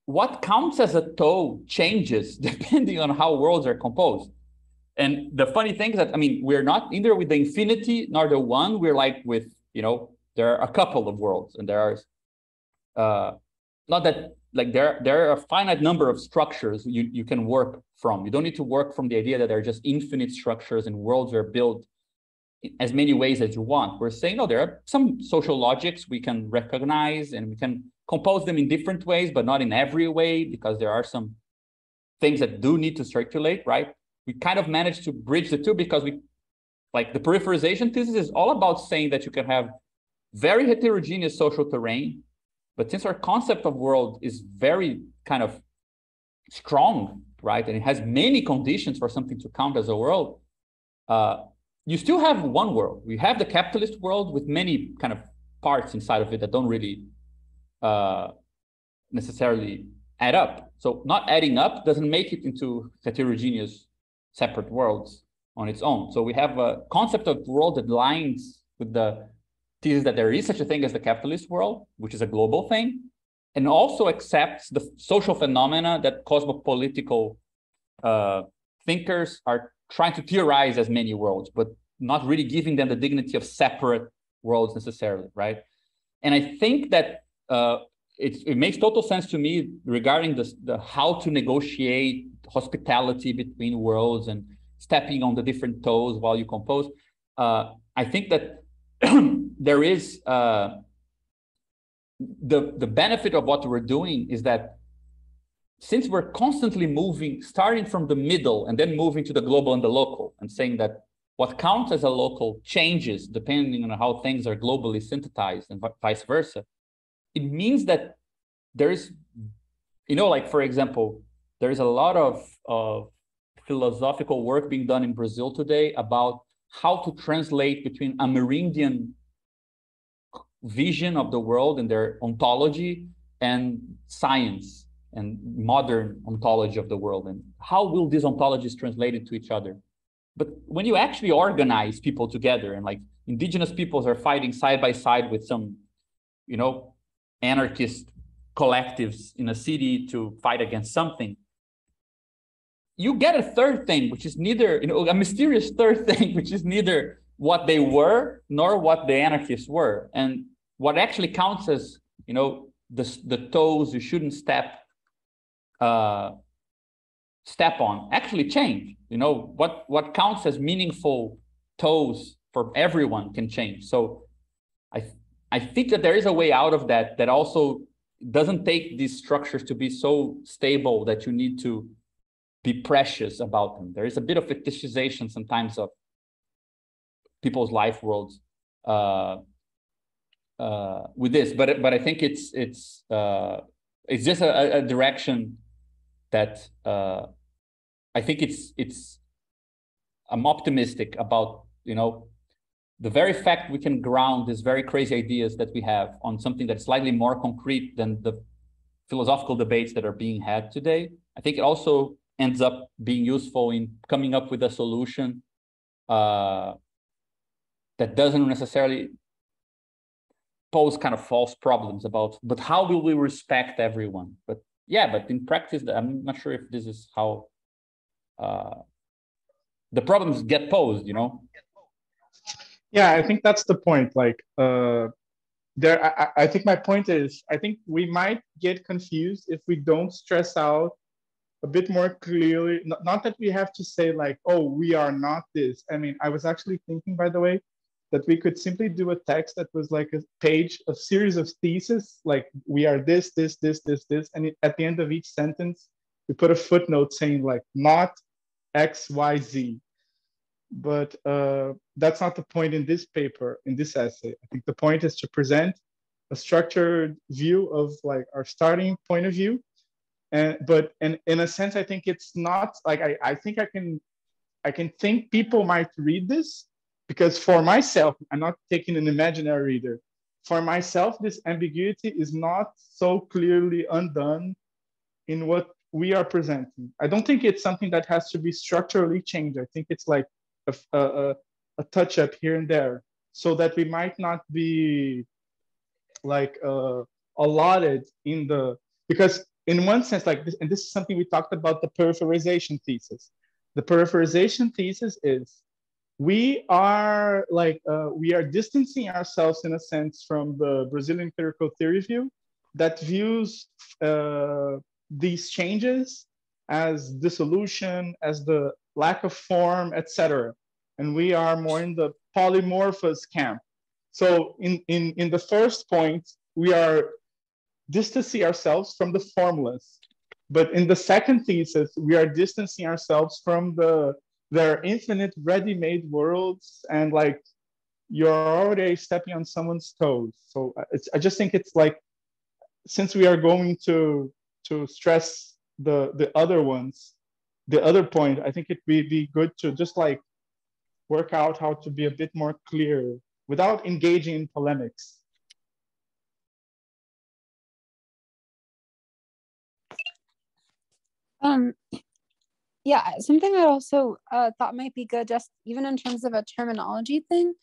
what counts as a toe changes depending on how worlds are composed. And the funny thing is that, I mean, we're not either with the infinity nor the one. We're like with, you know, there are a couple of worlds, and there are not that like there are a finite number of structures you can work from. You don't need to work from the idea that there are just infinite structures and worlds are built in as many ways as you want. We're saying, no, there are some social logics we can recognize, and we can compose them in different ways, but not in every way, because there are some things that do need to circulate, right? We kind of managed to bridge the two, because we, like, the peripherization thesis is all about saying that you can have very heterogeneous social terrain, but since our concept of world is very kind of strong, right, and it has many conditions for something to count as a world, you still have one world. We have the capitalist world with many kind of parts inside of it that don't really necessarily add up. So not adding up doesn't make it into heterogeneous separate worlds on its own. So we have a concept of world that aligns with the thesis that there is such a thing as the capitalist world, which is a global thing, and also accepts the social phenomena that cosmopolitical thinkers are trying to theorize as many worlds, but not really giving them the dignity of separate worlds necessarily, right? And I think that it makes total sense to me regarding the how to negotiate hospitality between worlds and stepping on the different toes while you compose. I think that there is the benefit of what we're doing is that since we're constantly moving, starting from the middle and then moving to the global and the local, and saying that what counts as a local changes depending on how things are globally synthesized and vice versa, it means that there's, you know, like, for example, there's a lot of philosophical work being done in Brazil today about how to translate between Amerindian vision of the world and their ontology and science and modern ontology of the world, and how will these ontologies translate into each other. But when you actually organize people together, and like indigenous peoples are fighting side by side with some, you know, anarchist collectives in a city to fight against something, you get a third thing, which is neither, you know, a mysterious third thing, which is neither what they were nor what the anarchists were. And what actually counts as, you know, the toes you shouldn't step on actually change. You know, what counts as meaningful toes for everyone can change. So I think that there is a way out of that that also doesn't take these structures to be so stable that you need to be precious about them. There is a bit of fetishization sometimes of people's life worlds with this, but I think it's just a direction that I think I'm optimistic about, you know, the very fact we can ground these very crazy ideas that we have on something that's slightly more concrete than the philosophical debates that are being had today. I think it also ends up being useful in coming up with a solution that doesn't necessarily pose kind of false problems about, but how will we respect everyone? But yeah, but in practice, I'm not sure if this is how the problems get posed, you know? Yeah, I think that's the point. Like, I think my point is, I think we might get confused if we don't stress out a bit more clearly. Not that we have to say like, oh, we are not this. I mean, I was actually thinking, by the way, that we could simply do a text that was like a page, a series of theses, like we are this, this, this, this, this. And at the end of each sentence, we put a footnote saying like not X, Y, Z. But that's not the point in this paper, in this essay. I think the point is to present a structured view of like our starting point of view. But in a sense, I think it's not like, I think I can think people might read this, because for myself, I'm not taking an imaginary reader. For myself, this ambiguity is not so clearly undone in what we are presenting. I don't think it's something that has to be structurally changed. I think it's like a touch up here and there, so that we might not be like allotted in the, because in one sense, like this, and this is something we talked about, the peripherization thesis. The peripherization thesis is we are distancing ourselves in a sense from the Brazilian empirical theory view that views these changes as dissolution, as the lack of form, etc. And we are more in the polymorphous camp. So in the first point, we are distancing ourselves from the formless. But in the second thesis, we are distancing ourselves from their infinite ready-made worlds, and like you're already stepping on someone's toes. So I just think it's like, since we are going to stress the other ones, the other point, I think it'd be good to just like work out how to be a bit more clear without engaging in polemics. Yeah, something I also thought might be good, just even in terms of a terminology thing.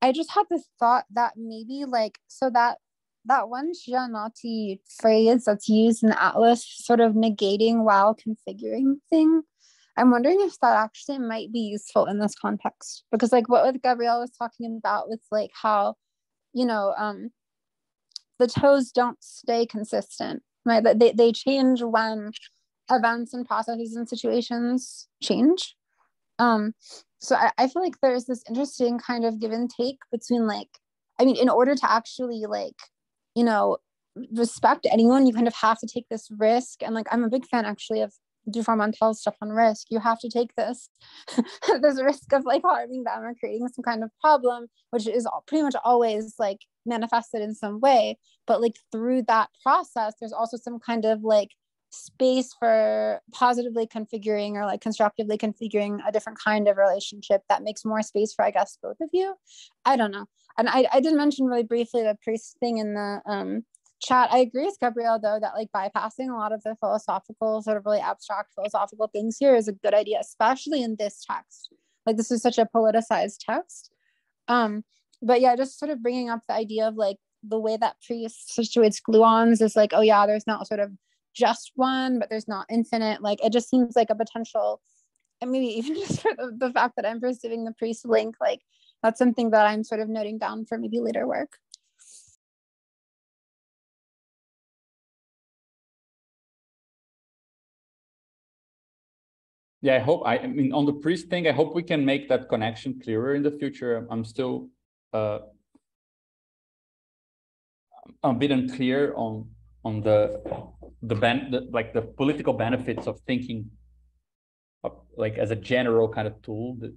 I just had this thought that maybe like, so that one Giannotti phrase that's used in the Atlas, sort of negating while configuring thing, I'm wondering if that actually might be useful in this context, because like what Gabrielle was talking about with like how, the toes don't stay consistent, right? That they change when events and processes and situations change. So I feel like there's this interesting kind of give and take between like, I mean, in order to actually like, respect anyone, you kind of have to take this risk. And like, I'm a big fan actually of Dufour-Montel's stuff on risk. You have to take this this risk of like harming them or creating some kind of problem, which is pretty much always like manifested in some way. But like through that process, there's also some kind of like space for positively configuring or like constructively configuring a different kind of relationship that makes more space for, I guess, both of you. I don't know. And I did mention really briefly the priest thing in the chat. I agree with Gabrielle though that like bypassing a lot of the philosophical, sort of really abstract philosophical things here is a good idea, especially in this text. Like this is such a politicized text. But yeah, just sort of bringing up the idea of like the way that priest situates gluons is like, oh yeah, there's not sort of just one, but there's not infinite. Like it just seems like a potential, and maybe even just for the fact that I'm pursuing the priest link, like that's something that I'm sort of noting down for maybe later work. Yeah, I mean, on the priest thing, I hope we can make that connection clearer in the future. I'm still a bit unclear on the political benefits of thinking like as a general kind of tool. The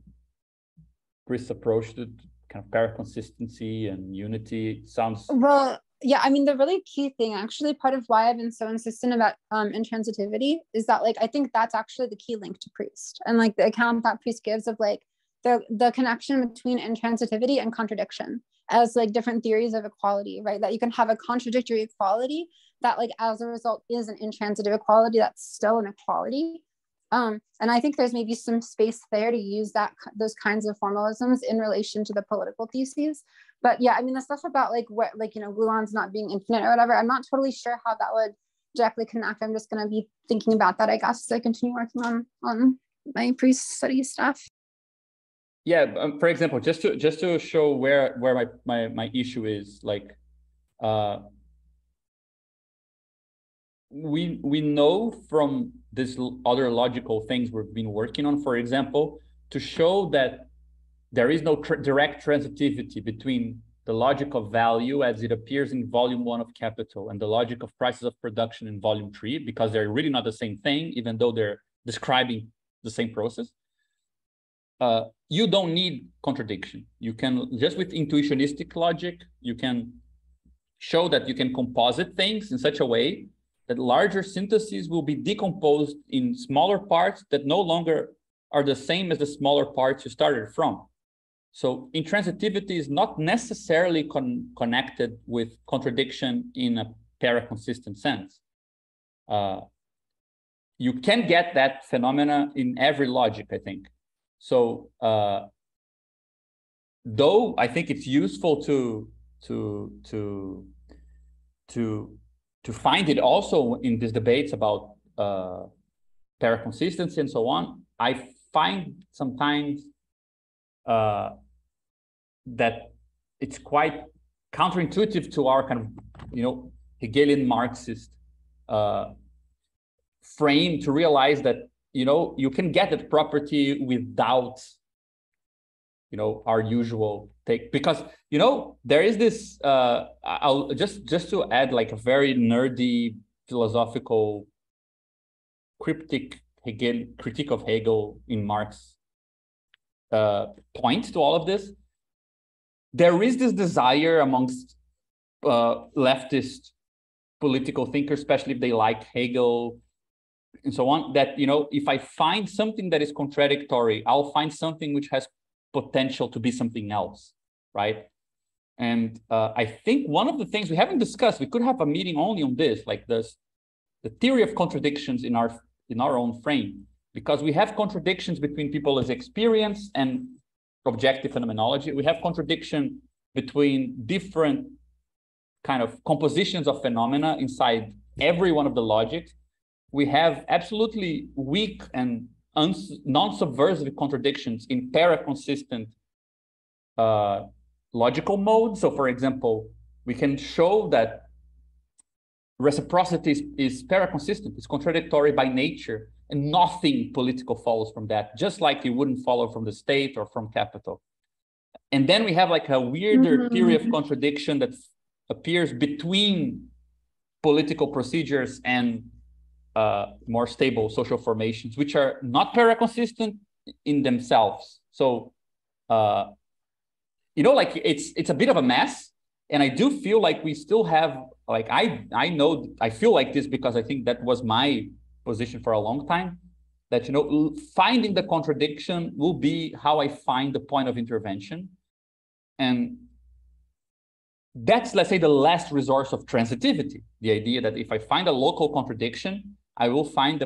priest's approach to kind of paraconsistency and unity sounds well. Yeah, I mean, the really key thing, actually, part of why I've been so insistent about intransitivity is that, like, I think that's actually the key link to priest, and like the account that priest gives of like the connection between intransitivity and contradiction as like different theories of equality, right? That you can have a contradictory equality that, like, as a result, is an intransitive equality that's still an equality. And I think there's maybe some space there to use those kinds of formalisms in relation to the political theses. But yeah, I mean, the stuff about like what, like, gluons not being infinite or whatever, I'm not totally sure how that would directly connect. I'm just going to be thinking about that, I guess, as I continue working on my pre-study stuff. Yeah, for example, just to show where my issue is, like, we know from this other logical things we've been working on, for example, to show that there is no direct transitivity between the logic of value as it appears in volume 1 of Capital and the logic of prices of production in volume 3, because they're really not the same thing, even though they're describing the same process. You don't need contradiction. You can, just with intuitionistic logic, you can show that you can composite things in such a way that larger syntheses will be decomposed in smaller parts that no longer are the same as the smaller parts you started from. So intransitivity is not necessarily connected with contradiction in a paraconsistent sense. You can get that phenomena in every logic, I think. So though I think it's useful to to find it also in these debates about paraconsistency and so on, I find sometimes that it's quite counterintuitive to our kind of, Hegelian Marxist frame to realize that, you can get that property without, our usual take, because, there is this, I'll just to add like a very nerdy philosophical critique of Hegel in Marx point to all of this. There is this desire amongst leftist political thinkers, especially if they like Hegel and so on, that, if I find something that is contradictory, I'll find something which has potential to be something else, right? And I think one of the things we haven't discussed, we could have a meeting only on this, like this, the theory of contradictions in our own frame, because we have contradictions between people as experience and objective phenomenology. We have contradiction between different kind of compositions of phenomena inside every one of the logics. We have absolutely weak and non-subversive contradictions in paraconsistent logical mode. So, for example, we can show that reciprocity is paraconsistent, it's contradictory by nature, and nothing political follows from that, just like it wouldn't follow from the state or from capital. And then we have like a weirder theory of contradiction that appears between political procedures and more stable social formations, which are not paraconsistent in themselves. So, like it's a bit of a mess. And I do feel like we still have, like, I feel like this because I think that was my position for a long time, that, finding the contradiction will be how I find the point of intervention. And that's, let's say, the last resource of transitivity. The idea that if I find a local contradiction, I will find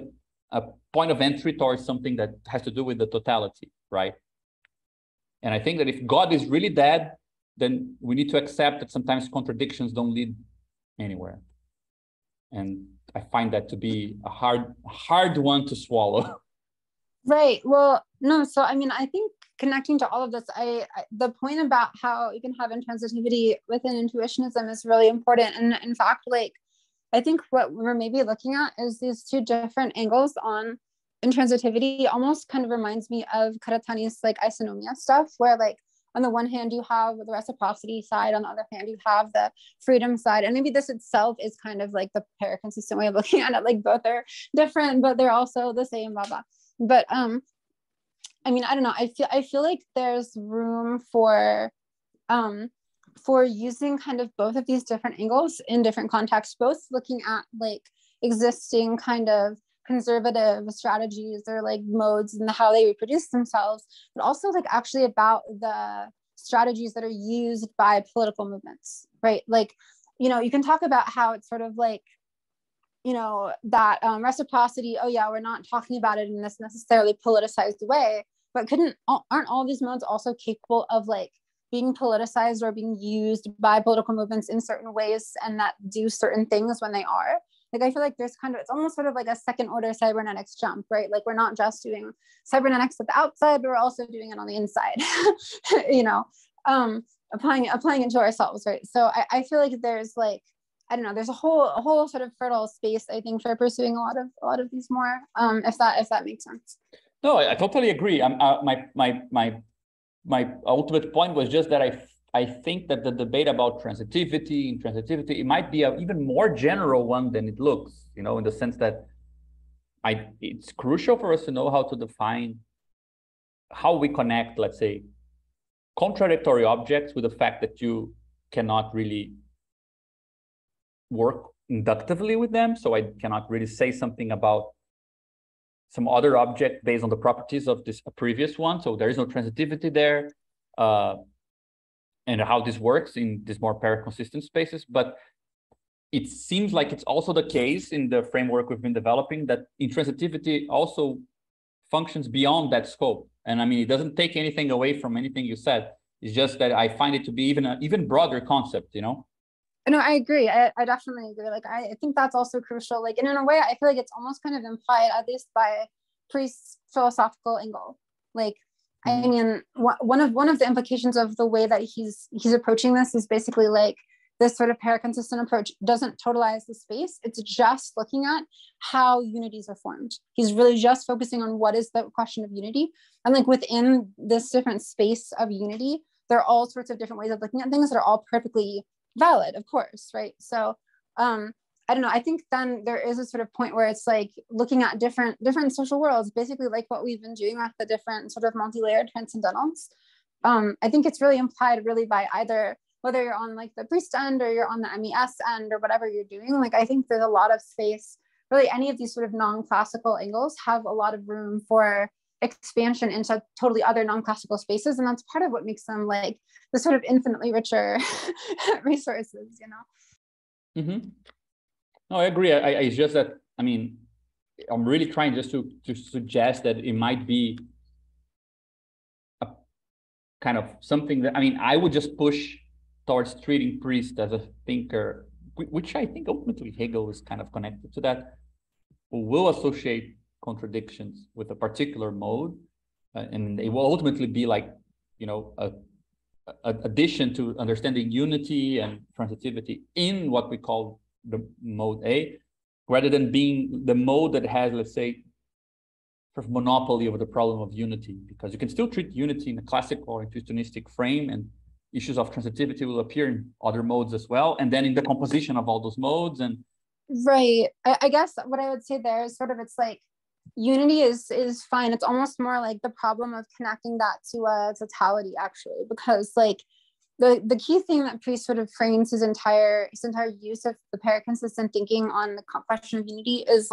a point of entry towards something that has to do with the totality, right? And I think that if God is really dead, then we need to accept that sometimes contradictions don't lead anywhere. And I find that to be a hard one to swallow. Right. Well, no. So, I mean, I think connecting to all of this, the point about how you can have intransitivity within intuitionism is really important. And in fact, like, I think what we're maybe looking at is these two different angles on intransitivity. Almost kind of reminds me of Karatani's like isonomia stuff, where like on the one hand you have the reciprocity side, on the other hand you have the freedom side, and maybe this itself is kind of like the paraconsistent way of looking at it. Like both are different, but they're also the same. Blah blah. But I mean, I don't know. I feel like there's room for using kind of both of these different angles in different contexts, both looking at like existing kind of conservative strategies or like modes and how they reproduce themselves, but also like actually about the strategies that are used by political movements, right? Like, you can talk about how it's sort of like, that reciprocity, oh yeah, we're not talking about it in this necessarily politicized way, but aren't all these modes also capable of like being politicized or being used by political movements in certain ways and that do certain things when they are? Like, I feel like there's it's almost sort of like a second order cybernetics jump, right? Like we're not just doing cybernetics at the outside, but we're also doing it on the inside, applying it to ourselves, right? So I feel like there's like, I don't know, there's a whole sort of fertile space, I think, for pursuing a lot of these more, if that makes sense. No, I totally agree. My ultimate point was just that I think that the debate about transitivity, it might be an even more general one than it looks, in the sense that it's crucial for us to know how to define how we connect, let's say, contradictory objects with the fact that you cannot really work inductively with them. So I cannot really say something about some other object based on the properties of this previous one. So there is no transitivity there, and how this works in these more paraconsistent spaces. But it seems like it's also the case in the framework we've been developing that intransitivity also functions beyond that scope. And I mean, it doesn't take anything away from anything you said. It's just that I find it to be even an even broader concept, No, I agree. I definitely agree. Like, I think that's also crucial. Like, and in a way, I feel like it's almost kind of implied, at least by Priest's philosophical angle. Like, I mean, one of the implications of the way that he's approaching this is basically like this sort of paraconsistent approach doesn't totalize the space. It's just looking at how unities are formed. He's really just focusing on what is the question of unity. And like within this different space of unity, there are all sorts of different ways of looking at things that are all perfectly valid, of course, right? So I don't know, I think then there is a sort of point where it's like looking at different social worlds, basically like what we've been doing with the different sort of multi-layered transcendentals. I think it's really implied really by either whether you're on like the Priest end or you're on the MES end or whatever you're doing. Like, I think there's a lot of space, really any of these sort of non-classical angles have a lot of room for expansion into totally other non-classical spaces. And that's part of what makes them like the sort of infinitely richer resources, you know? Mm-hmm. No, I agree. It's just that, I mean, I'm really trying just to suggest that it might be a kind of something that, I mean, I would just push towards treating Priest as a thinker, which I think ultimately Hegel is kind of connected to that, who will associate contradictions with a particular mode, and it will ultimately be like, you know, a addition to understanding unity and transitivity in what we call the mode A, rather than being the mode that has, let's say, sort of monopoly over the problem of unity, because you can still treat unity in a classical or intuitionistic frame, and issues of transitivity will appear in other modes as well, and then in the composition of all those modes. And right, I guess what I would say there is sort of, it's like unity is fine. It's almost more like the problem of connecting that to a totality, actually, because like the key thing that Priest sort of frames his entire use of the paraconsistent thinking on the question of unity is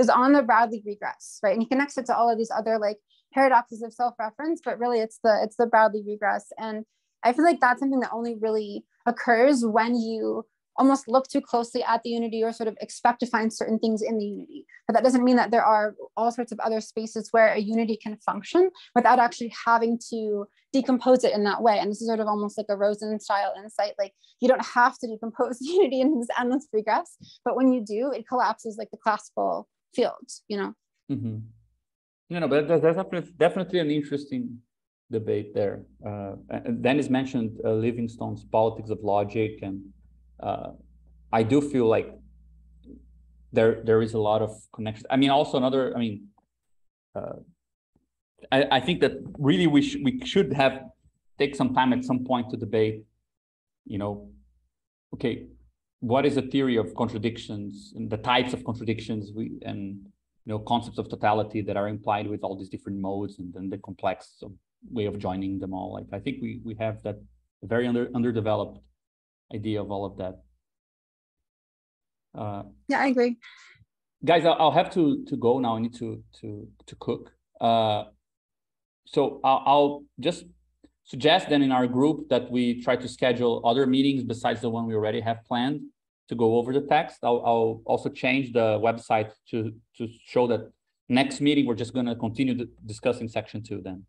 on the Bradley regress, right? And he connects it to all of these other like paradoxes of self-reference, but really it's the Bradley regress. And I feel like that's something that only really occurs when you almost look too closely at the unity or sort of expect to find certain things in the unity. But that doesn't mean that there are all sorts of other spaces where a unity can function without actually having to decompose it in that way. And this is sort of almost like a Rosen style insight. Like, you don't have to decompose unity in this endless regress, but when you do, it collapses like the classical fields, you know? Mm-hmm. No, but that's definitely an interesting debate there. And Dennis mentioned Livingstone's Politics of Logic, and I do feel like there is a lot of connections. I mean, also another, I mean, I think that really we should have take some time at some point to debate, you know, okay, what is the theory of contradictions and the types of contradictions and you know, concepts of totality that are implied with all these different modes, and then the complex way of joining them all. Like, I think we have that very underdeveloped idea of all of that. Yeah, I agree. Guys, I'll have to go now. I need to cook. So I'll just suggest then in our group that we try to schedule other meetings besides the one we already have planned to go over the text. I'll also change the website to show that next meeting we're just going to continue discussing section 2 then.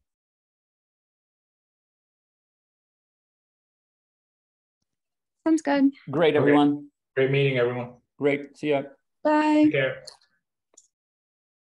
Sounds good. Great, everyone. Great meeting, everyone. Great. See ya. Bye. Take care.